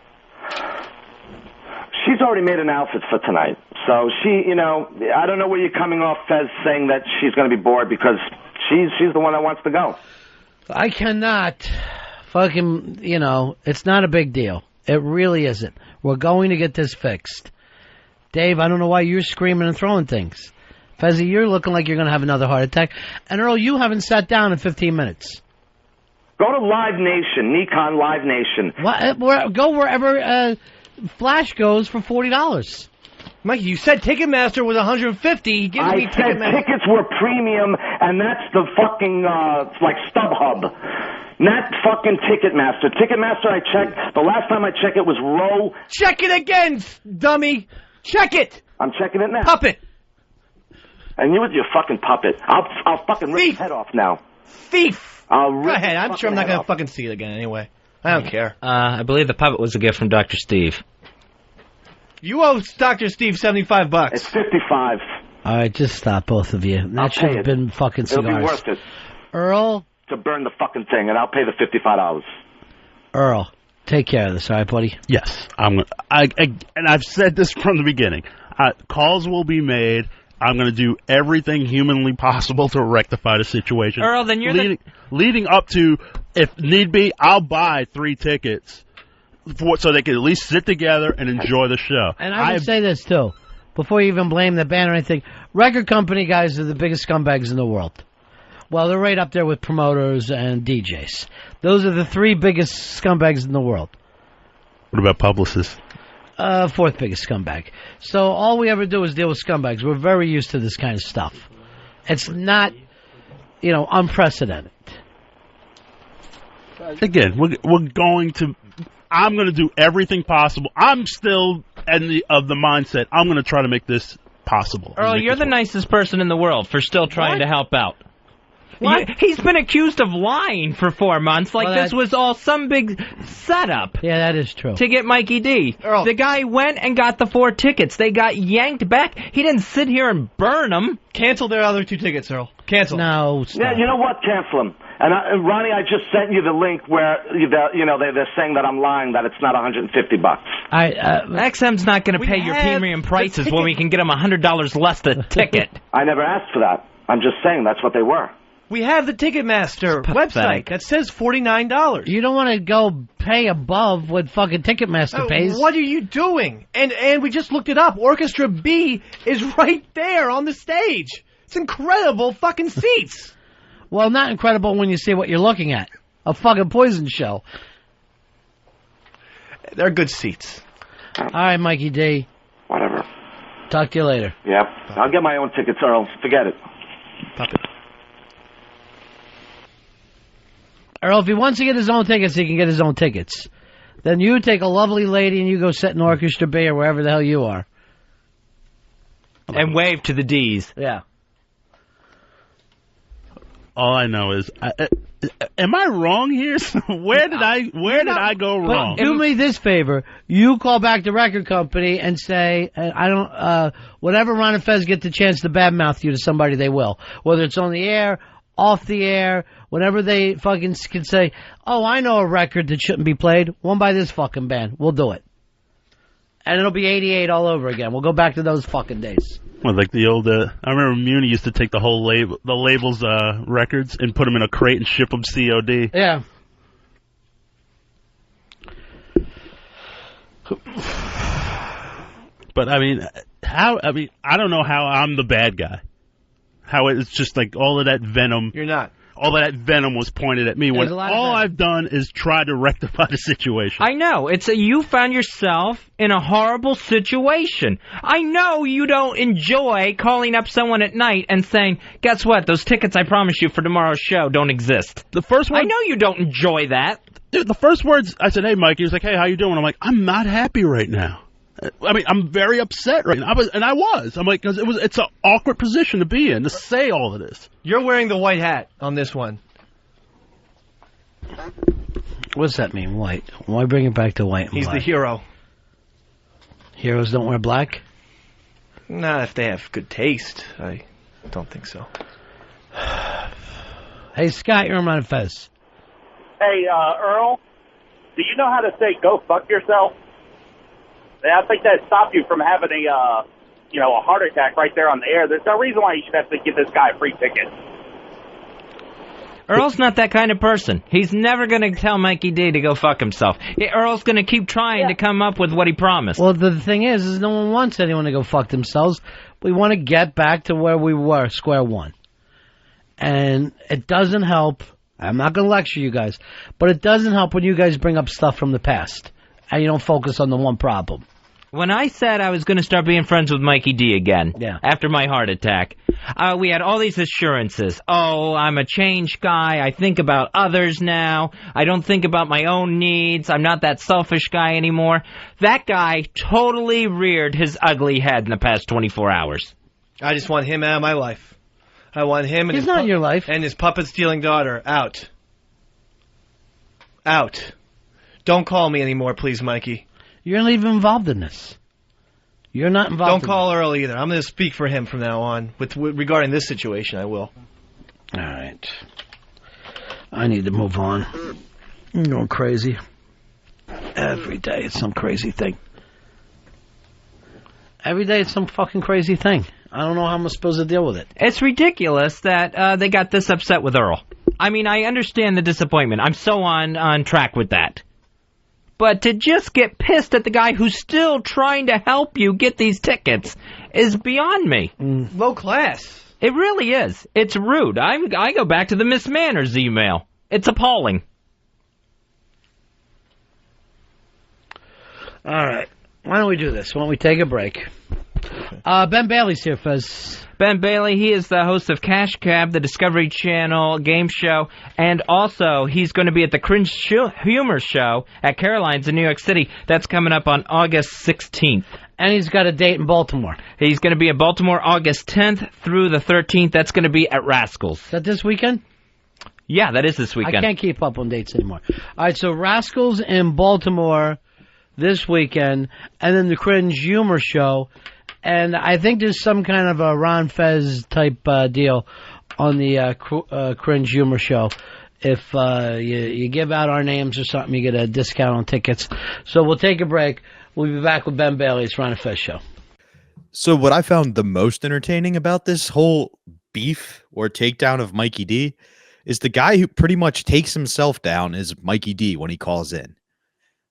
She's already made an outfit for tonight. So she, I don't know where you're coming off, Fez, saying that she's going to be bored because she's the one that wants to go. I cannot fucking, it's not a big deal. It really isn't. We're going to get this fixed. Dave, I don't know why you're screaming and throwing things. Fezzy, you're looking like you're going to have another heart attack. And Earl, you haven't sat down in 15 minutes. Go to Live Nation, Nikon Live Nation. Go wherever Flash goes for $40. Mikey, you said Ticketmaster was $150. He gives me said tickets were premium, and that's the fucking, like StubHub. Not fucking Ticketmaster. Ticketmaster, I checked. The last time I checked, it was row. Check it again, dummy. Check it. I'm checking it now. Puppet. And you with your fucking puppet. I'll fucking rip his head off now. Thief. Go ahead. I'm sure I'm not going to fucking see it again anyway. I don't care. I believe the puppet was a gift from Dr. Steve. You owe Dr. Steve $75. It's $55. All right, just stop, both of you. That should have been fucking cigars. It'll be worth it. Earl? To burn the fucking thing, and I'll pay the $55. Earl, take care of this, all right, buddy? Yes. And I've said this from the beginning. Calls will be made. I'm going to do everything humanly possible to rectify the situation. Earl, then you're leading up to, if need be, I'll buy 3 tickets so they can at least sit together and enjoy the show. And I would say this, too, before you even blame the band or anything. Record company guys are the biggest scumbags in the world. Well, they're right up there with promoters and DJs. Those are the 3 biggest scumbags in the world. What about publicists? 4th biggest scumbag. So all we ever do is deal with scumbags. We're very used to this kind of stuff. It's not, unprecedented. Again, I'm going to do everything possible. I'm still of the mindset, I'm going to try to make this possible. Earl, you're the nicest person in the world for still trying to help out. What? He's been accused of lying for 4 months, this was all some big setup. Yeah, that is true. To get Mikey D. Earl. The guy went and got the 4 tickets. They got yanked back. He didn't sit here and burn them. Cancel their other 2 tickets, Earl. Cancel. No, stop. Yeah, you know what? Cancel them. And Ronnie, I just sent you the link where they're saying that I'm lying, that it's not $150. XM's not going to pay your premium prices when we can get them $100 less the ticket. I never asked for that. I'm just saying that's what they were. We have the Ticketmaster website that says $49. You don't want to go pay above what fucking Ticketmaster pays. What are you doing? And we just looked it up. Orchestra B is right there on the stage. It's incredible fucking seats. Well, not incredible when you see what you're looking at. A fucking Poison show. They're good seats. All right, Mikey D. Whatever. Talk to you later. Yep. I'll get my own tickets, Earl. Forget it. Puppet. Earl, if he wants to get his own tickets, he can get his own tickets. Then you take a lovely lady and you go sit in Orchestra B or wherever the hell you are. And wave to the D's. Yeah. All I know is, am I wrong here? Where did I go wrong? But do me this favor. You call back the record company and say, whatever Ron and Fez get the chance to badmouth you to somebody, they will. Whether it's on the air, off the air, whenever they fucking can say, oh, I know a record that shouldn't be played, one by this fucking band. We'll do it. And it'll be 88 all over again. We'll go back to those fucking days. Well, like the old, I remember Muni used to take the labels records and put them in a crate and ship them COD. Yeah. But I mean, I don't know how I'm the bad guy. How it's just like all of that venom. You're not. All of that venom was pointed at me when all I've done is try to rectify the situation. I know. You found yourself in a horrible situation. I know you don't enjoy calling up someone at night and saying, guess what? Those tickets I promised you for tomorrow's show don't exist. I know you don't enjoy that. Dude, the first words I said, hey, Mikey, he was like, hey, how you doing? I'm like, I'm not happy right now. I mean, I'm very upset right now. I was. I'm like, because it's an awkward position to be in, to say all of this. You're wearing the white hat on this one. What does that mean, white? Why bring it back to white and He's black? the hero. Heroes don't wear black? Not if they have good taste. I don't think so. Hey, Scott, you're on Ron and Fez. Hey, Earl, do you know how to say "go fuck yourself"? I think that stopped you from having a heart attack right there on the air. There's no reason why you should have to give this guy a free ticket. Earl's not that kind of person. He's never going to tell Mikey D to go fuck himself. Earl's going to keep trying to come up with what he promised. Well, the thing is no one wants anyone to go fuck themselves. We want to get back to where we were, square one. And it doesn't help. I'm not going to lecture you guys, but it doesn't help when you guys bring up stuff from the past and you don't focus on the one problem. When I said I was going to start being friends with Mikey D again, after my heart attack, we had all these assurances. Oh, I'm a changed guy. I think about others now. I don't think about my own needs. I'm not that selfish guy anymore. That guy totally reared his ugly head in the past 24 hours. I just want him out of my life. I want him and He's not in your life. And his puppet-stealing daughter out. Out. Don't call me anymore, please, Mikey. You're not even involved in this. You're not involved. Don't call Earl either. I'm going to speak for him from now on. Regarding this situation, I will. All right. I need to move on. I'm going crazy. Every day it's some crazy thing. Every day it's some fucking crazy thing. I don't know how I'm supposed to deal with it. It's ridiculous that they got this upset with Earl. I mean, I understand the disappointment. I'm so on track with that. But to just get pissed at the guy who's still trying to help you get these tickets is beyond me. Low class. It really is. It's rude. I go back to the Miss Manners email. It's appalling. All right. Why don't we do this? Why don't we take a break? Ben Bailey's here, Fez. Ben Bailey, he is the host of Cash Cab, the Discovery Channel game show, and also he's going to be at the Cringe Humor Show at Caroline's in New York City. That's coming up on August 16th. And he's got a date in Baltimore. He's going to be in Baltimore August 10th through the 13th. That's going to be at Rascals. Is that this weekend? Yeah, that is this weekend. I can't keep up on dates anymore. All right, so Rascals in Baltimore this weekend, and then the Cringe Humor Show. And I think there's some kind of a Ron Fez type deal on the Cringe Humor Show. If you give out our names or something, you get a discount on tickets. So we'll take a break. We'll be back with Ben Bailey's Ron and Fez Show. So what I found the most entertaining about this whole beef or takedown of Mikey D is the guy who pretty much takes himself down is Mikey D when he calls in.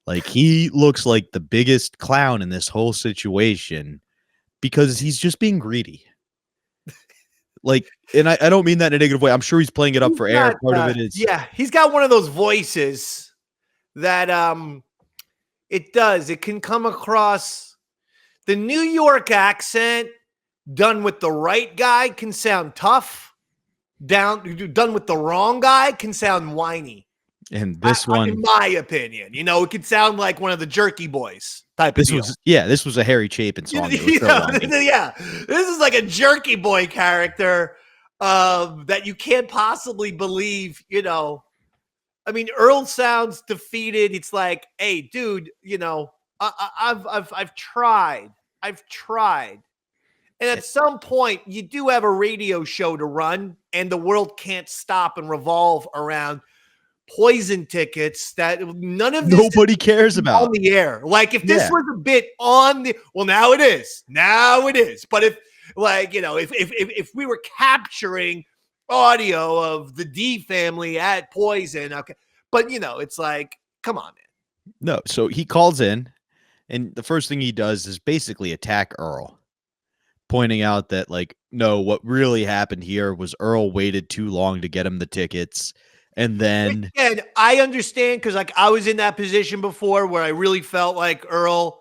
Like, he looks like the biggest clown in this whole situation because he's just being greedy. Like, and I don't mean that in a negative way. I'm sure he's playing it up for air. Part of it is. Yeah, he's got one of those voices that it can come across. The New York accent done with the right guy can sound tough. Done with the wrong guy can sound whiny. And this one, in my opinion, it could sound like one of the Jerky Boys type of deal. This was a Harry Chapin song. Yeah, this is like a Jerky Boy character that you can't possibly believe. I mean, Earl sounds defeated. It's like, hey, dude, I've tried, and at some point, you do have a radio show to run, and the world can't stop and revolve around poison tickets that nobody cares about on the air. Like, if this was a bit on the, well, now it is. But if we were capturing audio of the D family at Poison, okay. But it's like, come on, man. No, so he calls in, and the first thing he does is basically attack Earl, pointing out that, like, no, what really happened here was Earl waited too long to get him the tickets. And then again, I understand because, like, I was in that position before where I really felt like Earl,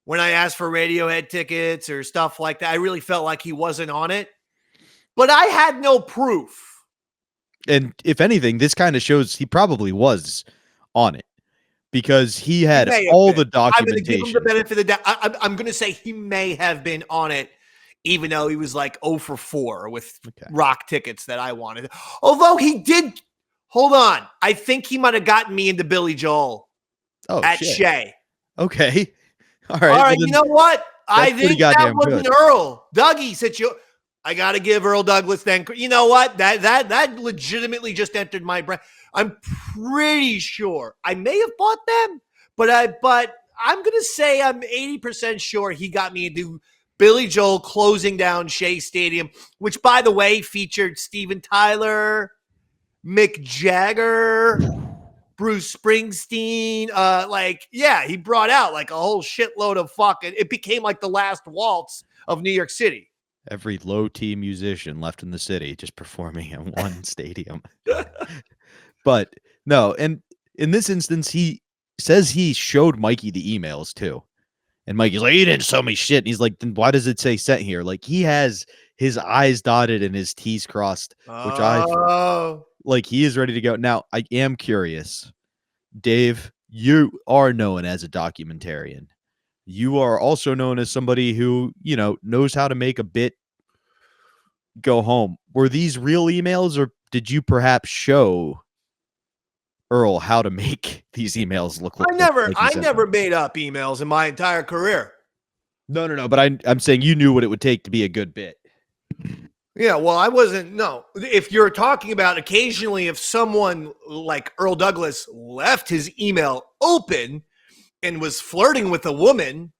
when I asked for Radiohead tickets or stuff like that, I really felt like he wasn't on it. But I had no proof. And if anything, this kind of shows he probably was on it because he had all the documentation. I'm going to give him the benefit of the doubt. I'm going to say he may have been on it, even though he was like 0 for 4 with rock tickets that I wanted. Although he did. Hold on. I think he might have gotten me into Billy Joel at shit. Shea. Okay. All right. All right. You know what? I pretty think that goddamn wasn't good. Earl. Dougie said I got to give Earl Douglas then. You know what? That legitimately just entered my brain. I'm pretty sure I may have bought them, but I'm going to say I'm 80% sure he got me into Billy Joel closing down Shea Stadium, which, by the way, featured Steven Tyler, Mick Jagger, Bruce Springsteen. He brought out like a whole shitload of fucking. It became like the last waltz of New York City. Every low-T musician left in the city just performing in one stadium. But no, and in this instance, he says he showed Mikey the emails too. And Mikey's like, "You didn't show me shit." And he's like, "Then why does it say sent here?" Like, he has his I's dotted and his T's crossed, which he is ready to go. Now, I am curious. Dave, you are known as a documentarian. You are also known as somebody who, knows how to make a bit go home. Were these real emails, or did you perhaps show Earl how to make these emails look like? I never made up emails in my entire career. No. But I'm saying you knew what it would take to be a good bit. Yeah, well, I wasn't. No, if you're talking about occasionally, if someone like Earl Douglas left his email open and was flirting with a woman,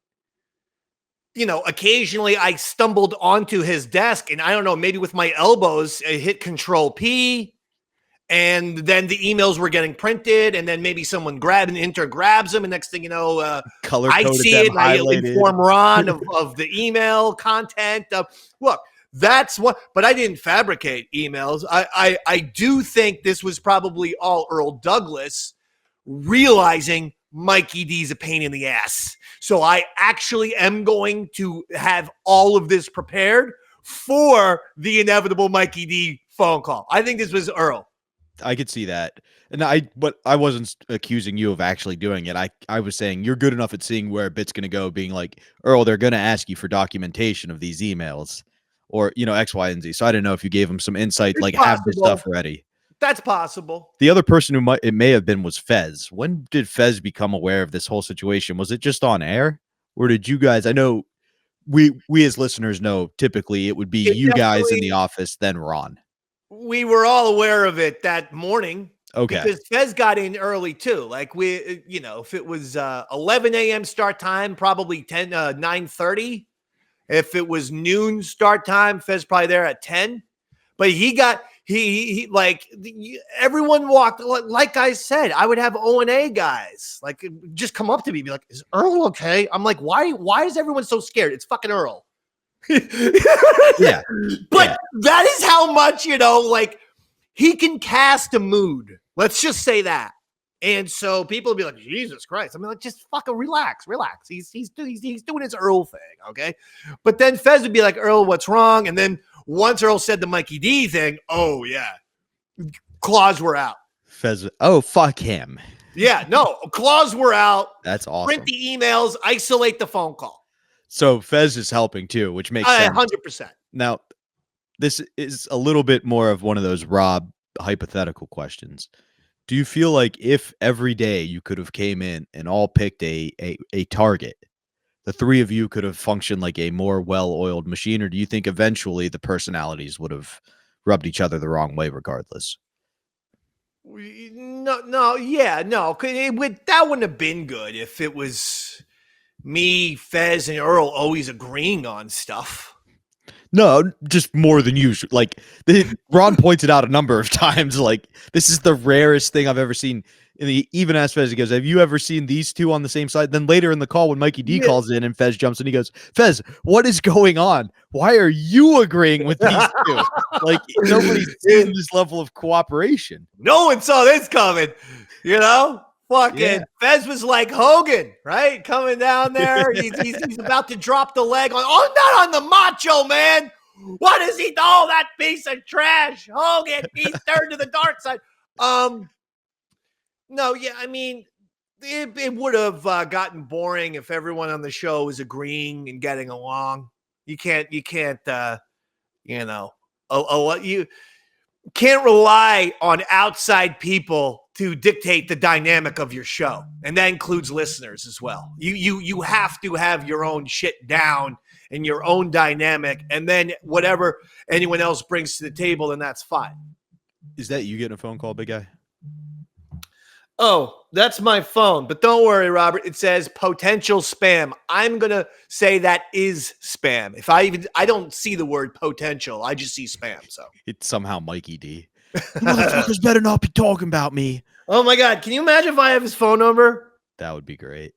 occasionally I stumbled onto his desk and I don't know, maybe with my elbows, I hit Control P. And then the emails were getting printed, and then maybe someone grabs them, and next thing you know, I see it, and I inform Ron of the email content. Look, that's what, but I didn't fabricate emails. I do think this was probably all Earl Douglas realizing Mikey D's a pain in the ass. So I actually am going to have all of this prepared for the inevitable Mikey D phone call. I think this was Earl. I could see that. But I wasn't accusing you of actually doing it. I was saying you're good enough at seeing where a bit's going to go, being like, Earl, they're going to ask you for documentation of these emails or, X, Y, and Z. So I didn't know if you gave them some insight, It's like possible. Have this stuff ready. That's possible. The other person who it may have been was Fez. When did Fez become aware of this whole situation? Was it just on air? Or did you guys, I know we as listeners know, typically it would be you guys in the office, then Ron. We were all aware of it that morning. Okay. Because Fez got in early too. Like if it was 11 a.m. start time, probably 9:30. If it was noon start time, Fez probably there at 10. But he everyone walked. Like I said, I would have O&A guys like just come up to me and be like, "Is Earl okay?" I'm like, "Why is everyone so scared? It's fucking Earl." Yeah. But that is how much, he can cast a mood. Let's just say that. And so people will be like, Jesus Christ. I mean, like, just fucking relax. He's doing his Earl thing, okay? But then Fez would be like, Earl, what's wrong? And then once Earl said the Mikey D thing, oh, yeah. Claws were out. Fez, oh, fuck him. Yeah, no, claws were out. That's awesome. Print the emails, isolate the phone call. So Fez is helping too, which makes sense. 100%. Now, this is a little bit more of one of those Rob hypothetical questions. Do you feel like if every day you could have came in and all picked a target, the three of you could have functioned like a more well-oiled machine, or do you think eventually the personalities would have rubbed each other the wrong way regardless? No. That wouldn't have been good if it was me, Fez, and Earl always agreeing on stuff. No, just more than usual. Like Ron pointed out a number of times, like this is the rarest thing I've ever seen. And he even asked Fez, he goes, "Have you ever seen these two on the same side?" Then later in the call, when Mikey D calls in and Fez jumps in, he goes, "Fez, what is going on? Why are you agreeing with these two?" Like nobody's seen this level of cooperation. No one saw this coming, Fucking Fez was like Hogan, right? Coming down there. He's about to drop the leg on. Oh, not on the Macho Man. What is he? Oh, that piece of trash. Hogan, he's turned to the dark side. No, yeah, I mean, it would have gotten boring if everyone on the show was agreeing and getting along. You can't you can't rely on outside people to dictate the dynamic of your show, and that includes listeners as well. You have to have your own shit down and your own dynamic, and then whatever anyone else brings to the table, then that's fine. Is that you getting a phone call, big guy? Oh, that's my phone. But don't worry, Robert. It says potential spam. I'm going to say that is spam. I don't see the word potential. I just see spam. So it's somehow Mikey D. You motherfuckers better not be talking about me. Oh my God. Can you imagine if I have his phone number? That would be great.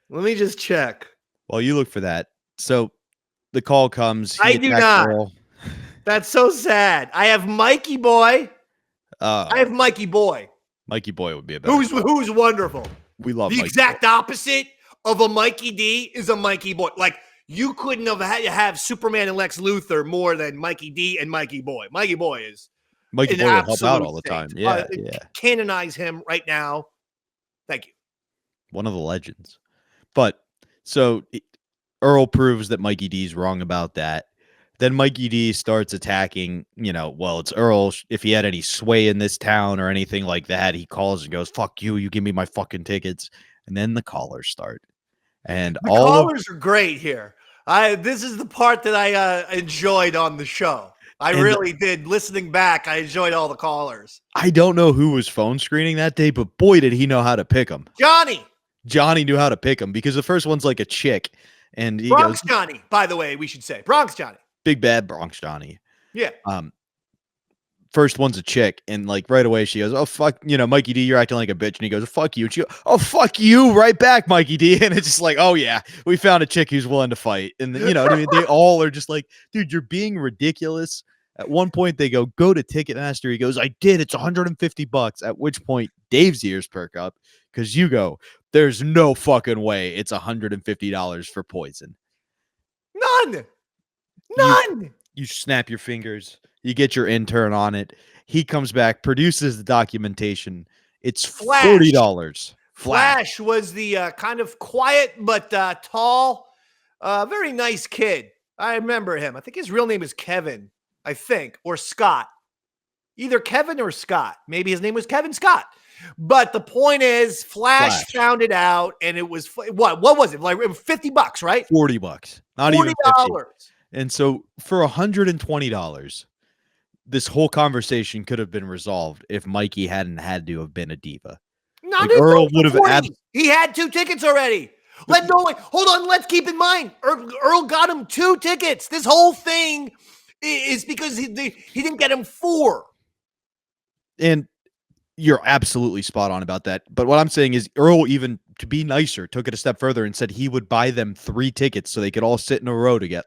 Let me just check. While you look for that. So the call comes. I do not. Earl. That's so sad. I have Mikey Boy. I have Mikey Boy. Mikey Boy would be a better. Who's wonderful. We love the Mikey exact Boy. Opposite of a Mikey D is a Mikey Boy. Like you couldn't have had to have Superman and Lex Luthor more than Mikey D and Mikey Boy. Mikey Boy is Mikey Boy will help out all the time. Yeah, Canonize him right now. Thank you. One of the legends. But so Earl proves that Mikey D's wrong about that. Then Mikey D starts attacking, well, it's Earl. If he had any sway in this town or anything like that, he calls and goes, fuck you, you give me my fucking tickets. And then the callers start. And the callers are great here. This is the part that I enjoyed on the show. I really did. Listening back, I enjoyed all the callers. I don't know who was phone screening that day, but boy, did he know how to pick them. Johnny knew how to pick them because the first one's like a chick. And he Bronx Johnny, by the way, we should say. Bronx Johnny. Big bad Bronx Johnny. Yeah. First one's a chick, and like right away she goes, "Oh fuck, Mikey D, you're acting like a bitch." And he goes, "Fuck you." And she goes, "Oh fuck you," right back, Mikey D. And it's just like, "Oh yeah, we found a chick who's willing to fight." And what I mean? They all are just like, "Dude, you're being ridiculous." At one point, they go to Ticketmaster. He goes, "I did. It's $150." At which point, Dave's ears perk up because you go, "There's no fucking way it's $150 for Poison." None. You snap your fingers. You get your intern on it. He comes back, produces the documentation. It's $40. Flash was the kind of quiet but tall, very nice kid. I remember him. I think his real name is Kevin, or Scott. Either Kevin or Scott. Maybe his name was Kevin Scott. But the point is, Flash found it out, and it was what was it? Like it was $50, right? $40. Not $40. even $50. And so for $120, this whole conversation could have been resolved if Mikey hadn't had to have been a diva. Earl would have he had 2 tickets already. Hold on. Let's keep in mind, Earl got him 2 tickets. This whole thing is because he didn't get him 4. And you're absolutely spot on about that. But what I'm saying is Earl, even to be nicer, took it a step further and said he would buy them 3 tickets so they could all sit in a row to get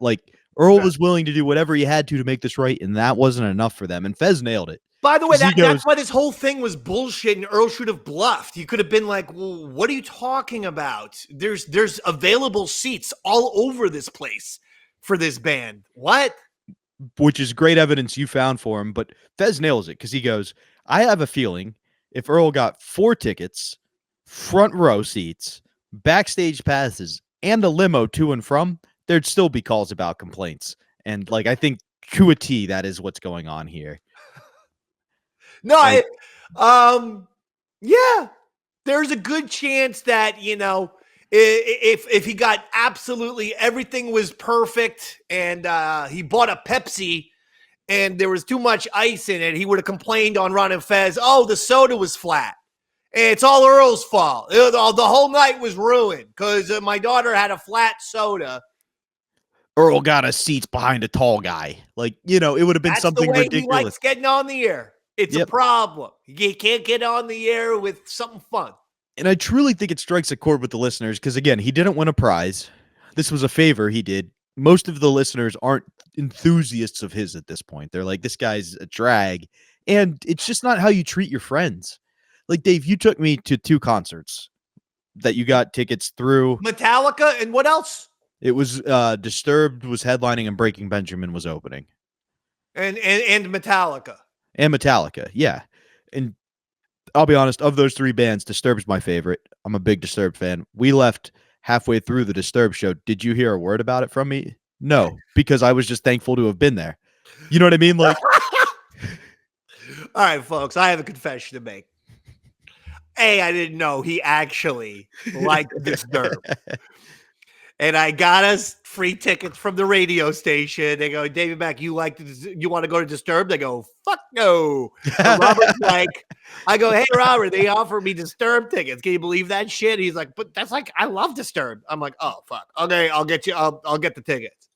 Earl was willing to do whatever he had to make this right, and that wasn't enough for them. And Fez nailed it. By the way, that's why this whole thing was bullshit, and Earl should have bluffed. He could have been like, well, what are you talking about? There's available seats all over this place for this band. What? Which is great evidence you found for him, but Fez nails it because he goes, I have a feeling if Earl got 4 tickets, front row seats, backstage passes, and a limo to and from, there'd still be calls about complaints. And I think to a T, that is what's going on here. No, yeah, there's a good chance that, if he got absolutely everything was perfect and he bought a Pepsi and there was too much ice in it, he would have complained on Ron and Fez, oh, the soda was flat. It's all Earl's fault. The whole night was ruined because my daughter had a flat soda. Earl got us seats behind a tall guy. It would have been something ridiculous. He likes getting on the air. It's a problem. You can't get on the air with something fun. And I truly think it strikes a chord with the listeners because, again, he didn't win a prize. This was a favor he did. Most of the listeners aren't enthusiasts of his at this point. They're like, this guy's a drag. And it's just not how you treat your friends. Dave, you took me to 2 concerts that you got tickets through. Metallica and what else? It was Disturbed was headlining and Breaking Benjamin was opening. And Metallica. And Metallica, yeah. And I'll be honest, of those 3 bands, Disturbed's my favorite. I'm a big Disturbed fan. We left halfway through the Disturbed show. Did you hear a word about it from me? No, because I was just thankful to have been there. You know what I mean? All right, folks, I have a confession to make. A, I didn't know he actually liked Disturbed. And I got us free tickets from the radio station. They go, David Mack, you want to go to Disturbed? They go, fuck no. So Robert's like, I go, hey, Robert, they offered me Disturbed tickets. Can you believe that shit? He's like, but that's like, I love Disturbed. I'm like, oh, fuck. Okay, I'll get the tickets.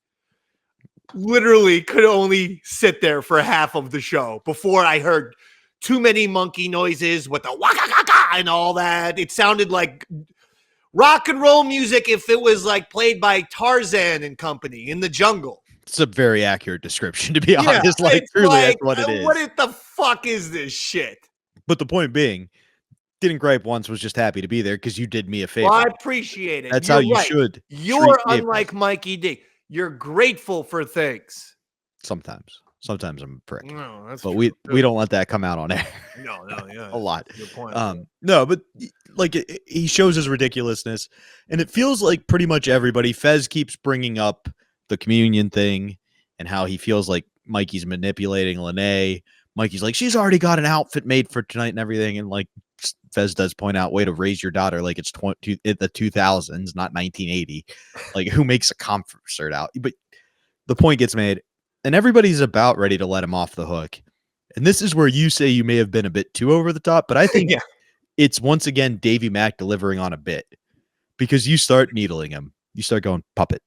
Literally could only sit there for half of the show before I heard too many monkey noises with the waka and all that. It sounded like rock and roll music if it was like played by Tarzan and company in the jungle. It's a very accurate description, to be honest. Like, truly, that's what it is. What the fuck is this shit? But the point being, didn't gripe once, was just happy to be there because you did me a favor. Well, I appreciate it. That's how you should. You're unlike Mikey D. You're grateful for things. Sometimes I'm a prick. No, that's but true. we don't let that come out on air. No, yeah. A lot. Good point. No, but like he shows his ridiculousness, and it feels like pretty much everybody. Fez keeps bringing up the communion thing and how he feels like Mikey's manipulating Lene. Mikey's like, she's already got an outfit made for tonight and everything, and like Fez does point out, way to raise your daughter like it's the 2000s, not 1980. Like, who makes a concert out? But the point gets made. And everybody's about ready to let him off the hook. And this is where you say you may have been a bit too over the top, but I think it's once again Davey Mack delivering on a bit, because you start needling him. You start going, puppet.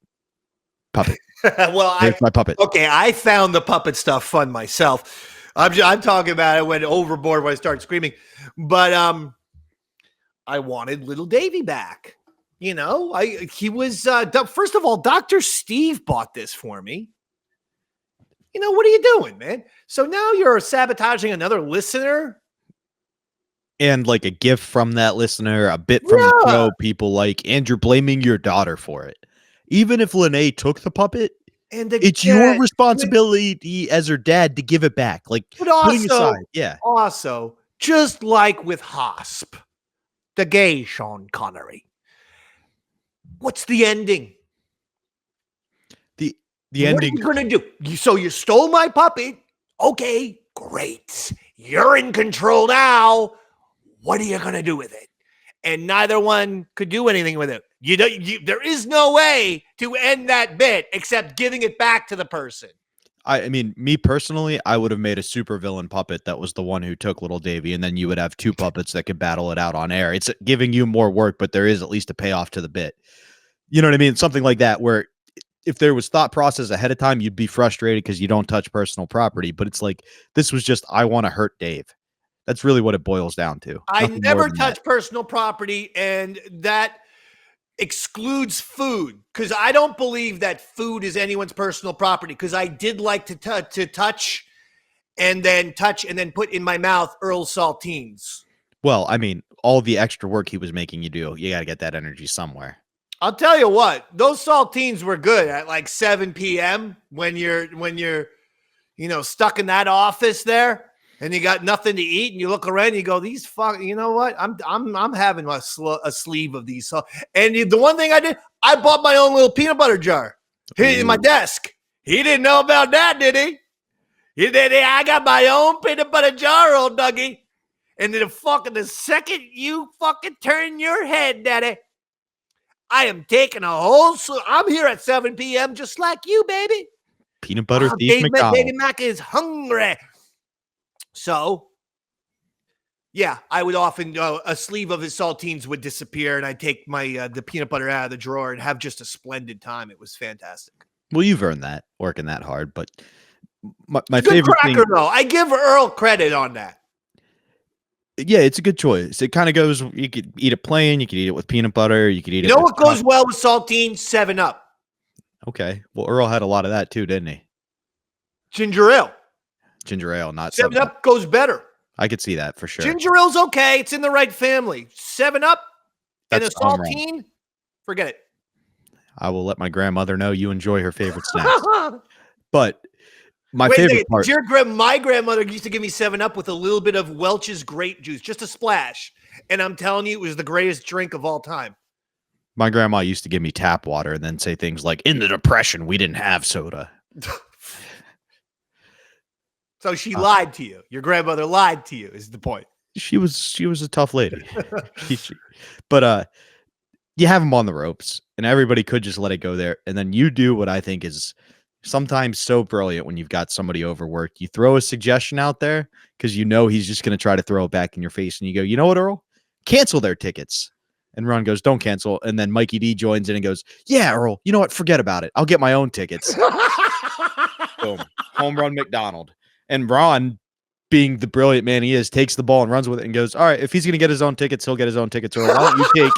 Well, there's my puppet. Okay, I found the puppet stuff fun myself. I'm talking about it, went overboard when I started screaming. But I wanted little Davey back. You know, he was first of all, Dr. Steve bought this for me. You know, what are you doing, man? So now you're sabotaging another listener? And like a gift from that listener, a bit from the show people like, and you're blaming your daughter for it. Even if Lene took the puppet, it's your responsibility as her dad to give it back. Like, putting aside, Also, just like with Hosp, the gay Sean Connery, what's the ending? The ending. What are you going to do? So you stole my puppet. Okay, great. You're in control now. What are you going to do with it? And neither one could do anything with it. There is no way to end that bit except giving it back to the person. I mean, me personally, I would have made a super villain puppet that was the one who took little Davey, and then you would have two puppets that could battle it out on air. It's giving you more work, but there is at least a payoff to the bit. You know what I mean? Something like that, where if there was thought process ahead of time, you'd be frustrated because you don't touch personal property. But it's like, this was just, I want to hurt Dave. That's really what it boils down to. I never touch personal property, and that excludes food, because I don't believe that food is anyone's personal property, because I did like to touch and then put in my mouth Earl saltines. Well, I mean, all the extra work he was making you do, you got to get that energy somewhere. I'll tell you what, those saltines were good at like 7 p.m. when you're stuck in that office there and you got nothing to eat and you look around and you go, these fuck, you know what? I'm having a sleeve of these. And the one thing I did, I bought my own little peanut butter jar in my desk. He didn't know about that, did he? I got my own peanut butter jar, old Dougie. And then the second you fucking turn your head, Daddy, I am taking I'm here at 7 p.m. just like you, baby. Peanut butter thief McDonald. Davey Mack is hungry. So, yeah, I would often, a sleeve of his saltines would disappear, and I'd take my the peanut butter out of the drawer and have just a splendid time. It was fantastic. Well, you've earned that, working that hard. But my good favorite cracker, thing, though. I give Earl credit on that. Yeah, it's a good choice. It kind of goes, you could eat it plain, you could eat it with peanut butter, you could eat it. You know what goes well with saltines? 7-Up. Okay. Well, Earl had a lot of that too, didn't he? Ginger ale. Ginger ale, not 7-Up goes better. I could see that for sure. Ginger ale's okay. It's in the right family. 7-Up and a saltine, forget it. I will let my grandmother know you enjoy her favorite snacks. But my favorite part. My grandmother used to give me 7-Up with a little bit of Welch's grape juice, just a splash. And I'm telling you, it was the greatest drink of all time. My grandma used to give me tap water and then say things like, in the Depression, we didn't have soda. So she lied to you. Your grandmother lied to you is the point. She was a tough lady. But you have him on the ropes, and everybody could just let it go there. And then you do what I think is sometimes so brilliant when you've got somebody overworked. You throw a suggestion out there because you know he's just going to try to throw it back in your face. And you go, you know what, Earl? Cancel their tickets. And Ron goes, don't cancel. And then Mikey D joins in and goes, yeah, Earl, you know what? Forget about it. I'll get my own tickets. Boom. Home run McDonald. And Ron, being the brilliant man he is, takes the ball and runs with it and goes, all right, if he's going to get his own tickets, he'll get his own tickets. Or why don't you take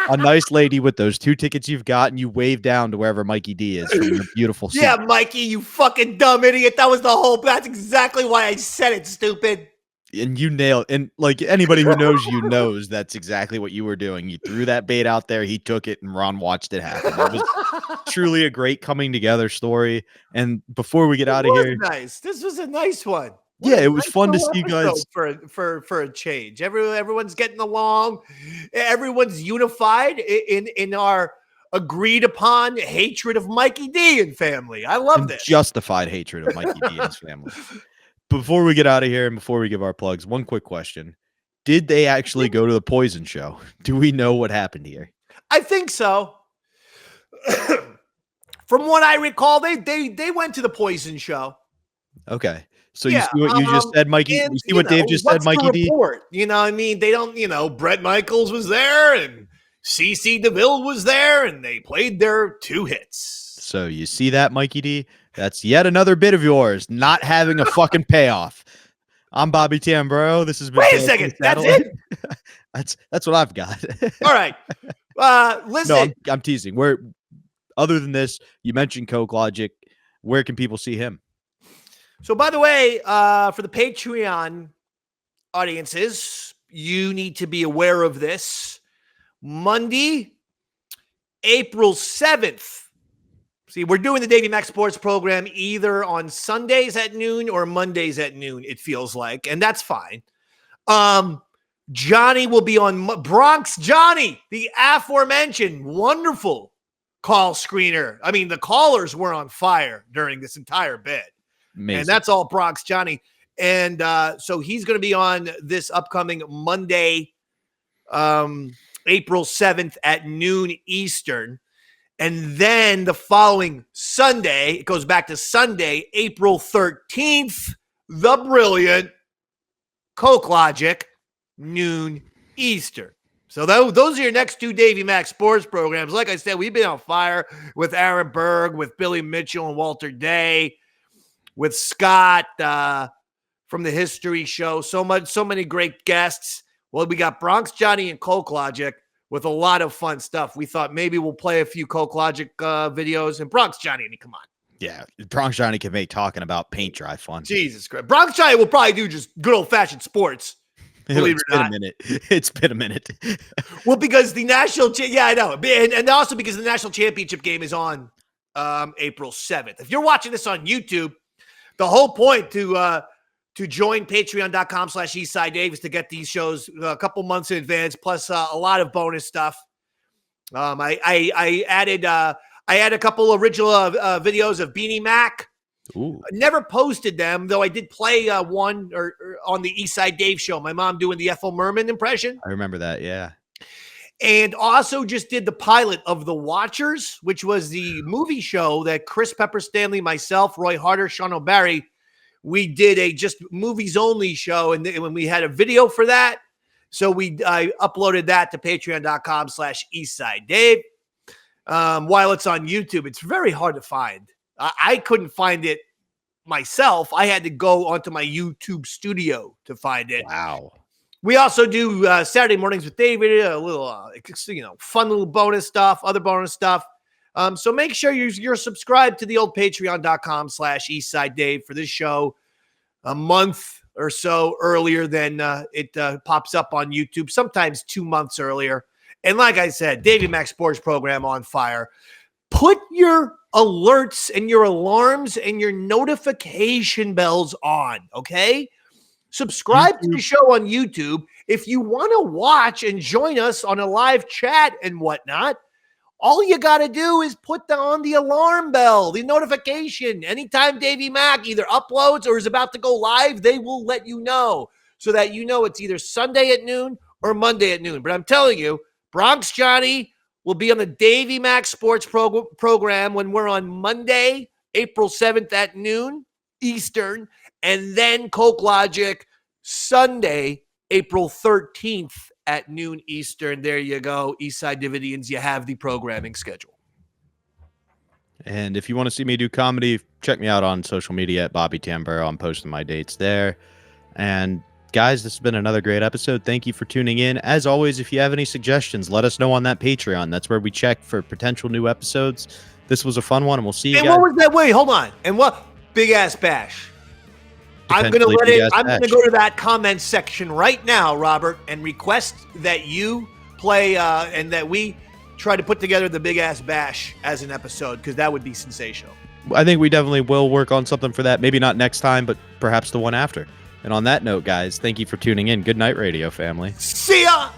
a nice lady with those 2 tickets you've got and you wave down to wherever Mikey D is from your beautiful seat. Yeah, Mikey, you fucking dumb idiot. That's exactly why I said it, stupid. And you nailed, and like anybody who knows you knows that's exactly what you were doing. You threw that bait out there, he took it, and Ron watched it happen. It was truly a great coming together story. And before we get out of here, nice. This was a nice one. Yeah, it was fun to see you guys for a change. Everyone's getting along. Everyone's unified in our agreed upon hatred of Mikey D and family. I love this. Justified hatred of Mikey D and his family. Before we get out of here and before we give our plugs, one quick question. Did they actually go to the Poison show? Do we know what happened here? I think so. From what I recall, they went to the Poison show. Okay. So you see what you just said, Mikey? You see what Dave just said, Mikey D? You know what I mean? They don't, Brett Michaels was there and CeCe DeVille was there and they played their 2 hits. So you see that, Mikey D? That's yet another bit of yours not having a fucking payoff. I'm Bobby Tambro. This has been. Wait a second. That's it? That's what I've got. All right. Listen. No, I'm teasing. Other than this, you mentioned Coke Logic. Where can people see him? So, by the way, for the Patreon audiences, you need to be aware of this. Monday, April 7th. See, we're doing the Davey Max Sports program either on Sundays at noon or Mondays at noon, it feels like, and that's fine. Johnny will be on Bronx Johnny, the aforementioned wonderful call screener. I mean, the callers were on fire during this entire bit. Amazing. And that's all Bronx Johnny. And so he's going to be on this upcoming Monday, April 7th at noon Eastern. And then the following Sunday, it goes back to Sunday, April 13th, the brilliant Coke Logic, noon Eastern. So those are your next 2 Davey Max Sports programs. Like I said, we've been on fire with Aaron Berg, with Billy Mitchell and Walter Day, with Scott from the History Show. So many great guests. Well, we got Bronx Johnny and Coke Logic with a lot of fun stuff. We thought maybe we'll play a few Coke Logic videos. And Bronx Johnny, I mean, come on. Yeah, Bronx Johnny can make talking about paint dry fun. Jesus Christ. Bronx Johnny will probably do just good old-fashioned sports. Believe it or not. It's been a minute. Well, because the national I know. And also because the national championship game is on April 7th. If you're watching this on YouTube, the whole point to join patreon.com/EastsideDave is to get these shows a couple months in advance, plus a lot of bonus stuff. I added a couple original videos of Beanie Mac. Ooh. I never posted them, though I did play one or on the Eastside Dave show. My mom doing the Ethel Merman impression. I remember that, yeah. And also just did the pilot of The Watchers, which was the movie show that Chris Pepper Stanley, myself, Roy Harder, Sean O'Barry, we did a just movies only show. And when we had a video for that, so I uploaded that to patreon.com/EastsideDave. While it's on YouTube, it's very hard to find. I couldn't find it myself. I had to go onto my YouTube studio to find it. Wow. We also do Saturday mornings with David, a little, fun little bonus stuff, other bonus stuff. So make sure you're subscribed to the old patreon.com/EastsideDave for this show a month or so earlier than it pops up on YouTube, sometimes 2 months earlier. And like I said, Davey Max Sports program on fire. Put your alerts and your alarms and your notification bells on, okay? Subscribe to the show on YouTube. If you want to watch and join us on a live chat and whatnot, All you got to do is put on the alarm bell, the notification. Anytime Davey Mack either uploads or is about to go live, they will let you know so that you know it's either Sunday at noon or Monday at noon. But I'm telling you, Bronx Johnny will be on the Davey Mack Sports program when we're on Monday, April 7th at noon Eastern, and then Coke Logic Sunday, April 13th at noon Eastern. There you go. Eastside Davidians, you have the programming schedule. And if you want to see me do comedy, check me out on social media at Bobby Tamburo. I'm posting my dates there. And guys, this has been another great episode. Thank you for tuning in. As always, if you have any suggestions, let us know on that Patreon. That's where we check for potential new episodes. This was a fun one, and we'll see you guys. And what was that? Wait, hold on. And what? Big Ass Bash. I'm going to go to that comment section right now, Robert, and request that you play and that we try to put together the Big Ass Bash as an episode, because that would be sensational. I think we definitely will work on something for that. Maybe not next time, but perhaps the one after. And on that note, guys, thank you for tuning in. Good night, radio family. See ya!